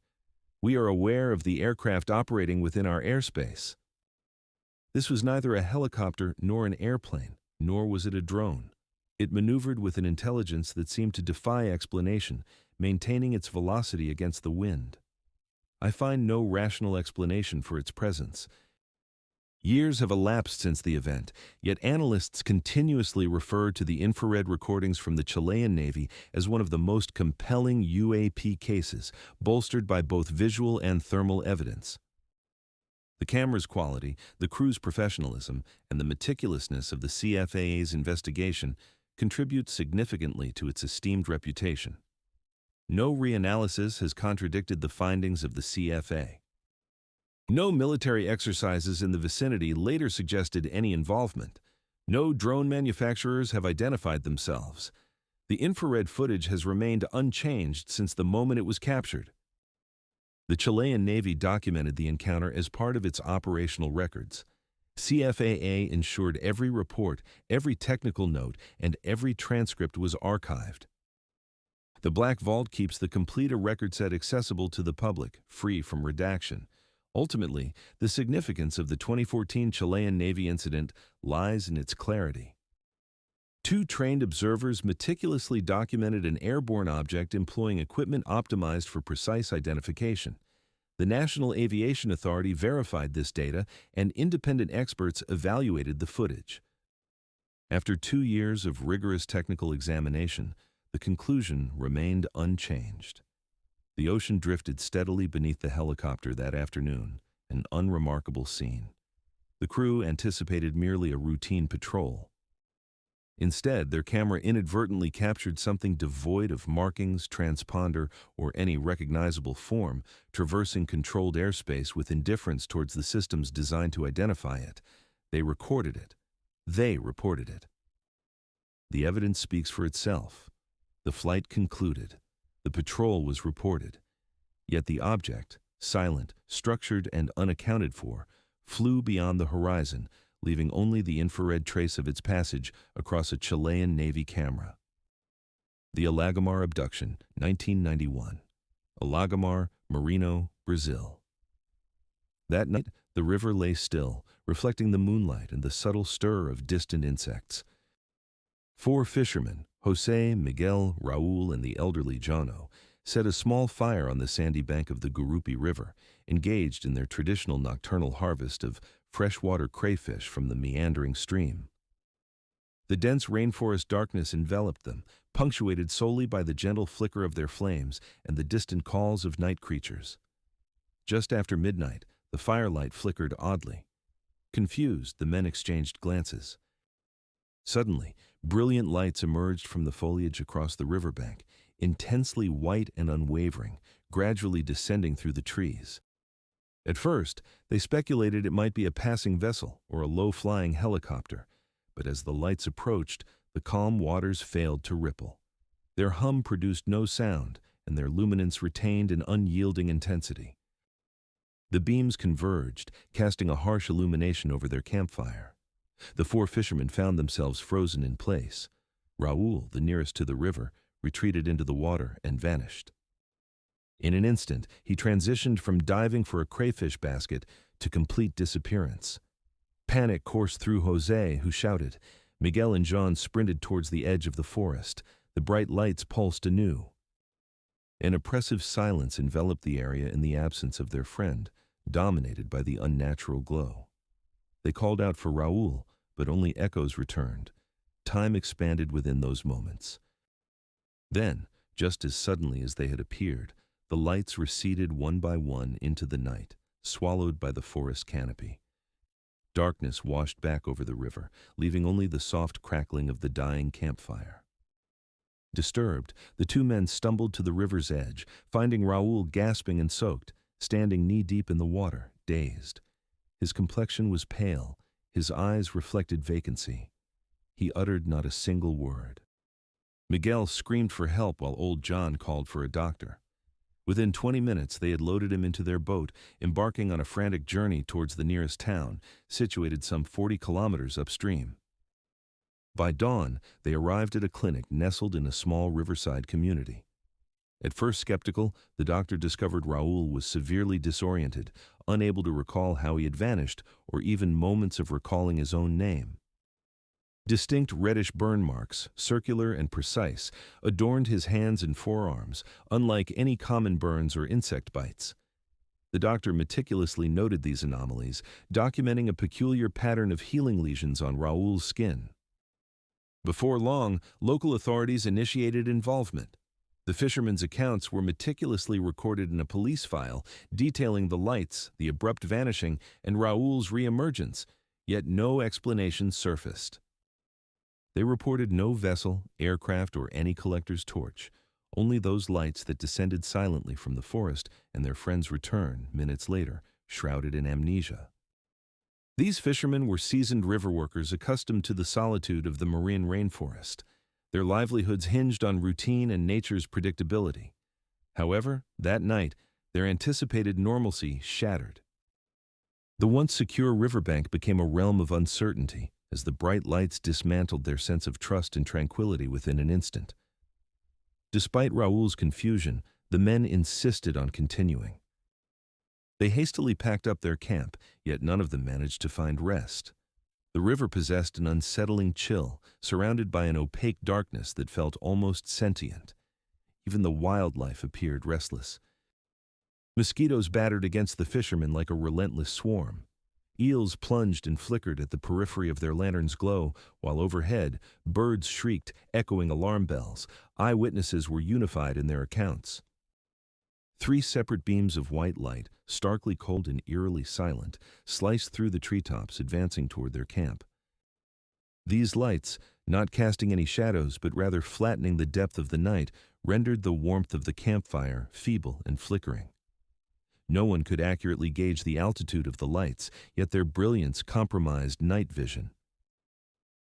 [SPEAKER 1] "We are aware of the aircraft operating within our airspace." This was neither a helicopter nor an airplane, nor was it a drone. It maneuvered with an intelligence that seemed to defy explanation, maintaining its velocity against the wind. I find no rational explanation for its presence. Years have elapsed since the event, yet analysts continuously refer to the infrared recordings from the Chilean Navy as one of the most compelling UAP cases, bolstered by both visual and thermal evidence. The camera's quality, the crew's professionalism, and the meticulousness of the CFAA's investigation contribute significantly to its esteemed reputation. No reanalysis has contradicted the findings of the CFA. No military exercises in the vicinity later suggested any involvement. No drone manufacturers have identified themselves. The infrared footage has remained unchanged since the moment it was captured. The Chilean Navy documented the encounter as part of its operational records. CFAA ensured every report, every technical note, and every transcript was archived. The Black Vault keeps the complete record set accessible to the public, free from redaction. Ultimately, the significance of the 2014 Chilean Navy incident lies in its clarity. Two trained observers meticulously documented an airborne object employing equipment optimized for precise identification. The National Aviation Authority verified this data, and independent experts evaluated the footage. After 2 years of rigorous technical examination, the conclusion remained unchanged. The ocean drifted steadily beneath the helicopter that afternoon, an unremarkable scene. The crew anticipated merely a routine patrol. Instead, their camera inadvertently captured something devoid of markings, transponder, or any recognizable form, traversing controlled airspace with indifference towards the systems designed to identify it. They recorded it. They reported it. The evidence speaks for itself. The flight concluded. The patrol was reported. Yet the object, silent, structured, and unaccounted for, flew beyond the horizon, leaving only the infrared trace of its passage across a Chilean Navy camera. The Alagomar abduction, 1991. Alagomar, Marino, Brazil. That night, the river lay still, reflecting the moonlight and the subtle stir of distant insects. 4 fishermen, Jose, Miguel, Raul, and the elderly Jono, set a small fire on the sandy bank of the Gurupi River, engaged in their traditional nocturnal harvest of freshwater crayfish from the meandering stream. The dense rainforest darkness enveloped them, punctuated solely by the gentle flicker of their flames and the distant calls of night creatures. Just after midnight, the firelight flickered oddly. Confused, the men exchanged glances. Suddenly, brilliant lights emerged from the foliage across the riverbank, intensely white and unwavering, gradually descending through the trees. At first, they speculated it might be a passing vessel or a low-flying helicopter, but as the lights approached, the calm waters failed to ripple. Their hum produced no sound, and their luminance retained an unyielding intensity. The beams converged, casting a harsh illumination over their campfire. The 4 fishermen found themselves frozen in place. Raul, the nearest to the river, retreated into the water and vanished. In an instant, he transitioned from diving for a crayfish basket to complete disappearance. Panic coursed through Jose, who shouted. Miguel and Jean sprinted towards the edge of the forest. The bright lights pulsed anew. An oppressive silence enveloped the area in the absence of their friend, dominated by the unnatural glow. They called out for Raul, but only echoes returned. Time expanded within those moments. Then, just as suddenly as they had appeared, the lights receded one by one into the night, swallowed by the forest canopy. Darkness washed back over the river, leaving only the soft crackling of the dying campfire. Disturbed, the 2 men stumbled to the river's edge, finding Raul gasping and soaked, standing knee-deep in the water, dazed. His complexion was pale, His eyes reflected vacancy. He uttered not a single word. Miguel screamed for help while old John called for a doctor. Within 20 minutes, they had loaded him into their boat, embarking on a frantic journey towards the nearest town, situated some 40 kilometers upstream. By dawn, they arrived at a clinic nestled in a small riverside community. At first skeptical, the doctor discovered Raul was severely disoriented, unable to recall how he had vanished or even moments of recalling his own name. Distinct reddish burn marks, circular and precise, adorned his hands and forearms, unlike any common burns or insect bites. The doctor meticulously noted these anomalies, documenting a peculiar pattern of healing lesions on Raul's skin. Before long, local authorities initiated involvement. The fishermen's accounts were meticulously recorded in a police file, detailing the lights, the abrupt vanishing, and Raul's reemergence, yet no explanation surfaced. They reported no vessel, aircraft, or any collector's torch, only those lights that descended silently from the forest and their friend's return, minutes later, shrouded in amnesia. These fishermen were seasoned river workers accustomed to the solitude of the marine rainforest. Their livelihoods hinged on routine and nature's predictability. However, that night, their anticipated normalcy shattered. The once secure riverbank became a realm of uncertainty as the bright lights dismantled their sense of trust and tranquility within an instant. Despite Raul's confusion, the men insisted on continuing. They hastily packed up their camp, yet none of them managed to find rest. The river possessed an unsettling chill, surrounded by an opaque darkness that felt almost sentient. Even the wildlife appeared restless. Mosquitoes battered against the fishermen like a relentless swarm. Eels plunged and flickered at the periphery of their lantern's glow, while overhead, birds shrieked, echoing alarm bells. Eyewitnesses were unified in their accounts. 3 separate beams of white light, starkly cold and eerily silent, sliced through the treetops, advancing toward their camp. These lights, not casting any shadows but rather flattening the depth of the night, rendered the warmth of the campfire feeble and flickering. No one could accurately gauge the altitude of the lights, yet their brilliance compromised night vision.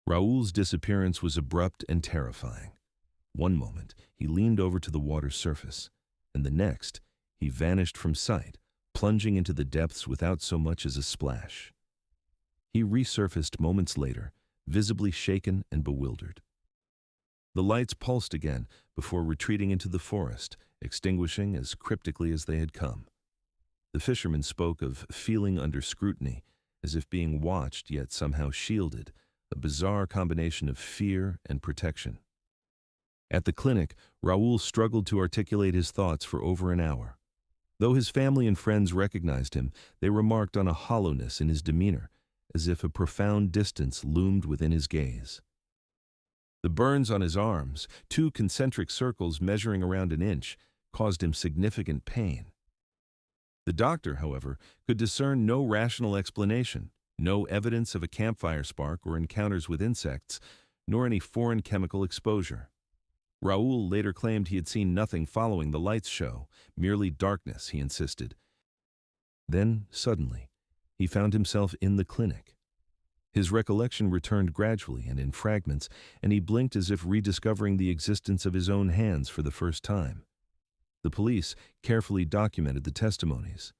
[SPEAKER 1] Raul's disappearance was abrupt and terrifying. One moment, he leaned over to the water's surface, and the next, he vanished from sight, plunging into the depths without so much as a splash. He resurfaced moments later, visibly shaken and bewildered. The lights pulsed again before retreating into the forest, extinguishing as cryptically as they had come. The fisherman spoke of feeling under scrutiny, as if being watched yet somehow shielded, a bizarre combination of fear and protection. At the clinic, Raul struggled to articulate his thoughts for over an hour. Though his family and friends recognized him, they remarked on a hollowness in his demeanor, as if a profound distance loomed within his gaze. The burns on his arms, 2 concentric circles measuring around an inch, caused him significant pain. The doctor, however, could discern no rational explanation, no evidence of a campfire spark or encounters with insects, nor any foreign chemical exposure. Raul later claimed he had seen nothing following the lights show, merely darkness, he insisted. Then, suddenly, he found himself in the clinic. His recollection returned gradually and in fragments, and he blinked as if rediscovering the existence of his own hands for the first time. The police carefully documented the testimonies.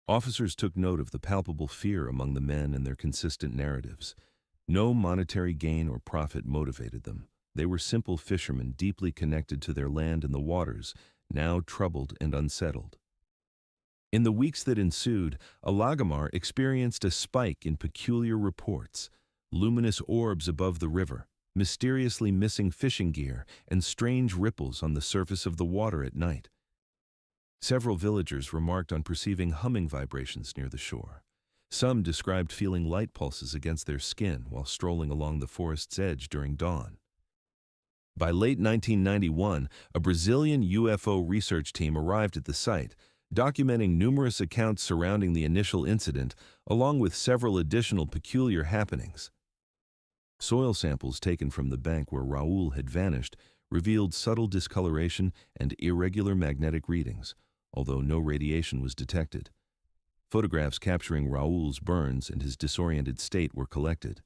[SPEAKER 1] Officers took note of the palpable fear among the men and their consistent narratives. No monetary gain or profit motivated them. They were simple fishermen deeply connected to their land and the waters, now troubled and unsettled. In the weeks that ensued, Alagamar experienced a spike in peculiar reports: luminous orbs above the river, mysteriously missing fishing gear, and strange ripples on the surface of the water at night. Several villagers remarked on perceiving humming vibrations near the shore. Some described feeling light pulses against their skin while strolling along the forest's edge during dawn. By late 1991, a Brazilian UFO research team arrived at the site, documenting numerous accounts surrounding the initial incident, along with several additional peculiar happenings. Soil samples taken from the bank where Raul had vanished revealed subtle discoloration and irregular magnetic readings, although no radiation was detected. Photographs capturing Raoul's burns and his disoriented state were collected.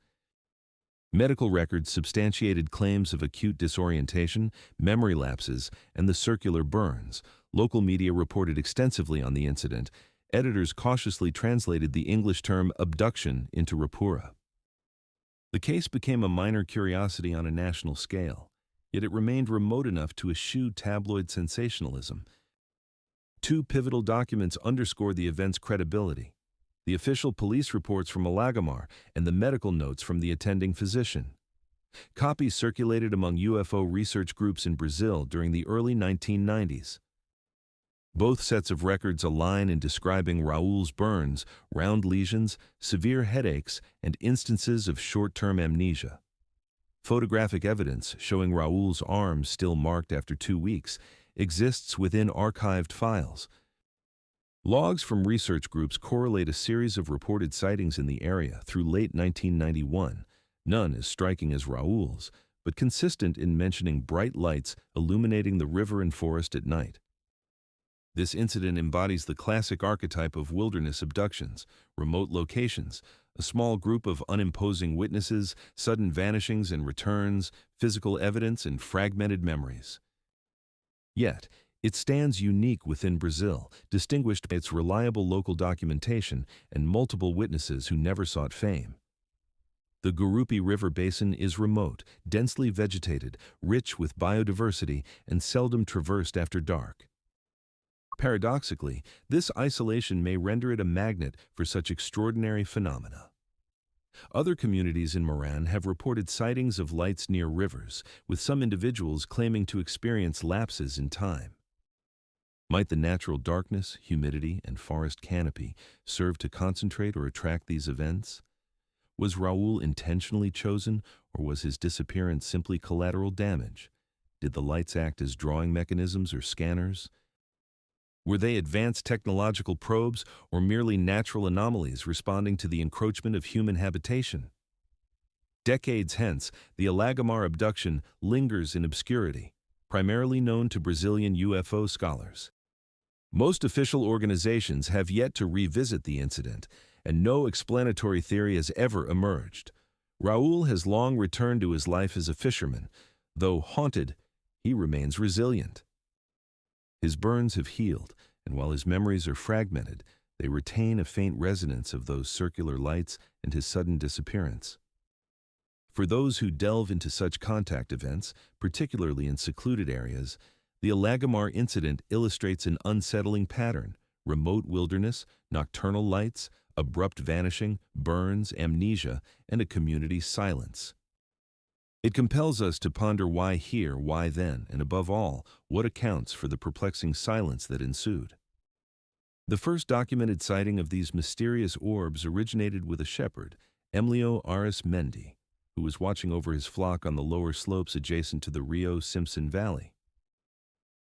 [SPEAKER 1] Medical records substantiated claims of acute disorientation, memory lapses, and the circular burns. Local media reported extensively on the incident. Editors cautiously translated the English term abduction into rapura. The case became a minor curiosity on a national scale, yet it remained remote enough to eschew tabloid sensationalism. Two pivotal documents underscore the event's credibility: the official police reports from Alagamar and the medical notes from the attending physician. Copies circulated among UFO research groups in Brazil during the early 1990s. Both sets of records align in describing Raoul's burns, round lesions, severe headaches, and instances of short-term amnesia. Photographic evidence showing Raoul's arms still marked after 2 weeks exists within archived files. Logs from research groups correlate a series of reported sightings in the area through late 1991, none as striking as Raoul's, but consistent in mentioning bright lights illuminating the river and forest at night. This incident embodies the classic archetype of wilderness abductions: remote locations, a small group of unimposing witnesses, sudden vanishings and returns, physical evidence, and fragmented memories. Yet, it stands unique within Brazil, distinguished by its reliable local documentation and multiple witnesses who never sought fame. The Gurupi River basin is remote, densely vegetated, rich with biodiversity, and seldom traversed after dark. Paradoxically, this isolation may render it a magnet for such extraordinary phenomena. Other communities in Moran have reported sightings of lights near rivers, with some individuals claiming to experience lapses in time. Might the natural darkness, humidity, and forest canopy serve to concentrate or attract these events? Was Raoul intentionally chosen, or was his disappearance simply collateral damage? Did the lights act as drawing mechanisms or scanners? Were they advanced technological probes or merely natural anomalies responding to the encroachment of human habitation? Decades hence, the Alagamar abduction lingers in obscurity, primarily known to Brazilian UFO scholars. Most official organizations have yet to revisit the incident, and no explanatory theory has ever emerged. Raoul has long returned to his life as a fisherman. Though haunted, he remains resilient. His burns have healed, and while his memories are fragmented, they retain a faint resonance of those circular lights and his sudden disappearance. For those who delve into such contact events, particularly in secluded areas, the Alagamar incident illustrates an unsettling pattern: remote wilderness, nocturnal lights, abrupt vanishing, burns, amnesia, and a community silence. It compels us to ponder why here, why then, and above all, what accounts for the perplexing silence that ensued. The first documented sighting of these mysterious orbs originated with a shepherd, Emilio Aris Mendy, who was watching over his flock on the lower slopes adjacent to the Rio Simpson Valley.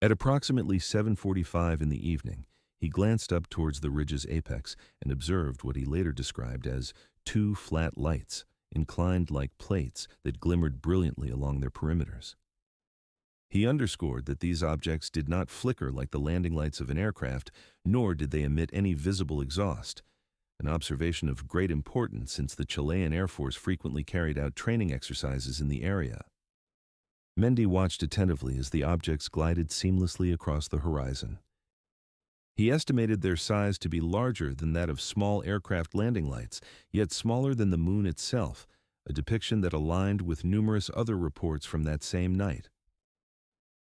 [SPEAKER 1] At approximately 7:45 in the evening, he glanced up towards the ridge's apex and observed what he later described as 2 flat lights, inclined like plates that glimmered brilliantly along their perimeters. He underscored that these objects did not flicker like the landing lights of an aircraft, nor did they emit any visible exhaust, an observation of great importance since the Chilean Air Force frequently carried out training exercises in the area. Mendy watched attentively as the objects glided seamlessly across the horizon. He estimated their size to be larger than that of small aircraft landing lights, yet smaller than the moon itself, a depiction that aligned with numerous other reports from that same night.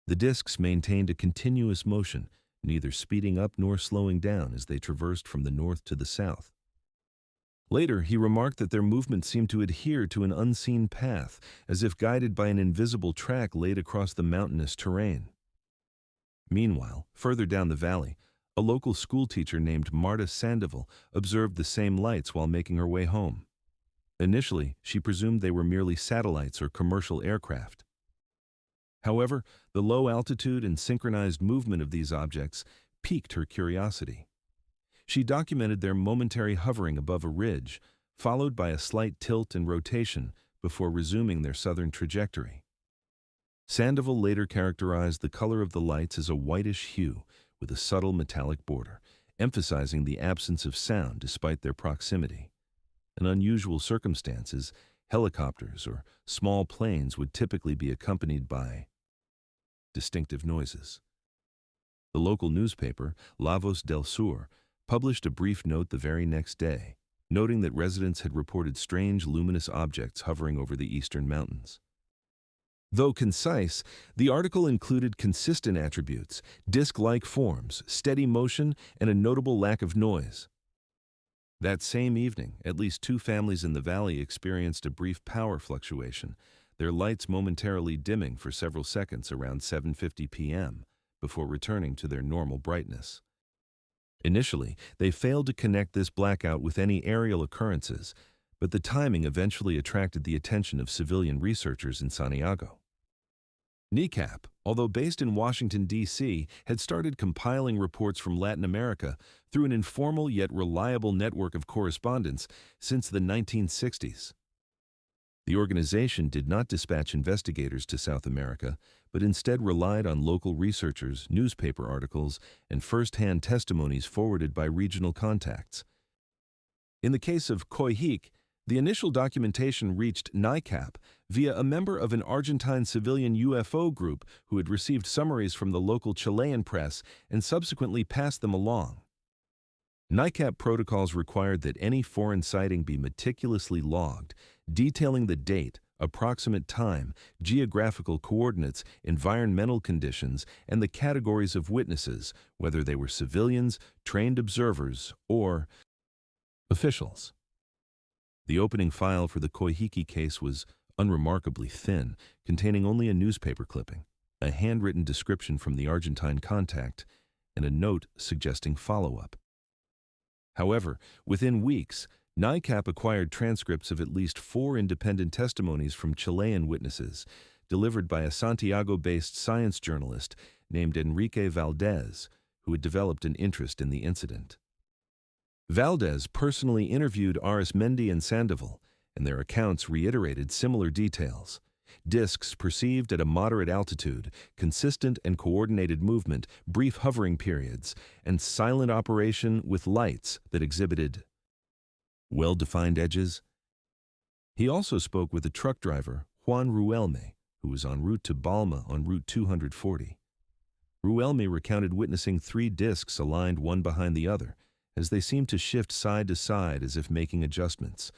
[SPEAKER 1] The discs maintained a continuous motion, neither speeding up nor slowing down as they traversed from the north to the south. Later, he remarked that their movement seemed to adhere to an unseen path, as if guided by an invisible track laid across the mountainous terrain. Meanwhile, further down the valley, a local schoolteacher named Marta Sandoval observed the same lights while making her way home. Initially, she presumed they were merely satellites or commercial aircraft. However, the low altitude and synchronized movement of these objects piqued her curiosity. She documented their momentary hovering above a ridge, followed by a slight tilt and rotation before resuming their southern trajectory. Sandoval later characterized the color of the lights as a whitish hue with a subtle metallic border, emphasizing the absence of sound despite their proximity. In unusual circumstances, helicopters or small planes would typically be accompanied by distinctive noises. The local newspaper, La Voz del Sur, published a brief note the very next day, noting that residents had reported strange luminous objects hovering over the eastern mountains. Though concise, the article included consistent attributes, disc-like forms, steady motion, and a notable lack of noise. That same evening, at least 2 families in the valley experienced a brief power fluctuation, their lights momentarily dimming for several seconds around 7:50 p.m. before returning to their normal brightness. Initially, they failed to connect this blackout with any aerial occurrences, but the timing eventually attracted the attention of civilian researchers in Santiago. NICAP, although based in Washington, D.C., had started compiling reports from Latin America through an informal yet reliable network of correspondence since the 1960s. The organization did not dispatch investigators to South America, but instead relied on local researchers, newspaper articles, and first-hand testimonies forwarded by regional contacts. In the case of Coyhaique, the initial documentation reached NICAP via a member of an Argentine civilian UFO group who had received summaries from the local Chilean press and subsequently passed them along. NICAP protocols required that any foreign sighting be meticulously logged, detailing the date, approximate time, geographical coordinates, environmental conditions, and the categories of witnesses, whether they were civilians, trained observers, or officials. The opening file for the Coyhaique case was unremarkably thin, containing only a newspaper clipping, a handwritten description from the Argentine contact, and a note suggesting follow-up. However, within weeks, NICAP acquired transcripts of at least 4 independent testimonies from Chilean witnesses, delivered by a Santiago-based science journalist named Enrique Valdez, who had developed an interest in the incident. Valdez personally interviewed Arismendi and Sandoval, and their accounts reiterated similar details. Discs perceived at a moderate altitude, consistent and coordinated movement, brief hovering periods, and silent operation with lights that exhibited well-defined edges. He also spoke with a truck driver, Juan Ruelme, who was en route to Balma on Route 240. Ruelme recounted witnessing 3 discs aligned one behind the other, as they seemed to shift side to side as if making adjustments.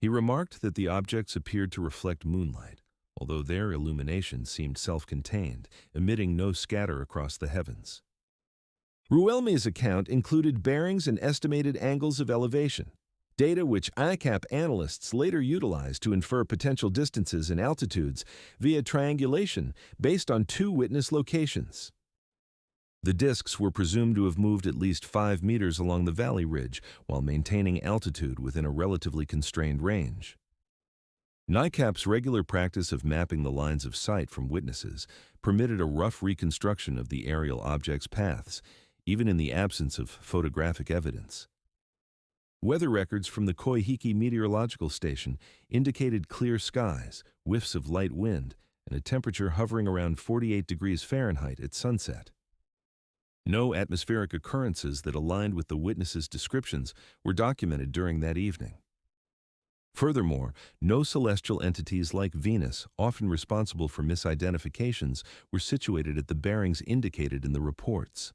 [SPEAKER 1] He remarked that the objects appeared to reflect moonlight, although their illumination seemed self-contained, emitting no scatter across the heavens. Ruelme's account included bearings and estimated angles of elevation, data which ICAP analysts later utilized to infer potential distances and altitudes via triangulation based on 2 witness locations. The discs were presumed to have moved at least 5 meters along the valley ridge while maintaining altitude within a relatively constrained range. NICAP's regular practice of mapping the lines of sight from witnesses permitted a rough reconstruction of the aerial objects' paths, even in the absence of photographic evidence. Weather records from the Coyhaique Meteorological Station indicated clear skies, whiffs of light wind, and a temperature hovering around 48 degrees Fahrenheit at sunset. No atmospheric occurrences that aligned with the witnesses' descriptions were documented during that evening. Furthermore, no celestial entities like Venus, often responsible for misidentifications, were situated at the bearings indicated in the reports.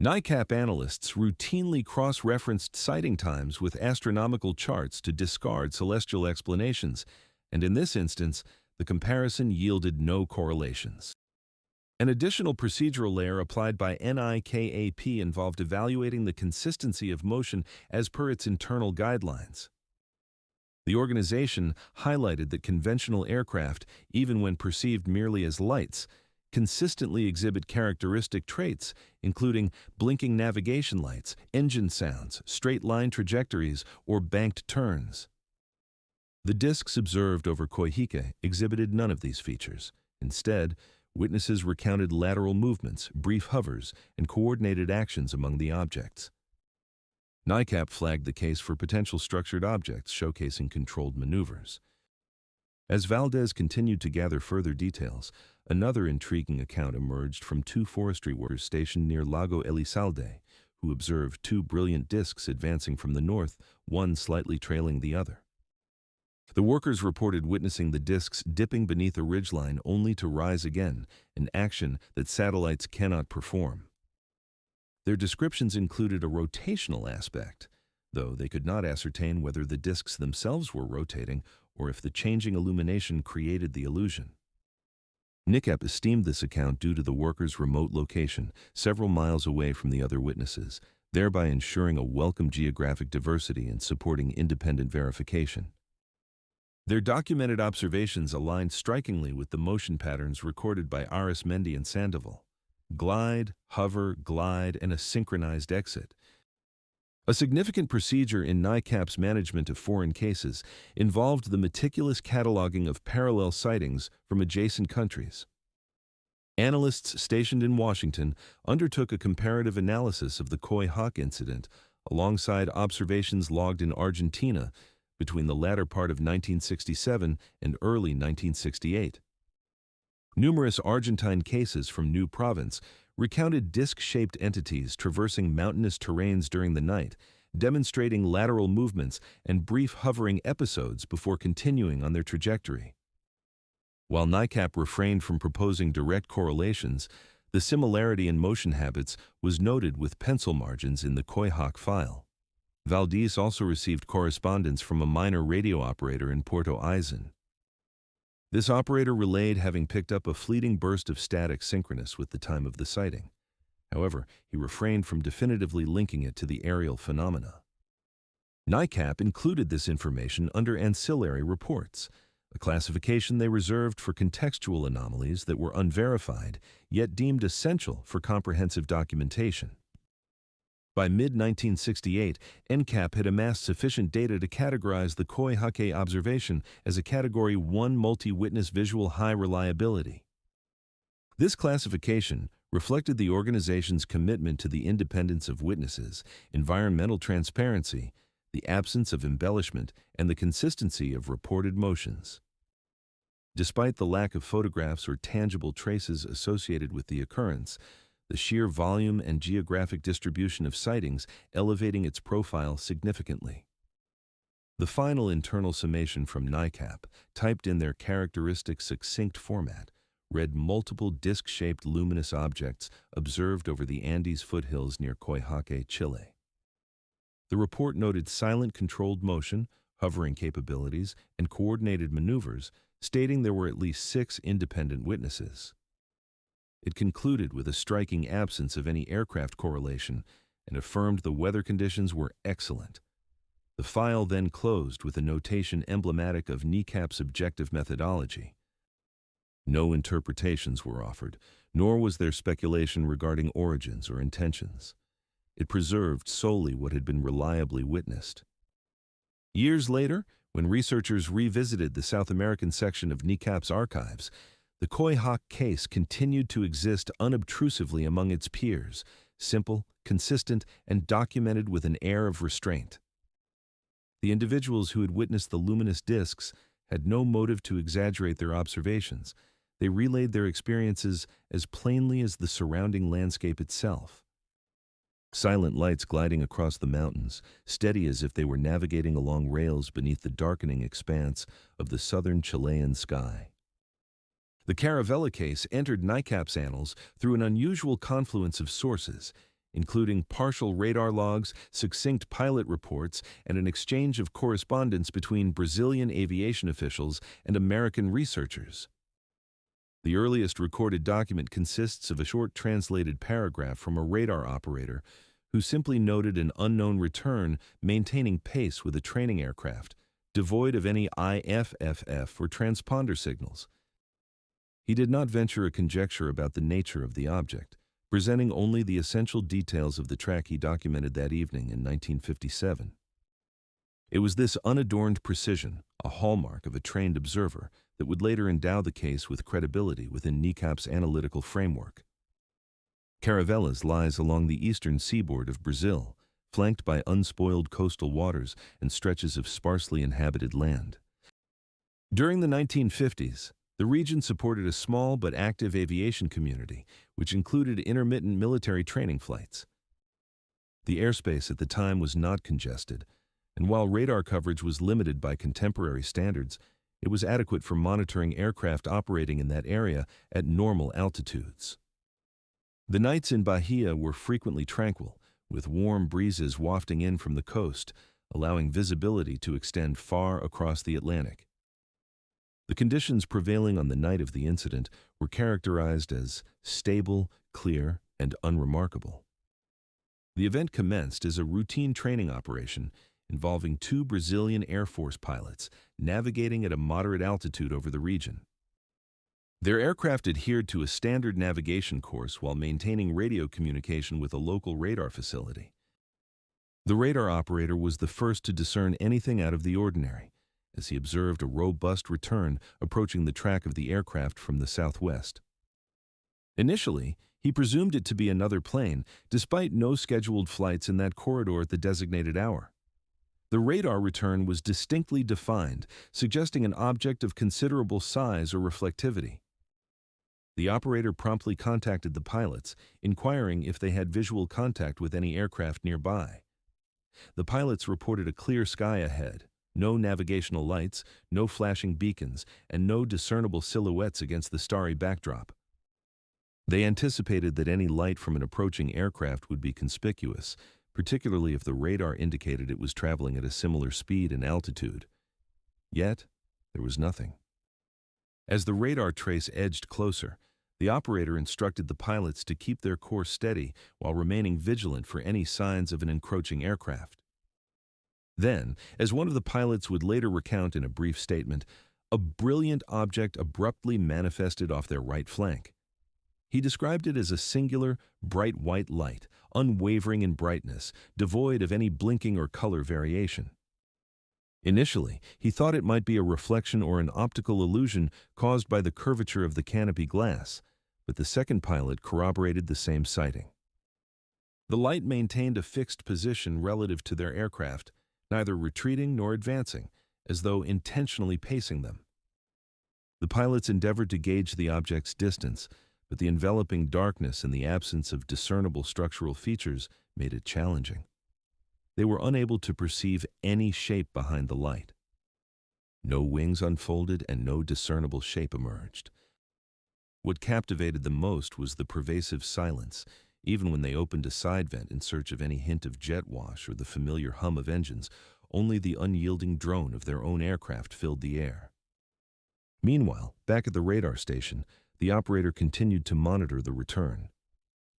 [SPEAKER 1] NICAP analysts routinely cross-referenced sighting times with astronomical charts to discard celestial explanations, and in this instance, the comparison yielded no correlations. An additional procedural layer applied by NICAP involved evaluating the consistency of motion as per its internal guidelines. The organization highlighted that conventional aircraft, even when perceived merely as lights, consistently exhibit characteristic traits, including blinking navigation lights, engine sounds, straight-line trajectories, or banked turns. The discs observed over Coyhaique exhibited none of these features. Instead, witnesses recounted lateral movements, brief hovers, and coordinated actions among the objects. NICAP flagged the case for potential structured objects showcasing controlled maneuvers. As Valdez continued to gather further details, another intriguing account emerged from two forestry workers stationed near Lago Elizalde, who observed two brilliant disks advancing from the north, one slightly trailing the other. The workers reported witnessing the disks dipping beneath a ridgeline only to rise again, an action that satellites cannot perform. Their descriptions included a rotational aspect, though they could not ascertain whether the disks themselves were rotating or if the changing illumination created the illusion. NICAP esteemed this account due to the workers' remote location, several miles away from the other witnesses, thereby ensuring a welcome geographic diversity and supporting independent verification. Their documented observations aligned strikingly with the motion patterns recorded by Arismendi and Sandoval: glide, hover, glide, and a synchronized exit. A significant procedure in NICAP's management of foreign cases involved the meticulous cataloging of parallel sightings from adjacent countries. Analysts stationed in Washington undertook a comparative analysis of the Koi Hawk incident alongside observations logged in Argentina between the latter part of 1967 and early 1968. Numerous Argentine cases from New Province recounted disc-shaped entities traversing mountainous terrains during the night, demonstrating lateral movements and brief hovering episodes before continuing on their trajectory. While NICAP refrained from proposing direct correlations, the similarity in motion habits was noted with pencil margins in the Koi Hawk file. Valdez also received correspondence from a minor radio operator in Porto Aizan. This operator relayed having picked up a fleeting burst of static synchronous with the time of the sighting. However, he refrained from definitively linking it to the aerial phenomena. NICAP included this information under ancillary reports, a classification they reserved for contextual anomalies that were unverified, yet deemed essential for comprehensive documentation. By mid-1968, NCAP had amassed sufficient data to categorize the Koi Hake observation as a Category 1 multi-witness visual high reliability. This classification reflected the organization's commitment to the independence of witnesses, environmental transparency, the absence of embellishment, and the consistency of reported motions. Despite the lack of photographs or tangible traces associated with the occurrence, the sheer volume and geographic distribution of sightings elevating its profile significantly. The final internal summation from NICAP, typed in their characteristic succinct format, read multiple disc-shaped luminous objects observed over the Andes foothills near Coyhaique, Chile. The report noted silent controlled motion, hovering capabilities, and coordinated maneuvers, stating there were at least 6 independent witnesses. It concluded with a striking absence of any aircraft correlation and affirmed the weather conditions were excellent. The file then closed with a notation emblematic of NICAP's objective methodology. No interpretations were offered, nor was there speculation regarding origins or intentions. It preserved solely what had been reliably witnessed. Years later, when researchers revisited the South American section of NICAP's archives, the Koi Hawk case continued to exist unobtrusively among its peers, simple, consistent, and documented with an air of restraint. The individuals who had witnessed the luminous discs had no motive to exaggerate their observations. They relayed their experiences as plainly as the surrounding landscape itself. Silent lights gliding across the mountains, steady as if they were navigating along rails beneath the darkening expanse of the southern Chilean sky. The Caravella case entered NICAP's annals through an unusual confluence of sources, including partial radar logs, succinct pilot reports, and an exchange of correspondence between Brazilian aviation officials and American researchers. The earliest recorded document consists of a short translated paragraph from a radar operator who simply noted an unknown return maintaining pace with a training aircraft, devoid of any IFFF or transponder signals. He did not venture a conjecture about the nature of the object, presenting only the essential details of the track he documented that evening in 1957. It was this unadorned precision, a hallmark of a trained observer, that would later endow the case with credibility within NICAP's analytical framework. Caravelas lies along the eastern seaboard of Brazil, flanked by unspoiled coastal waters and stretches of sparsely inhabited land. During the 1950s, the region supported a small but active aviation community, which included intermittent military training flights. The airspace at the time was not congested, and while radar coverage was limited by contemporary standards, it was adequate for monitoring aircraft operating in that area at normal altitudes. The nights in Bahia were frequently tranquil, with warm breezes wafting in from the coast, allowing visibility to extend far across the Atlantic. The conditions prevailing on the night of the incident were characterized as stable, clear, and unremarkable. The event commenced as a routine training operation involving two Brazilian Air Force pilots navigating at a moderate altitude over the region. Their aircraft adhered to a standard navigation course while maintaining radio communication with a local radar facility. The radar operator was the first to discern anything out of the ordinary, as he observed a robust return approaching the track of the aircraft from the southwest. Initially, he presumed it to be another plane, despite no scheduled flights in that corridor at the designated hour. The radar return was distinctly defined, suggesting an object of considerable size or reflectivity. The operator promptly contacted the pilots, inquiring if they had visual contact with any aircraft nearby. The pilots reported a clear sky ahead, no navigational lights, no flashing beacons, and no discernible silhouettes against the starry backdrop. They anticipated that any light from an approaching aircraft would be conspicuous, particularly if the radar indicated it was traveling at a similar speed and altitude. Yet, there was nothing. As the radar trace edged closer, the operator instructed the pilots to keep their course steady while remaining vigilant for any signs of an encroaching aircraft. Then, as one of the pilots would later recount in a brief statement, a brilliant object abruptly manifested off their right flank. He described it as a singular, bright white light, unwavering in brightness, devoid of any blinking or color variation. Initially, he thought it might be a reflection or an optical illusion caused by the curvature of the canopy glass, but the second pilot corroborated the same sighting. The light maintained a fixed position relative to their aircraft, neither retreating nor advancing, as though intentionally pacing them. The pilots endeavored to gauge the object's distance, but the enveloping darkness and the absence of discernible structural features made it challenging. They were unable to perceive any shape behind the light. No wings unfolded and no discernible shape emerged. What captivated them most was the pervasive silence, even when they opened a side vent in search of any hint of jet wash or the familiar hum of engines. Only the unyielding drone of their own aircraft filled the air. Meanwhile, back at the radar station, the operator continued to monitor the return.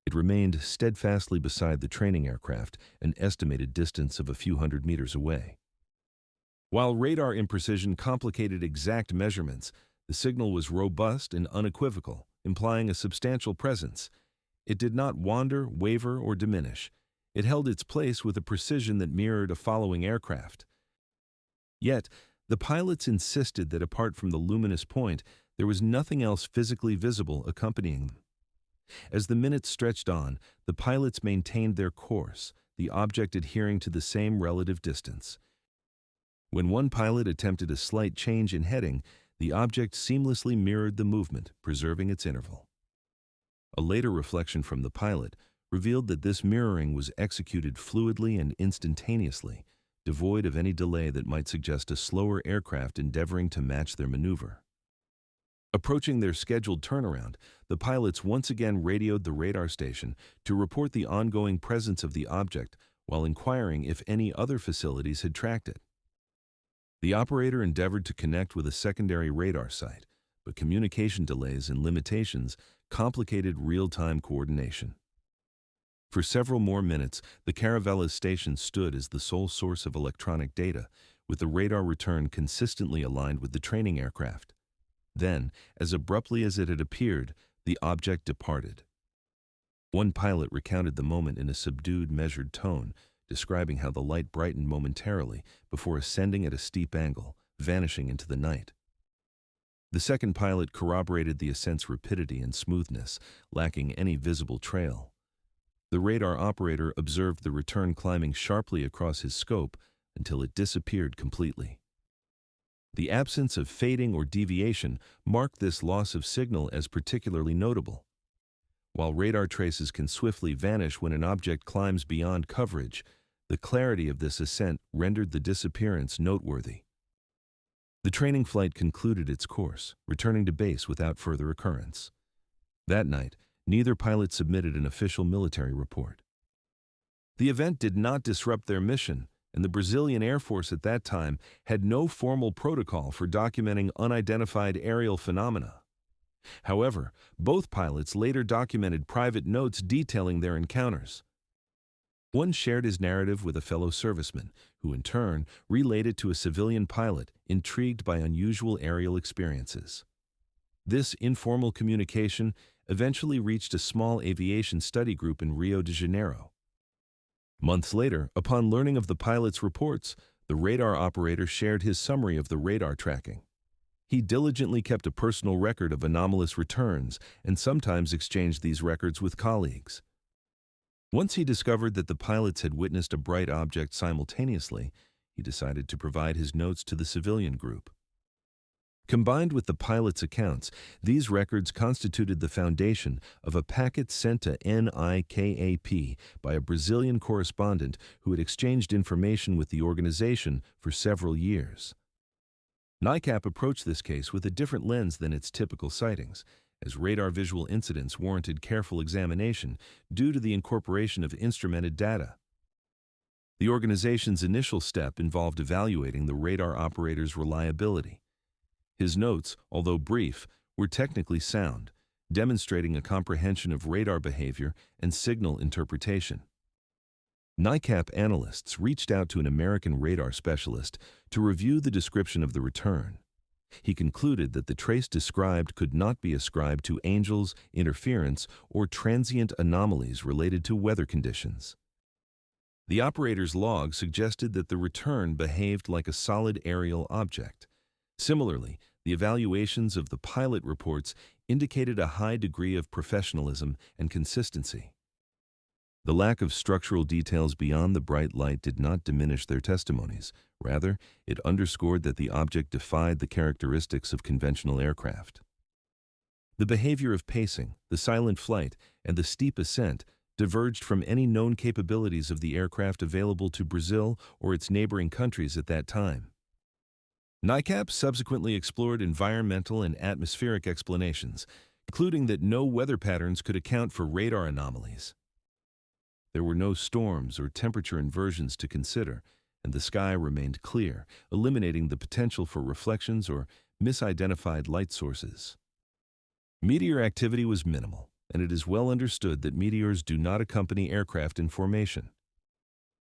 [SPEAKER 1] It remained steadfastly beside the training aircraft, an estimated distance of a few hundred meters away. While radar imprecision complicated exact measurements, the signal was robust and unequivocal, implying a substantial presence. It did not wander, waver, or diminish. It held its place with a precision that mirrored a following aircraft. Yet, the pilots insisted that apart from the luminous point, there was nothing else physically visible accompanying them. As the minutes stretched on, the pilots maintained their course, the object adhering to the same relative distance. When one pilot attempted a slight change in heading, the object seamlessly mirrored the movement, preserving its interval. A later reflection from the pilot revealed that this mirroring was executed fluidly and instantaneously, devoid of any delay that might suggest a slower aircraft endeavoring to match their maneuver. Approaching their scheduled turnaround, the pilots once again radioed the radar station to report the ongoing presence of the object while inquiring if any other facilities had tracked it. The operator endeavored to connect with a secondary radar site, but communication delays and limitations complicated real-time coordination. For several more minutes, the Caravella's station stood as the sole source of electronic data, with the radar return consistently aligned with the training aircraft. Then, as abruptly as it had appeared, the object departed. One pilot recounted the moment in a subdued, measured tone, describing how the light brightened momentarily before ascending at a steep angle, vanishing into the night. The second pilot corroborated the ascent's rapidity and smoothness, lacking any visible trail. The radar operator observed the return climbing sharply across his scope until it disappeared completely. The absence of fading or deviation marked this loss of signal as particularly notable. While radar traces can swiftly vanish when an object climbs beyond coverage, the clarity of this ascent rendered the disappearance noteworthy. The training flight concluded its course, returning to base without further occurrence. That night, neither pilot submitted an official military report. The event did not disrupt their mission, and the Brazilian Air Force at that time had no formal protocol for documenting unidentified aerial phenomena. However, both pilots later documented private notes detailing their encounters. One shared his narrative with a fellow serviceman, who in turn relayed it to a civilian pilot intrigued by unusual aerial experiences. This informal communication eventually reached a small aviation study group in Rio de Janeiro. Months later, upon learning of the pilot's reports, the radar operator shared his summary of the radar tracking. He diligently kept a personal record of anomalous returns and sometimes exchanged these records with colleagues. Once he discovered that the pilots had witnessed a bright object simultaneously, he decided to provide his notes to the civilian group. Combined with the pilot's accounts, these records constituted the foundation of a packet sent to NICAP by a Brazilian correspondent who had exchanged information with the organization for several years. NICAP approached this case with a different lens than its typical sightings, as radar visual incidents warranted careful examination due to the incorporation of instrumented data. The organization's initial step involved evaluating the radar operator's reliability. His notes, although brief, were technically sound, demonstrating a comprehension of radar behavior and signal interpretation. NICAP analysts reached out to an American radar specialist to review the description of the return. He concluded that the trace described could not be ascribed to angels, interference, or transient anomalies related to weather conditions. The operator's log suggested that the return behaved like a solid aerial object. Similarly, the evaluations of the pilot reports indicated a high degree of professionalism and consistency. The lack of structural details beyond the bright light did not diminish their testimonies. Rather, it underscored that the object defied the characteristics of conventional aircraft. The behavior of pacing, the silent flight, and the steep ascent diverged from any known capabilities of the aircraft available to Brazil or its neighboring countries at that time. NICAP subsequently explored environmental and atmospheric explanations, concluding that no weather patterns could account for radar anomalies. There were no storms or temperature inversions to consider, and the sky remained clear, eliminating the potential for reflections or misidentified light sources. Meteor activity was minimal, and it is well understood that meteors do not accompany aircraft in formation.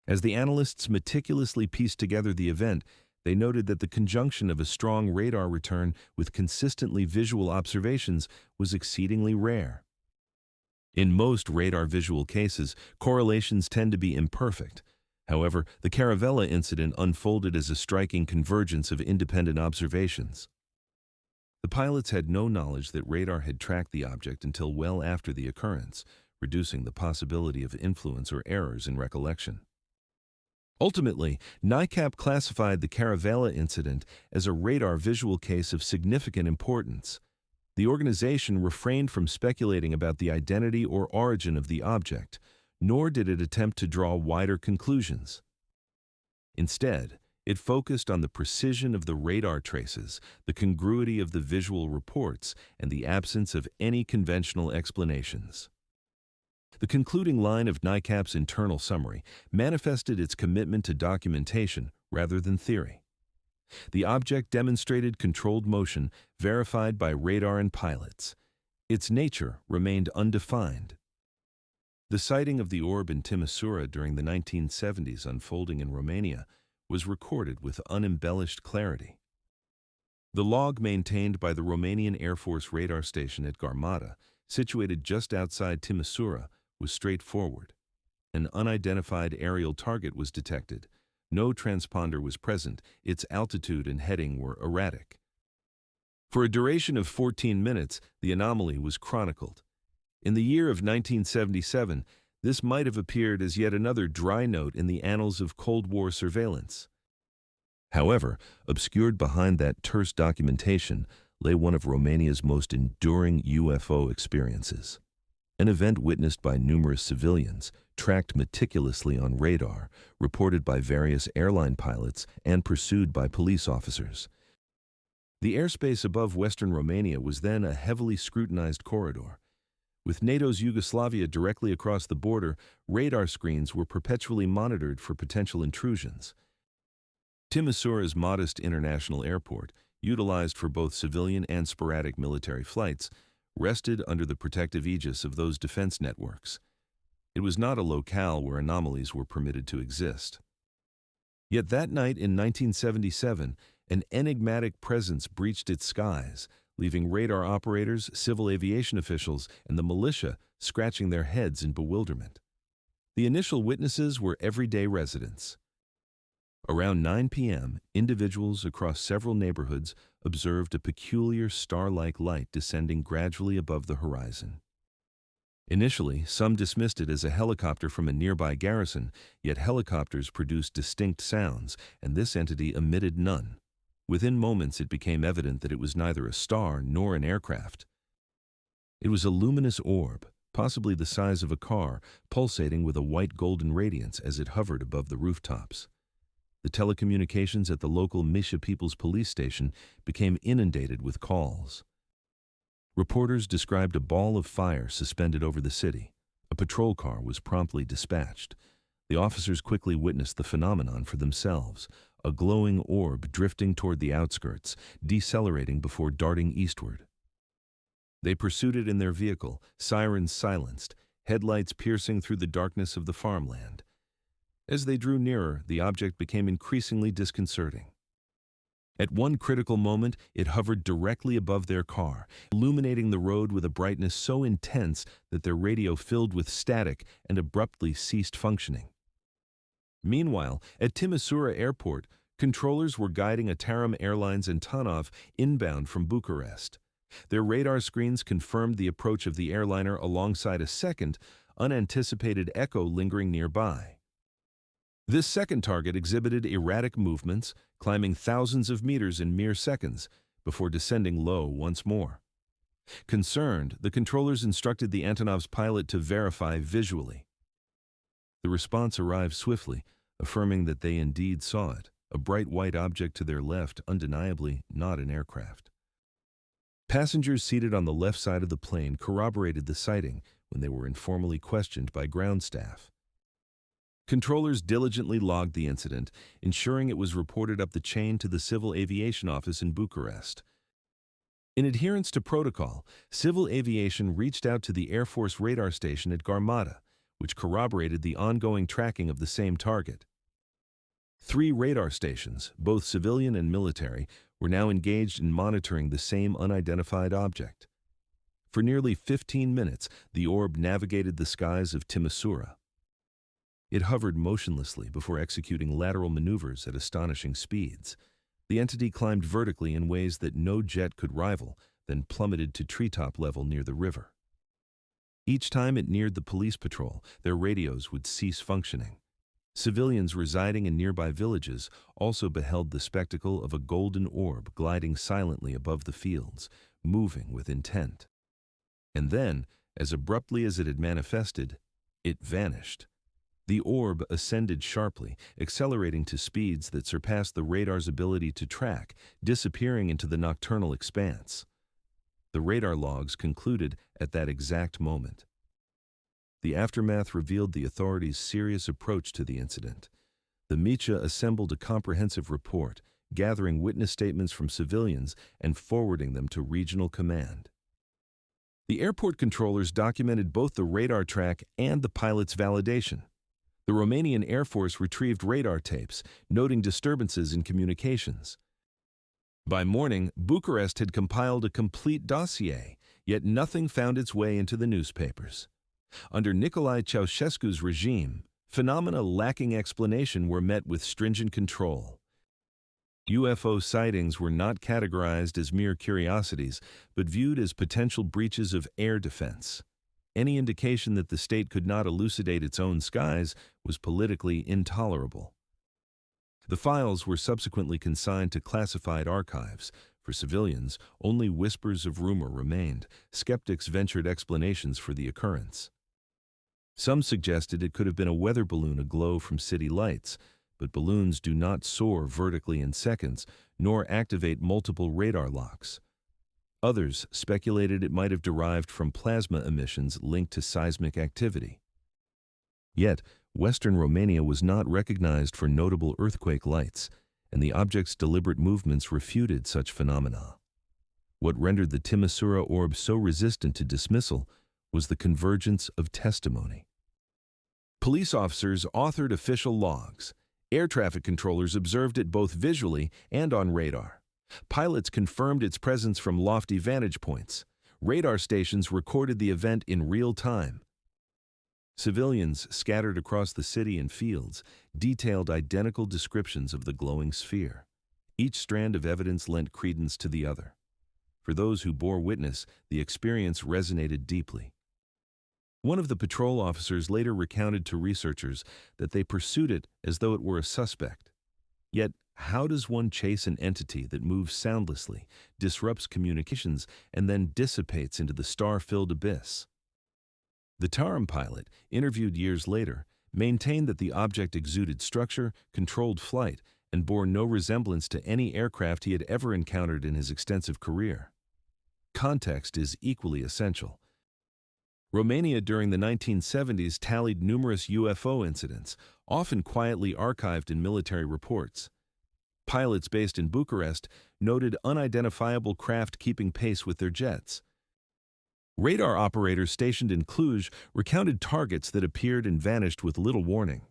[SPEAKER 1] As the analysts meticulously pieced together the event, they noted that the conjunction of a strong radar return with consistently visual observations was exceedingly rare. In most radar visual cases, correlations tend to be imperfect. However, the Caravella incident unfolded as a striking convergence of independent observations. The pilots had no knowledge that radar had tracked the object until well after the occurrence, reducing the possibility of influence or errors in recollection. Ultimately, NICAP classified the Caravella incident as a radar visual case of significant importance. The organization refrained from speculating about the identity or origin of the object, nor did it attempt to draw wider conclusions. Instead, it focused on the precision of the radar traces, the congruity of the visual reports, and the absence of any conventional explanations. The concluding line of NICAP's internal summary manifested its commitment to documentation rather than theory. The object demonstrated controlled motion verified by radar and pilots. Its nature remained undefined. The sighting of the orb in Timisoara during the 1970s unfolding in Romania was recorded with unembellished clarity. The log maintained by the Romanian Air Force radar station at Garmata, situated just outside Timisoara, was straightforward. An unidentified aerial target was detected. No transponder was present. Its altitude and heading were erratic. For a duration of 14 minutes, the anomaly was chronicled. In the year of 1977, this might have appeared as yet another dry note in the annals of Cold War surveillance. However, obscured behind that terse documentation lay one of Romania's most enduring UFO experiences. An event witnessed by numerous civilians, tracked meticulously on radar, reported by various airline pilots, and pursued by police officers. The airspace above western Romania was then a heavily scrutinized corridor. With NATO's Yugoslavia directly across the border, radar screens were perpetually monitored for potential intrusions. Timisoara's modest international airport, utilized for both civilian and sporadic military flights, rested under the protective aegis of those defense networks. It was not a locale where anomalies were permitted to exist. Yet that night in 1977, an enigmatic presence breached its skies, leaving radar operators, civil aviation officials, and the militia scratching their heads in bewilderment. The initial witnesses were everyday residents. Around 9 p.m., individuals across several neighborhoods observed a peculiar star-like light descending gradually above the horizon. Initially, some dismissed it as a helicopter from a nearby garrison, yet helicopters produced distinct sounds, and this entity emitted none. Within moments, it became evident that it was neither a star nor an aircraft. It was a luminous orb, possibly the size of a car, pulsating with a white-golden radiance as it hovered above the rooftops. The telecommunications at the local Misha People's Police Station became inundated with calls. Reporters described a ball of fire suspended over the city. A patrol car was promptly dispatched. The officers quickly witnessed the phenomenon for themselves, a glowing orb drifting toward the outskirts, decelerating before darting eastward. They pursued it in their vehicle, sirens silenced, headlights piercing through the darkness of the farmland. As they drew nearer, the object became increasingly disconcerting. At one critical moment, it hovered directly above their car, illuminating the road with a brightness so intense that their radio filled with static and abruptly ceased functioning. Meanwhile, at Timisoara Airport, controllers were guiding a Tarom Airlines Antonov inbound from Bucharest. Their radar screens confirmed the approach of the airliner alongside a second, unanticipated echo lingering nearby. This second target exhibited erratic movements, climbing thousands of meters in mere seconds, before descending low once more. Concerned, the controllers instructed the Antonov's pilot to verify visually. The response arrived swiftly, affirming that they indeed saw it, a bright white object to their left, undeniably not an aircraft. Passengers seated on the left side of the plane corroborated the sighting when they were informally questioned by ground staff. Controllers diligently logged the incident, ensuring it was reported up the chain to the Civil Aviation Office in Bucharest. In adherence to protocol, Civil Aviation reached out to the Air Force radar station at Garmata, which corroborated the ongoing tracking of the same target. 3 radar stations, both civilian and military, were now engaged in monitoring the same unidentified object. For nearly 15 minutes, the orb navigated the skies of Timisoara. It hovered motionlessly before executing lateral maneuvers at astonishing speeds. The entity climbed vertically in ways that no jet could rival, then plummeted to treetop level near the river. Each time it neared the police patrol, their radios would cease functioning. Civilians residing in nearby villages also beheld the spectacle of a golden orb gliding silently above the fields, moving with intent. And then, as abruptly as it had manifested, it vanished. The orb ascended sharply, accelerating to speeds that surpassed the radar's ability to track, disappearing into the nocturnal expanse. The radar logs concluded at that exact moment. The aftermath revealed the authorities' serious approach to the incident. The Micha assembled a comprehensive report, gathering witness statements from civilians and forwarding them to regional command. The airport controllers documented both the radar track and the pilot's validation. The Romanian Air Force retrieved radar tapes, noting disturbances in communications. By morning, Bucharest had compiled a complete dossier, yet nothing found its way into the newspapers. Under Nicolae Ceausescu's regime, phenomena lacking explanation were met with stringent control. UFO sightings were not categorized as mere curiosities, but viewed as potential breaches of air defense. Any indication that the state could not elucidate its own skies was politically intolerable. The files were subsequently consigned to classified archives. For civilians, only whispers of rumor remained. Skeptics ventured explanations for the occurrence. Some suggested it could have been a weather balloon aglow from city lights, but balloons do not soar vertically in seconds, nor activate multiple radar locks. Others speculated it might have derived from plasma emissions linked to seismic activity. Yet, Western Romania was not recognized for notable earthquake lights, and the object's deliberate movements refuted such phenomena. What rendered the Timisoara orb so resistant to dismissal was the convergence of testimony. Police officers authored official logs. Air traffic controllers observed it both visually and on radar. Pilots confirmed its presence from lofty vantage points. Radar stations recorded the event in real time. Civilians scattered across the city and fields detailed identical descriptions of the glowing sphere. Each strand of evidence lent credence to the other. For those who bore witness, the experience resonated deeply. One of the patrol officers later recounted to researchers that they pursued it as though it were a suspect. Yet, how does one chase an entity that moves soundlessly, disrupts communications, and then dissipates into the star-filled abyss? The Tarim pilot, interviewed years later, maintained that the object exuded structure, controlled flight, and bore no resemblance to any aircraft he had ever encountered in his extensive career. Context is equally essential. Romania during the 1970s tallied numerous UFO incidents, often quietly archived in military reports. Pilots based in Bucharest noted unidentifiable craft keeping pace with their jets. Radar operators stationed in Cluj recounted targets that appeared and vanished with little warning.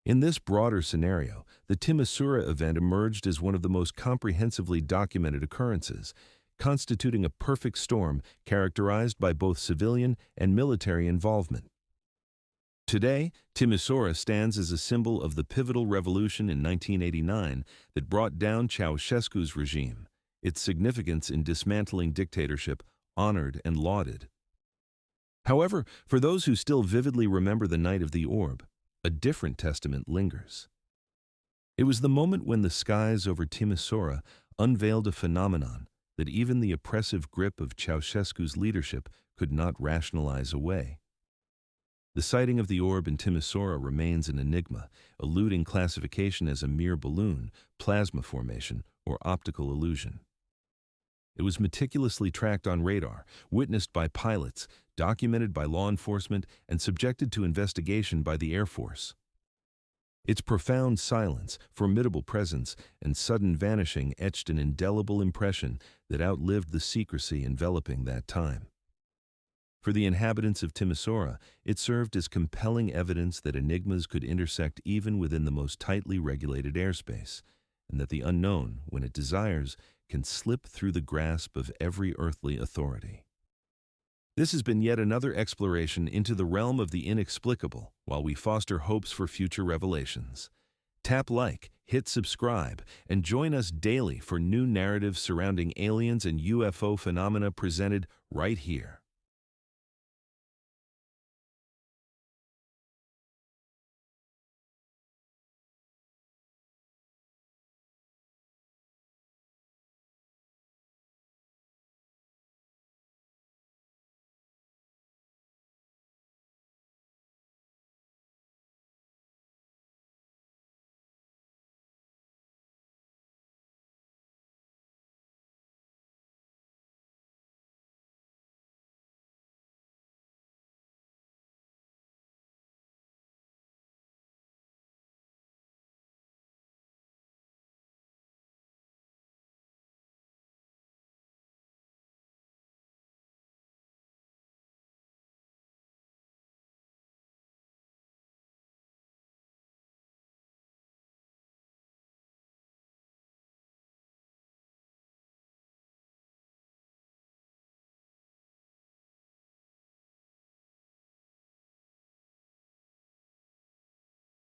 [SPEAKER 1] In this broader scenario, the Timisoara event emerged as one of the most comprehensively documented occurrences, constituting a perfect storm characterized by both civilian and military involvement. Today, Timisoara stands as a symbol of the pivotal revolution in 1989 that brought down Ceausescu's regime, its significance in dismantling dictatorship honored and lauded. However, for those who still vividly remember the night of the orb, a different testament lingers. It was the moment when the skies over Timisoara unveiled a phenomenon that even the oppressive grip of Ceausescu's leadership could not rationalize away. The sighting of the orb in Timisoara remains an enigma, eluding classification as a mere balloon, plasma formation, or optical illusion. It was meticulously tracked on radar, witnessed by pilots, documented by law enforcement, and subjected to investigation by the Air Force. Its profound silence, formidable presence, and sudden vanishing etched an indelible impression that outlived the secrecy enveloping that time. For the inhabitants of Timisoara, it served as compelling evidence that enigmas could intersect even within the most tightly regulated airspace, and that the unknown, when it desires, can slip through the grasp of every earthly authority. This has been yet another exploration into the realm of the inexplicable, while we foster hopes for future revelations. Tap like, hit subscribe, and join us daily for new narratives surrounding aliens and UFO phenomena presented right here.